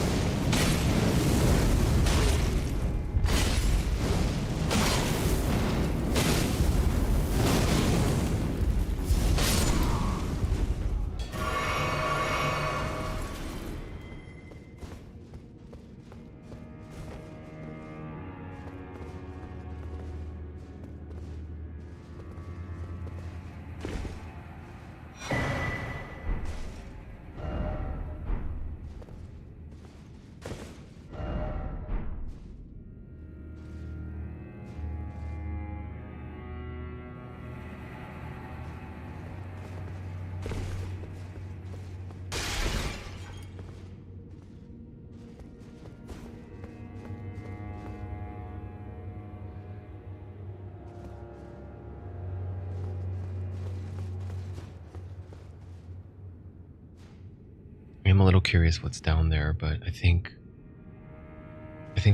I'm a little curious what's down there, but I think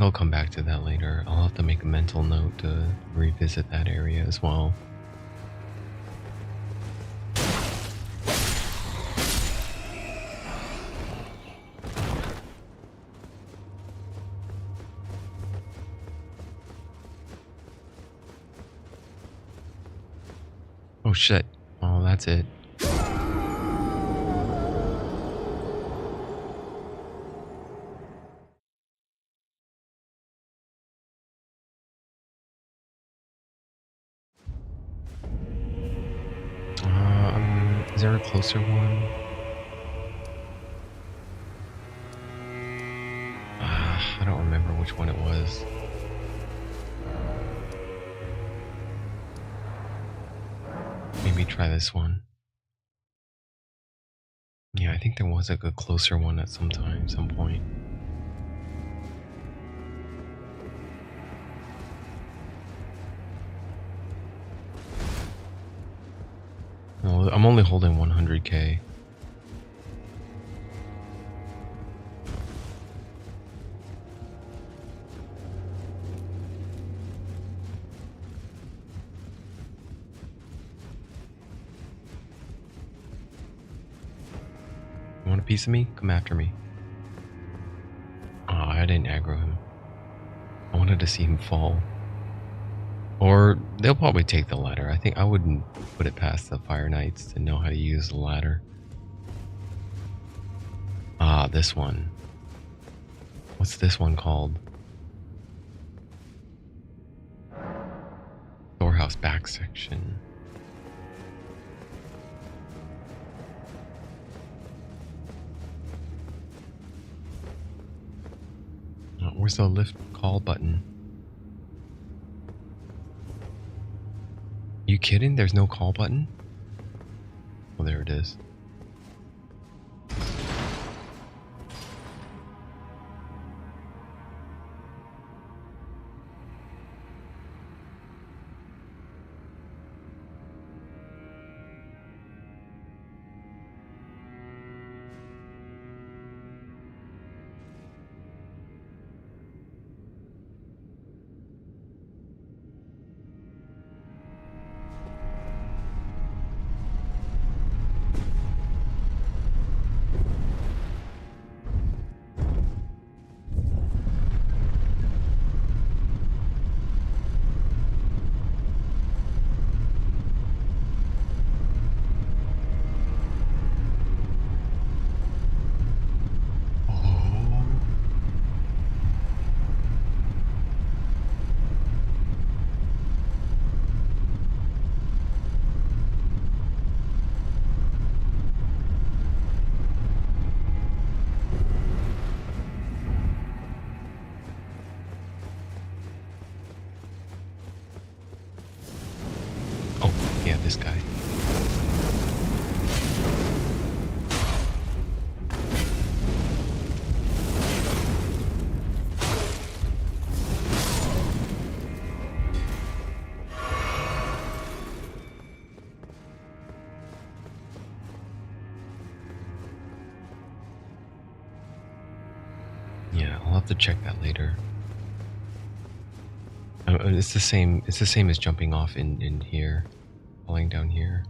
I'll come back to that later. I'll have to make a mental note to revisit that area as well. Oh shit. Oh, that's it. Is there a closer one? I don't remember which one it was. Maybe try this one. Yeah, I think there was like a closer one at some point. No, I'm only holding 100k. You want a piece of me? Come after me. Oh, I didn't aggro him. I wanted to see him fall. Or they'll probably take the ladder. I think I wouldn't put it past the Fire Knights to know how to use the ladder. Ah, this one. What's this one called? Storehouse back section. Where's the lift call button? You kidding? There's no call button? Oh, there it is. this guy. Yeah, I'll have to check that later. It's the same. It's the same as jumping off in here, falling down here.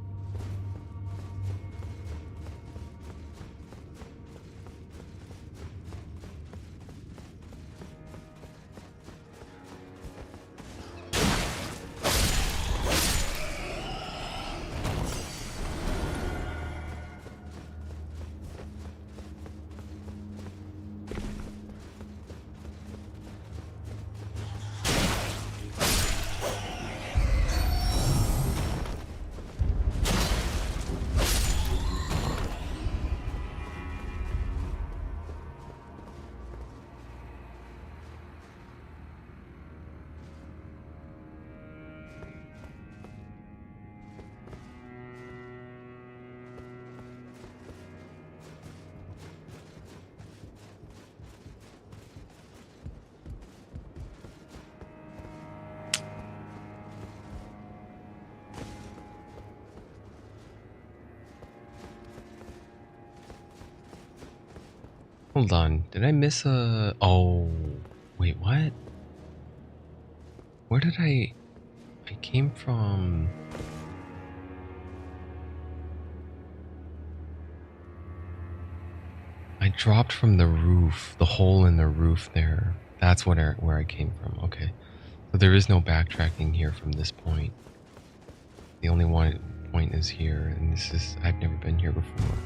Hold on. Did I miss a... Oh, wait, what? Where did I came from... I dropped from the roof, the hole in the roof there. That's where I came from. Okay. So there is no backtracking here from this point. The only one point is here, and this is... I've never been here before.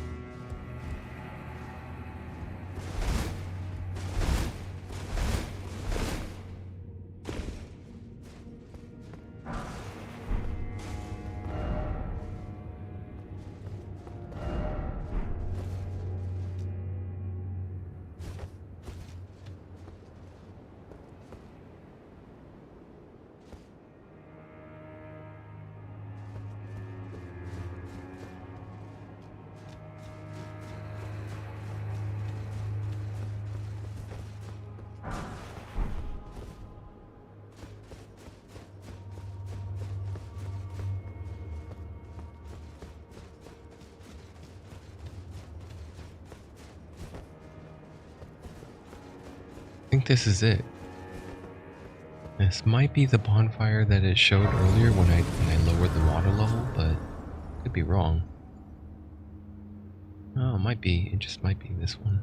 I think this is it. This might be the bonfire that it showed earlier when I lowered the water level, but could be wrong. Oh, it might be. It just might be this one.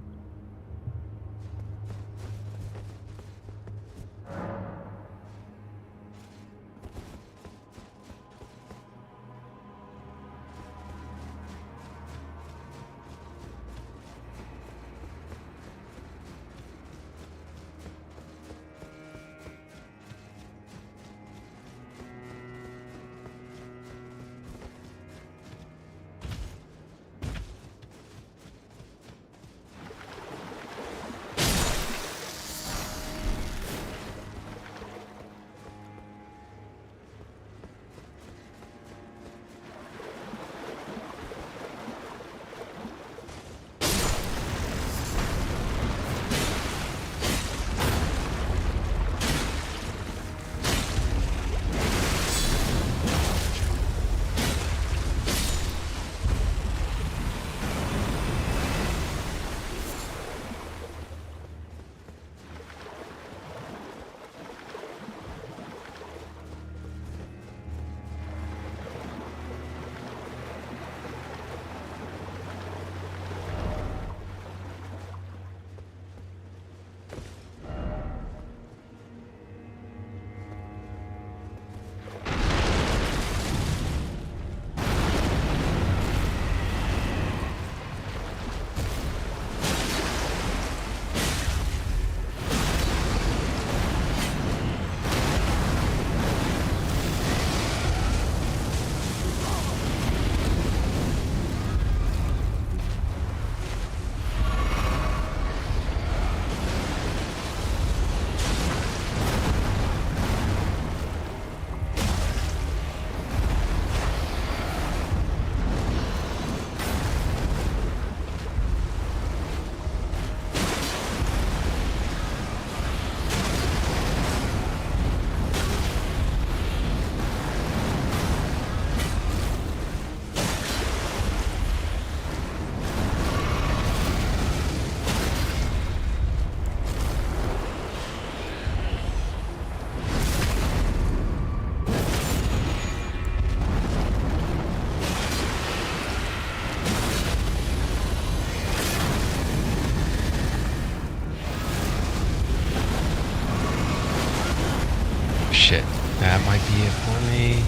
that might be it for me.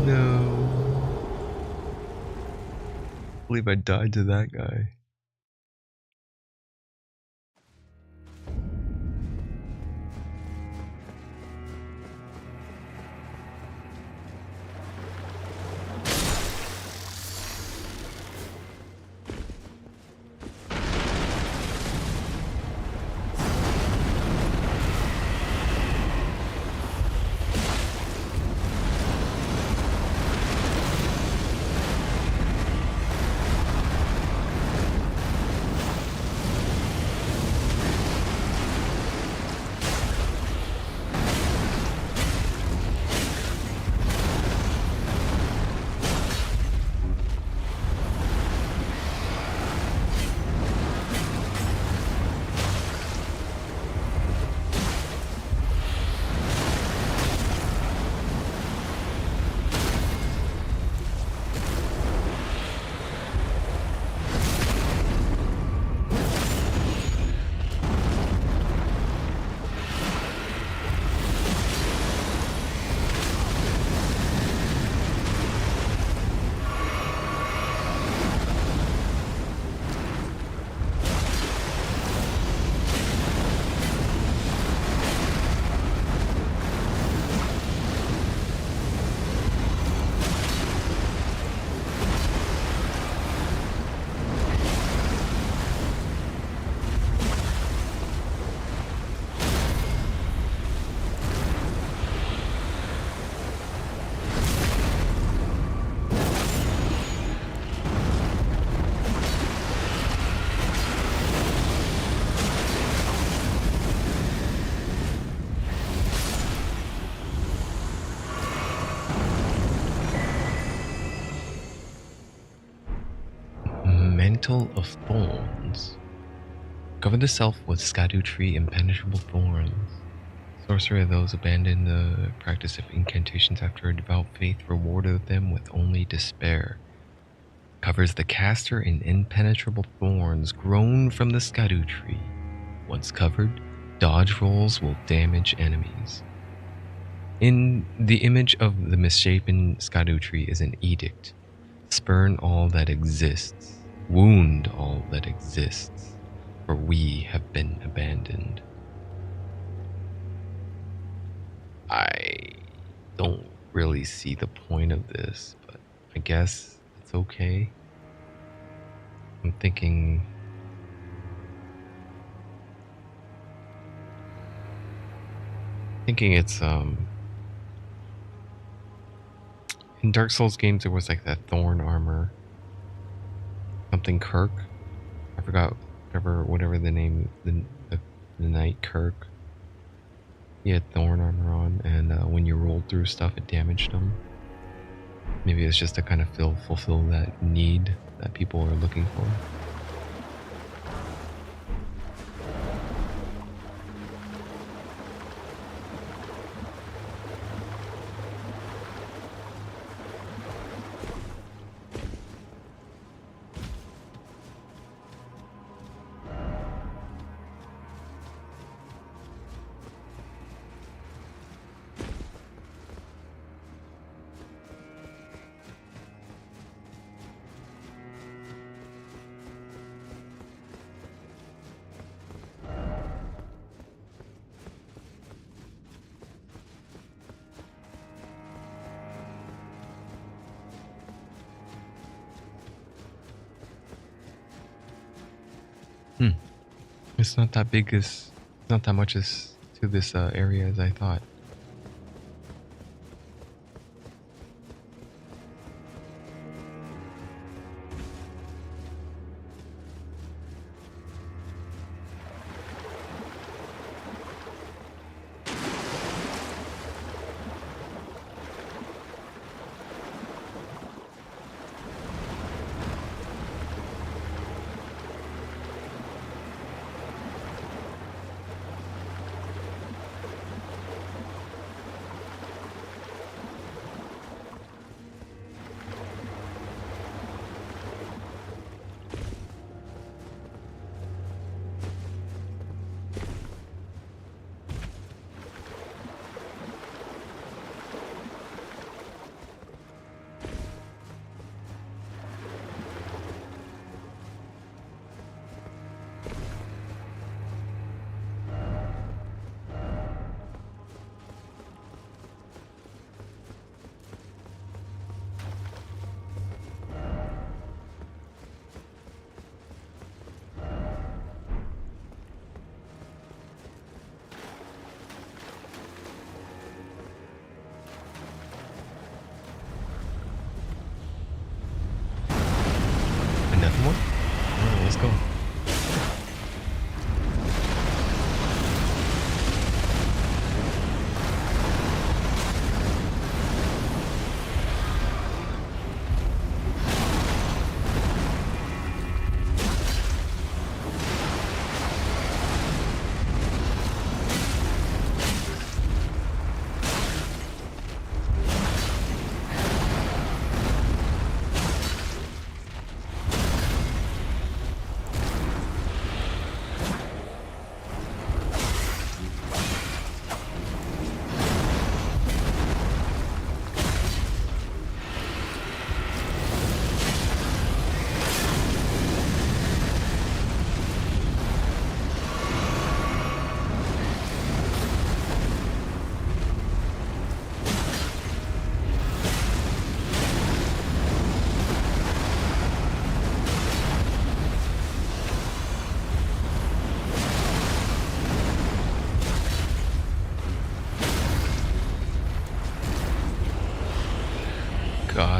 No. I believe I died to that guy. Mantle of Thorns. Cover the self with Erdtree impenetrable thorns. Sorcerer of those abandon the practice of incantations after a devout faith rewarded them with only despair. Covers the caster in impenetrable thorns grown from the Erdtree. Once covered, dodge rolls will damage enemies. In the image of the misshapen Erdtree is an edict. Spurn all that exists. Wound all that exists, for we have been abandoned. I don't really see the point of this, but I guess it's okay. I'm thinking it's in Dark Souls games there was like that thorn armor. Something Kirk. I forgot whatever the name, the knight Kirk. He had thorn armor on, and when you rolled through stuff, it damaged him. Maybe it's just to kind of fulfill that need that people are looking for. It's not that big as, not that much as to this area as I thought.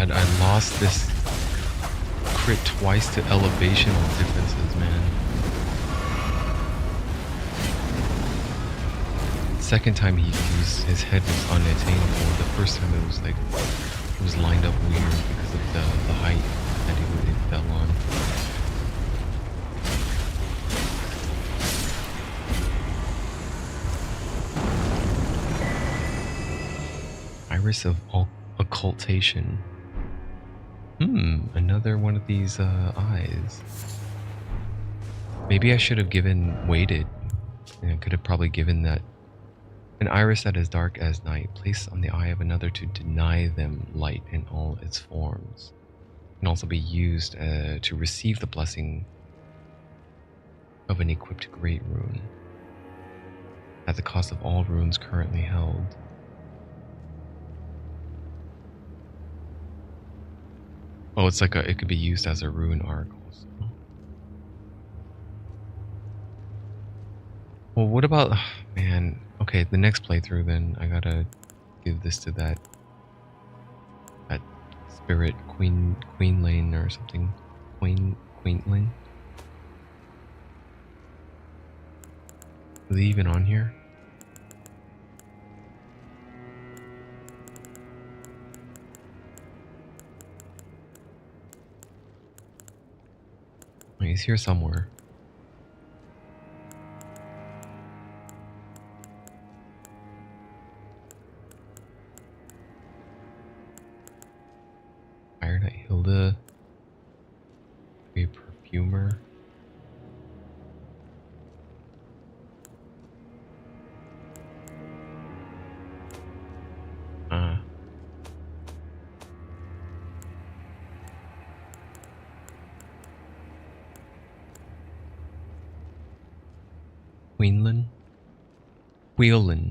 god, I lost this crit twice to elevational differences, man. Second time he used, his head was unattainable. The first time it was like, it was lined up weird because of the height that it fell on. Iris of occultation. Another one of these eyes. Maybe I should have waited. And I could have probably given that an iris that is dark as night, placed on the eye of another to deny them light in all its forms. Can also be used to receive the blessing of an equipped great rune at the cost of all runes currently held. Oh, it's like it could be used as a rune arc also. Well, what about, man, okay, the next playthrough then, I gotta give this to that spirit Queen Lane or something. Queen. Are they even on here? Wait, he's here somewhere. Fire Knight Hilda. A perfumer. Wheelin.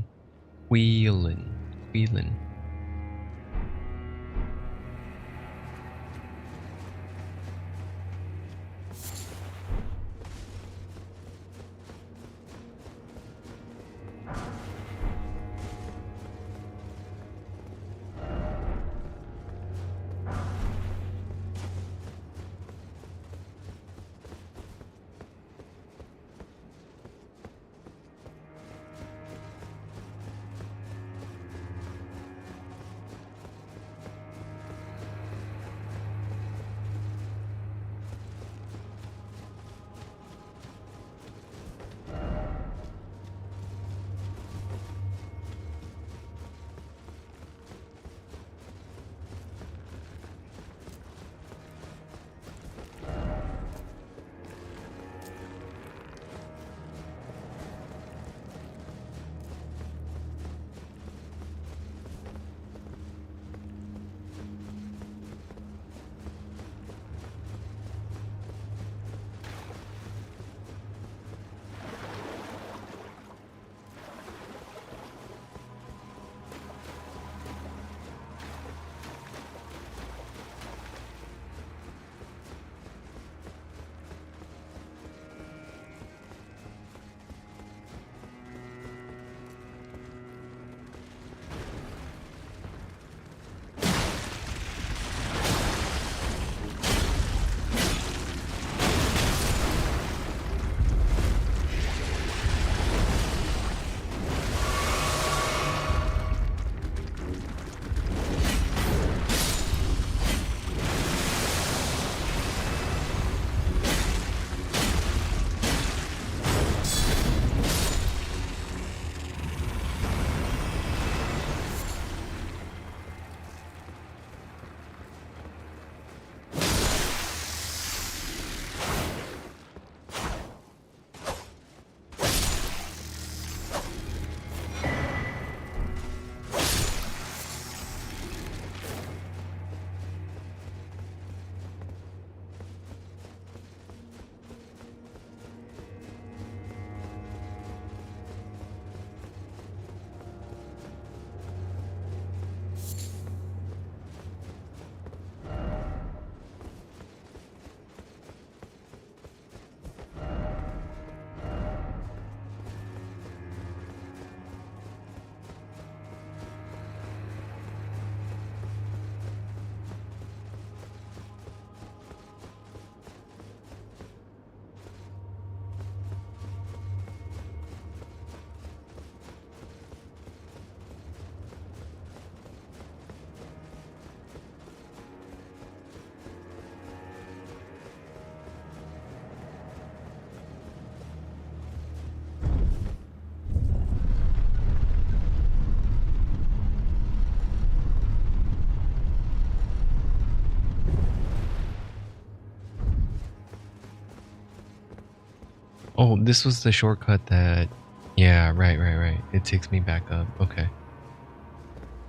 Oh, this was the shortcut that... Yeah, right. It takes me back up. Okay.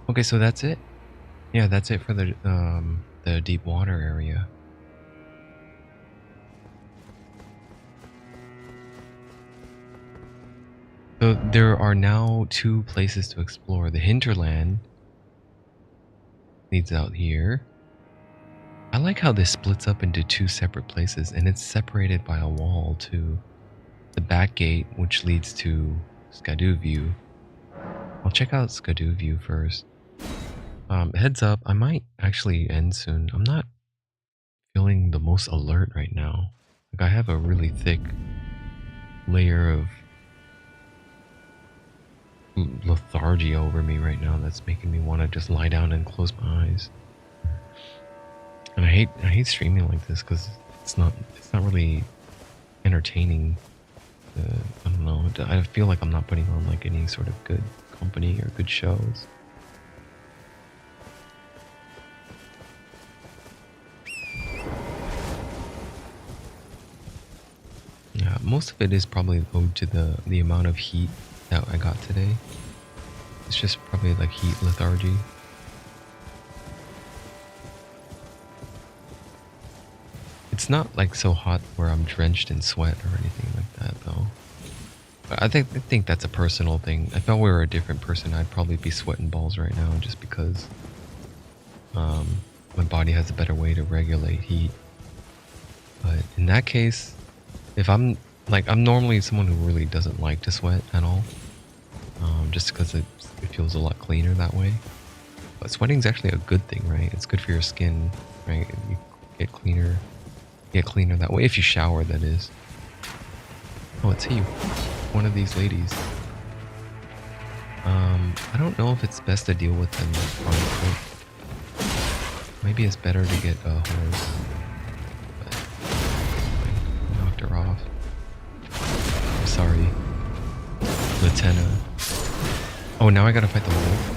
Okay, so that's it. Yeah, that's it for the deep water area. So there are now 2 places to explore. The hinterland leads out here. I like how this splits up into 2 separate places, and it's separated by a wall too. The back gate, which leads to Skadoo View. I'll check out Skadoo View first. Heads up, I might actually end soon. I'm not feeling the most alert right now. Like, I have a really thick layer of lethargy over me right now that's making me want to just lie down and close my eyes. And I hate streaming like this because it's not really entertaining. I don't know. I feel like I'm not putting on like any sort of good company or good shows. Yeah, most of it is probably owed to the amount of heat that I got today. It's just probably like heat lethargy. It's not like so hot where I'm drenched in sweat or anything like that though. But I think that's a personal thing. If I were a different person, I'd probably be sweating balls right now just because my body has a better way to regulate heat. But in that case, if I'm normally someone who really doesn't like to sweat at all, just because it feels a lot cleaner that way. But sweating's actually a good thing, right? It's good for your skin, right? You get cleaner that way if you shower, that is. Oh, it's you, one of these ladies. I don't know if it's best to deal with them on foot. Maybe it's better to get a horse. But I knocked her off. I'm sorry, Latenna. Oh, now I gotta fight the wolf.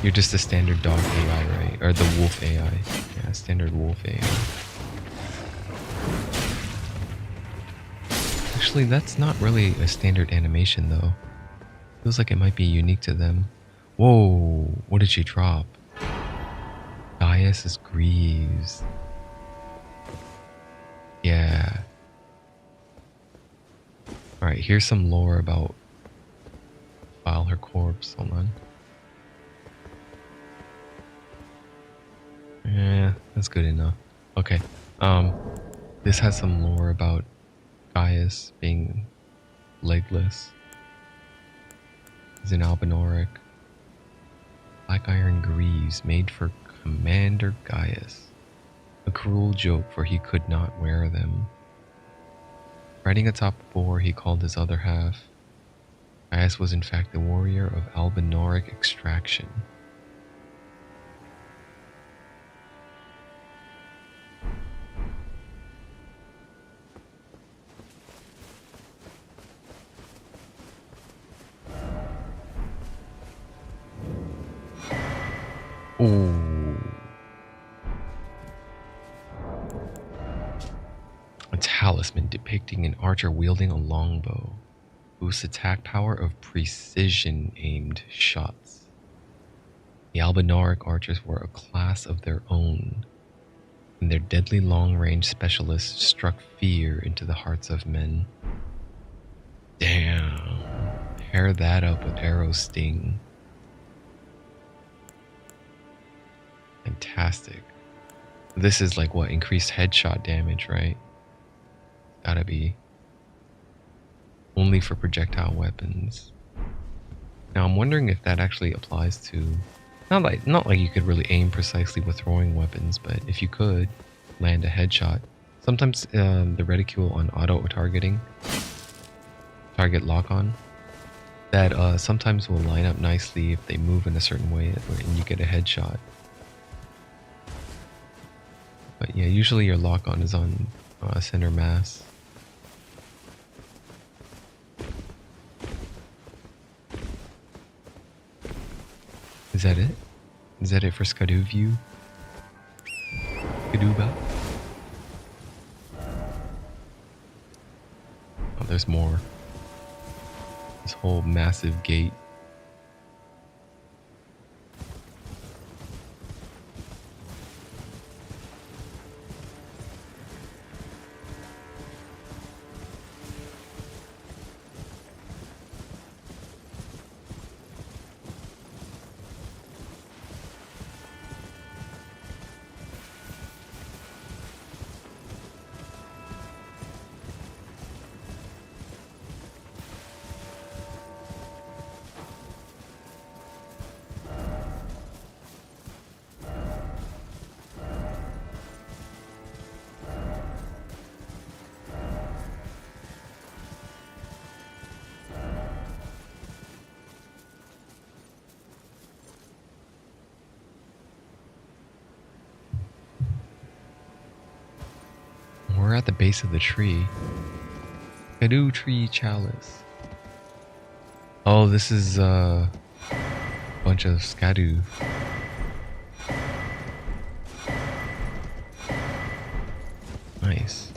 You're just a standard dog AI, right? Or the wolf AI. Yeah, standard wolf AI. Actually, that's not really a standard animation, though. Feels like it might be unique to them. Whoa, what did she drop? Gaius is Greaves. Yeah. Alright, here's some lore about File her corpse. Hold on. Yeah, that's good enough. Okay. This has some lore about Gaius being legless. He's an albinoric. Black iron greaves made for Commander Gaius. A cruel joke, for he could not wear them. Riding atop a boar he called his other half. Gaius was in fact a warrior of albinoric extraction. Ooh. A talisman depicting an archer wielding a longbow. Boosts attack power of precision-aimed shots. The albinoric archers were a class of their own, and their deadly long-range specialists struck fear into the hearts of men. Damn. Pair that up with arrow sting. Fantastic. This is like what? Increased headshot damage, right? Gotta be. Only for projectile weapons. Now I'm wondering if that actually applies to... Not like you could really aim precisely with throwing weapons, but if you could land a headshot. Sometimes the reticule on auto-targeting, target lock-on, that sometimes will line up nicely if they move in a certain way and you get a headshot. But yeah, usually your lock-on is on center mass. Is that it? Is that it for Skadoo View? Skadooba? there's more. This whole massive gate. We're at the base of the tree. Erdtree chalice. Oh, this is a bunch of skadu. Nice.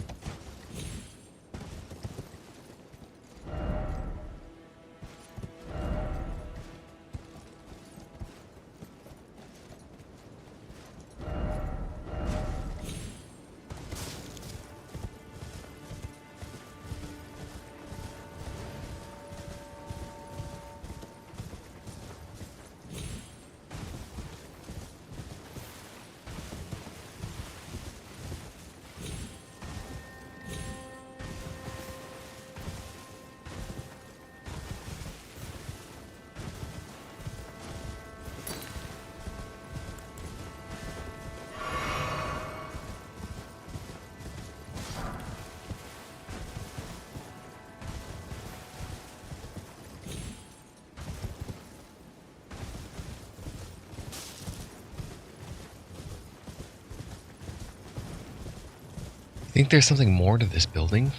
Think there's something more to this building?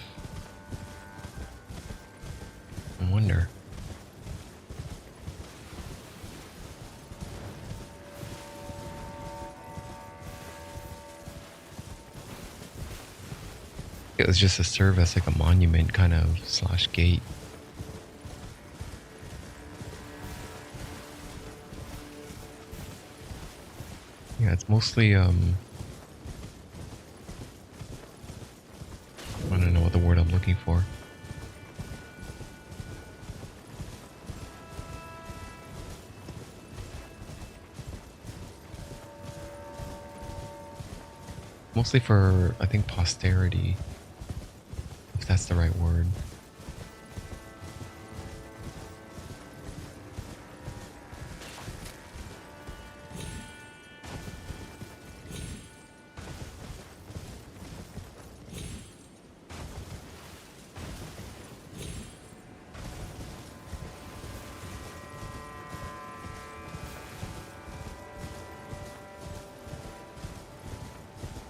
I wonder. It was just to serve as like a monument kind of slash gate. Yeah, it's mostly I don't know what the word I'm looking for. Mostly for, I think, posterity, if that's the right word.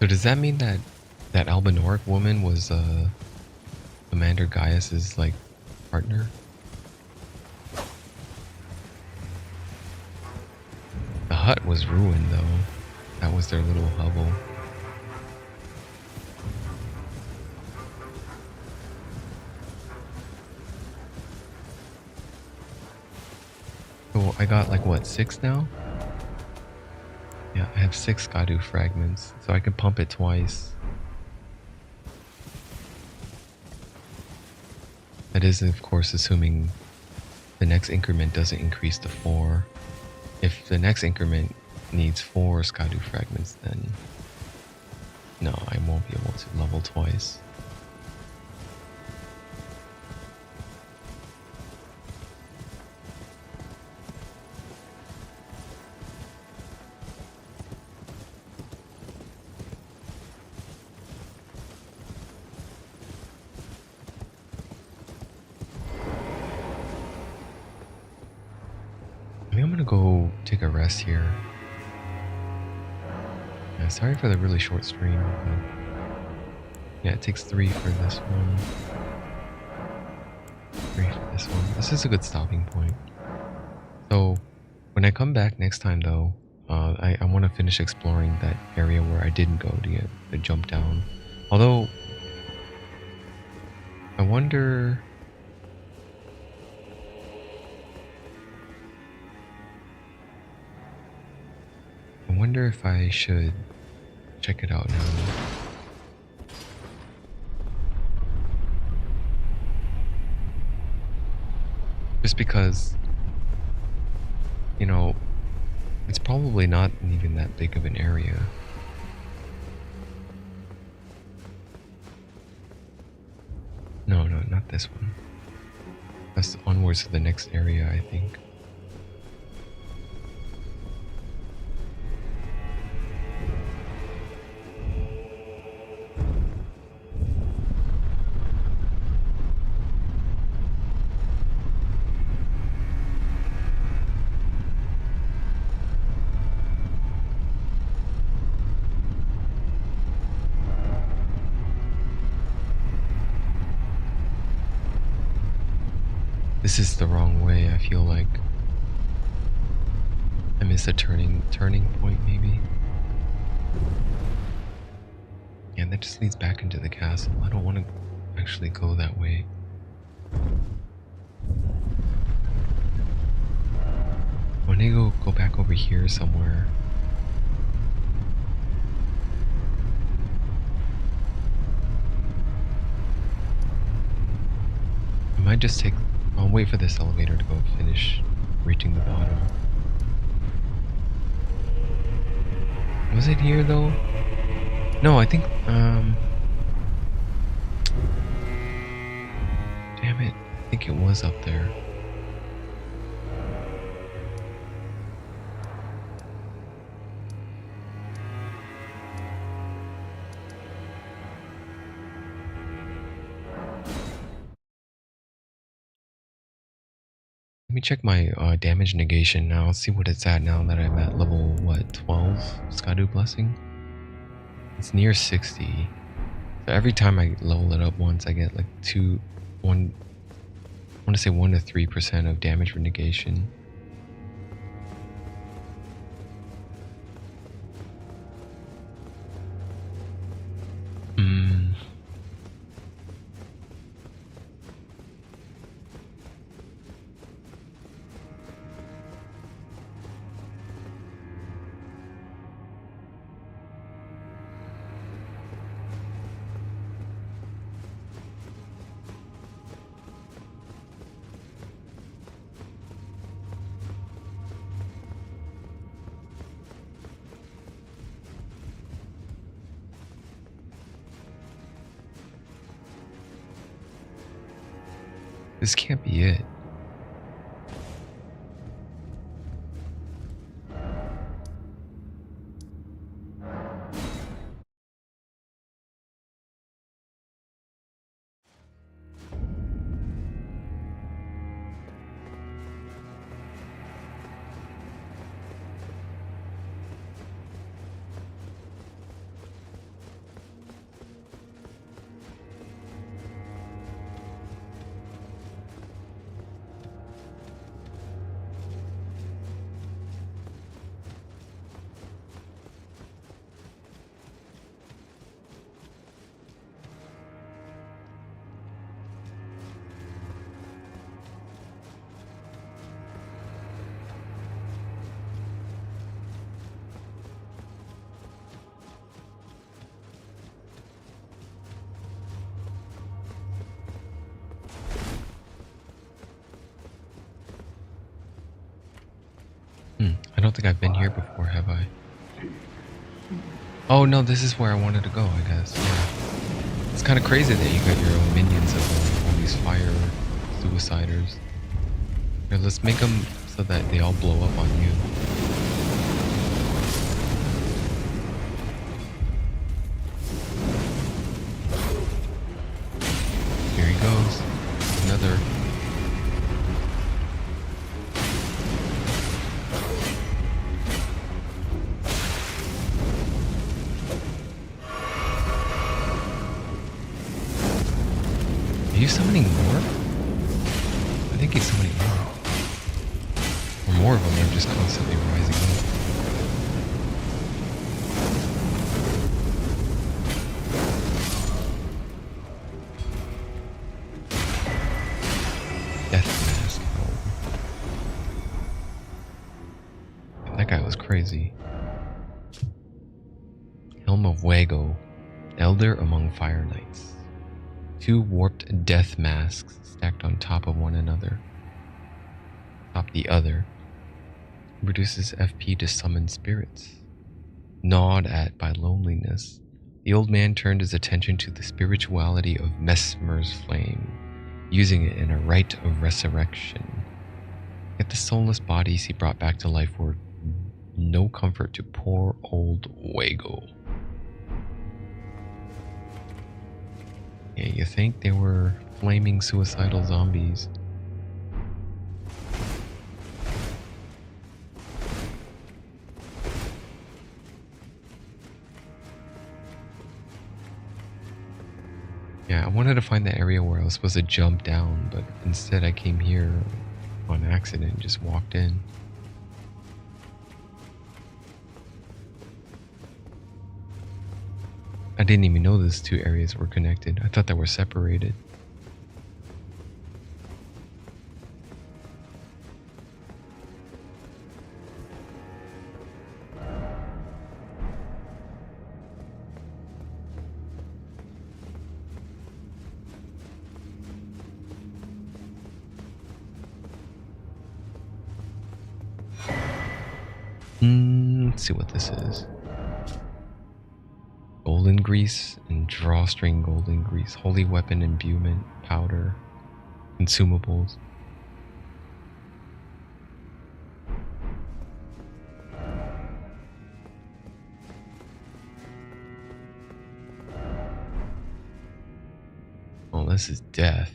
So does that mean that that Albinoric woman was Commander Gaius's like partner? The hut was ruined though. That was their little hovel. So I got like what, 6 now? Yeah, I have 6 Skadu fragments, so I can pump it twice. That is, of course, assuming the next increment doesn't increase to 4. If the next increment needs 4 Skadu fragments, then no, I won't be able to level twice. I think I'm gonna go take a rest here. Yeah, sorry for the really short stream, but yeah, it takes 3 for this one. 3 for this one. This is a good stopping point. So when I come back next time though, I want to finish exploring that area where I didn't go to get the jump down. Although I wonder wonder. I wonder if I should check it out now. Just because, you know, it's probably not even that big of an area. No, no, not this one. That's onwards to the next area, I think. This is the wrong way, I feel like. I missed a turning point maybe. Yeah, that just leads back into the castle. I don't want to actually go that way. I want to go back over here somewhere. I might just take. I'll wait for this elevator to go finish reaching the bottom. Was it here though? No, I think. Damn it! I think it was up there. Let me check my damage negation now, see what it's at now that I'm at level, what, 12? Skadu Blessing? It's near 60. So every time I level it up once, I get like I want to say 1 to 3% of damage negation. This can't be it. I don't think I've been here before, have I? Oh no, this is where I wanted to go, I guess. Yeah. It's kind of crazy that you got your own minions of all these fire suiciders. Here, let's make them so that they all blow up on you. Here he goes. Another. Are you summoning more? I think he's summoning more. Or more of them are just constantly rising up. noisy. Helm of Wago, elder among fire knights. 2 warped death masks stacked on top of one another. Top the other. Reduces FP to summon spirits. Gnawed at by loneliness, the old man turned his attention to the spirituality of Mesmer's flame, using it in a rite of resurrection. Yet the soulless bodies he brought back to life were no comfort to poor old Wago. Yeah, you think they were flaming suicidal zombies? Yeah, I wanted to find the area where I was supposed to jump down, but instead I came here on accident and just walked in. I didn't even know those 2 areas were connected. I thought they were separated. Let's see what this is. Golden grease and drawstring golden grease. Holy weapon imbuement powder. Consumables. Oh, this is death.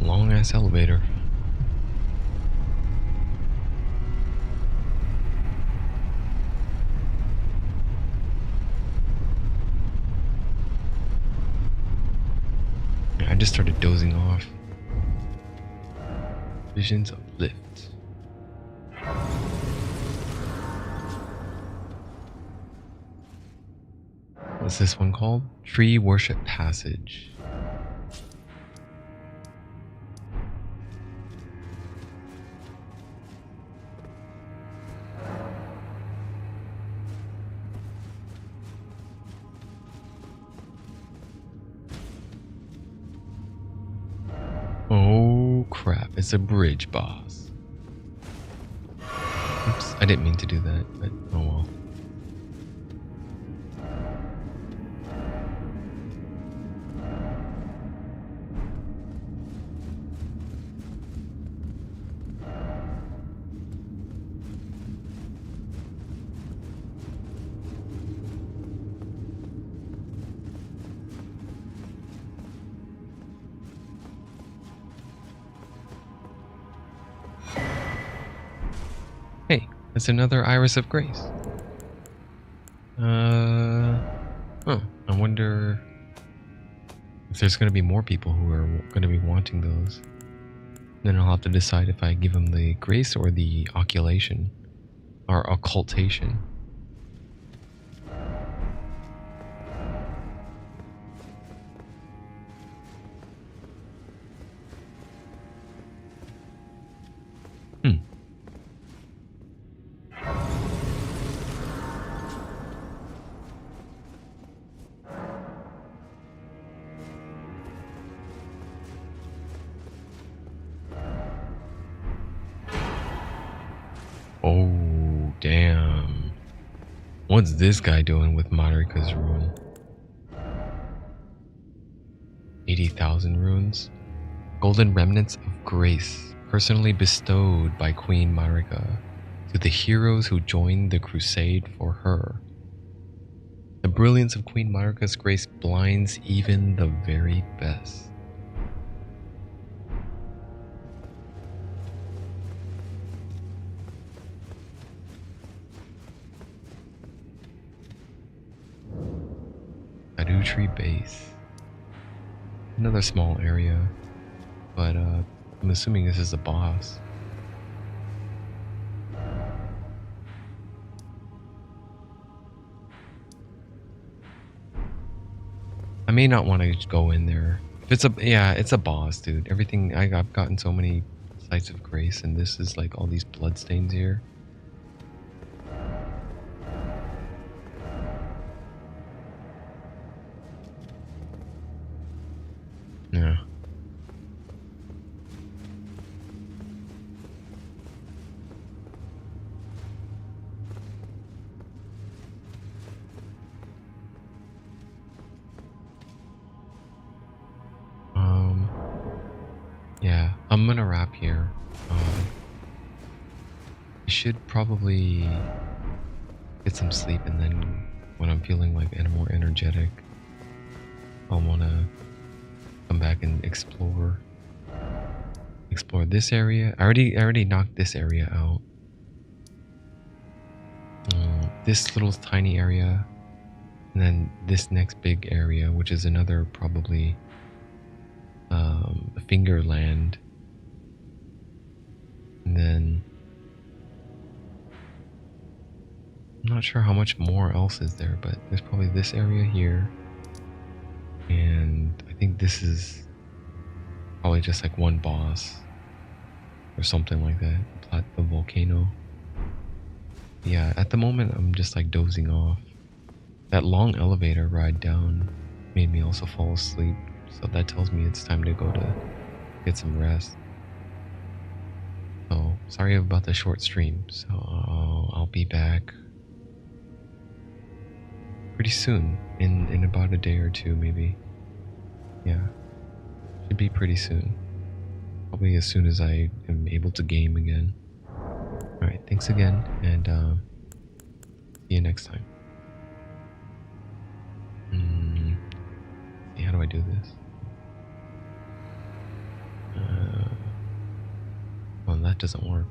Long ass elevator. I just started dozing off. Visions of lift. What's this one called? Tree Worship Passage. Oh crap, it's a bridge boss. Oops, I didn't mean to do that, but oh well. Hey, that's another Iris of Grace. Oh, I wonder if there's going to be more people who are going to be wanting those. Then I'll have to decide if I give them the Grace or the Occultation. Or Occultation. Oh, damn. What's this guy doing with Marika's rune? 80,000 runes? Golden remnants of grace, personally bestowed by Queen Marika to the heroes who joined the crusade for her. The brilliance of Queen Marika's grace blinds even the very best. Erdtree base. Another small area, but I'm assuming this is a boss. I may not want to go in there. If it's a yeah, it's a boss, dude. Everything I've gotten so many sites of grace, and this is like all these bloodstains here. Yeah. Um. Yeah, I'm gonna wrap here. I should probably get some sleep, and then when I'm feeling like more energetic, I'll wanna come back and explore this area. I already knocked this area out. This little tiny area, and then this next big area, which is another probably Fingerland, and then I'm not sure how much more else is there, but there's probably this area here, and I think this is probably just like one boss or something like that. The volcano. Yeah, at the moment I'm just like dozing off. That long elevator ride down made me also fall asleep, so that tells me it's time to go to get some rest. So sorry about the short stream. So I'll be back pretty soon, in about a day or two, maybe. Yeah, should be pretty soon. Probably as soon as I am able to game again. All right, thanks again, and see you next time. See, how do I do this? Well, that doesn't work.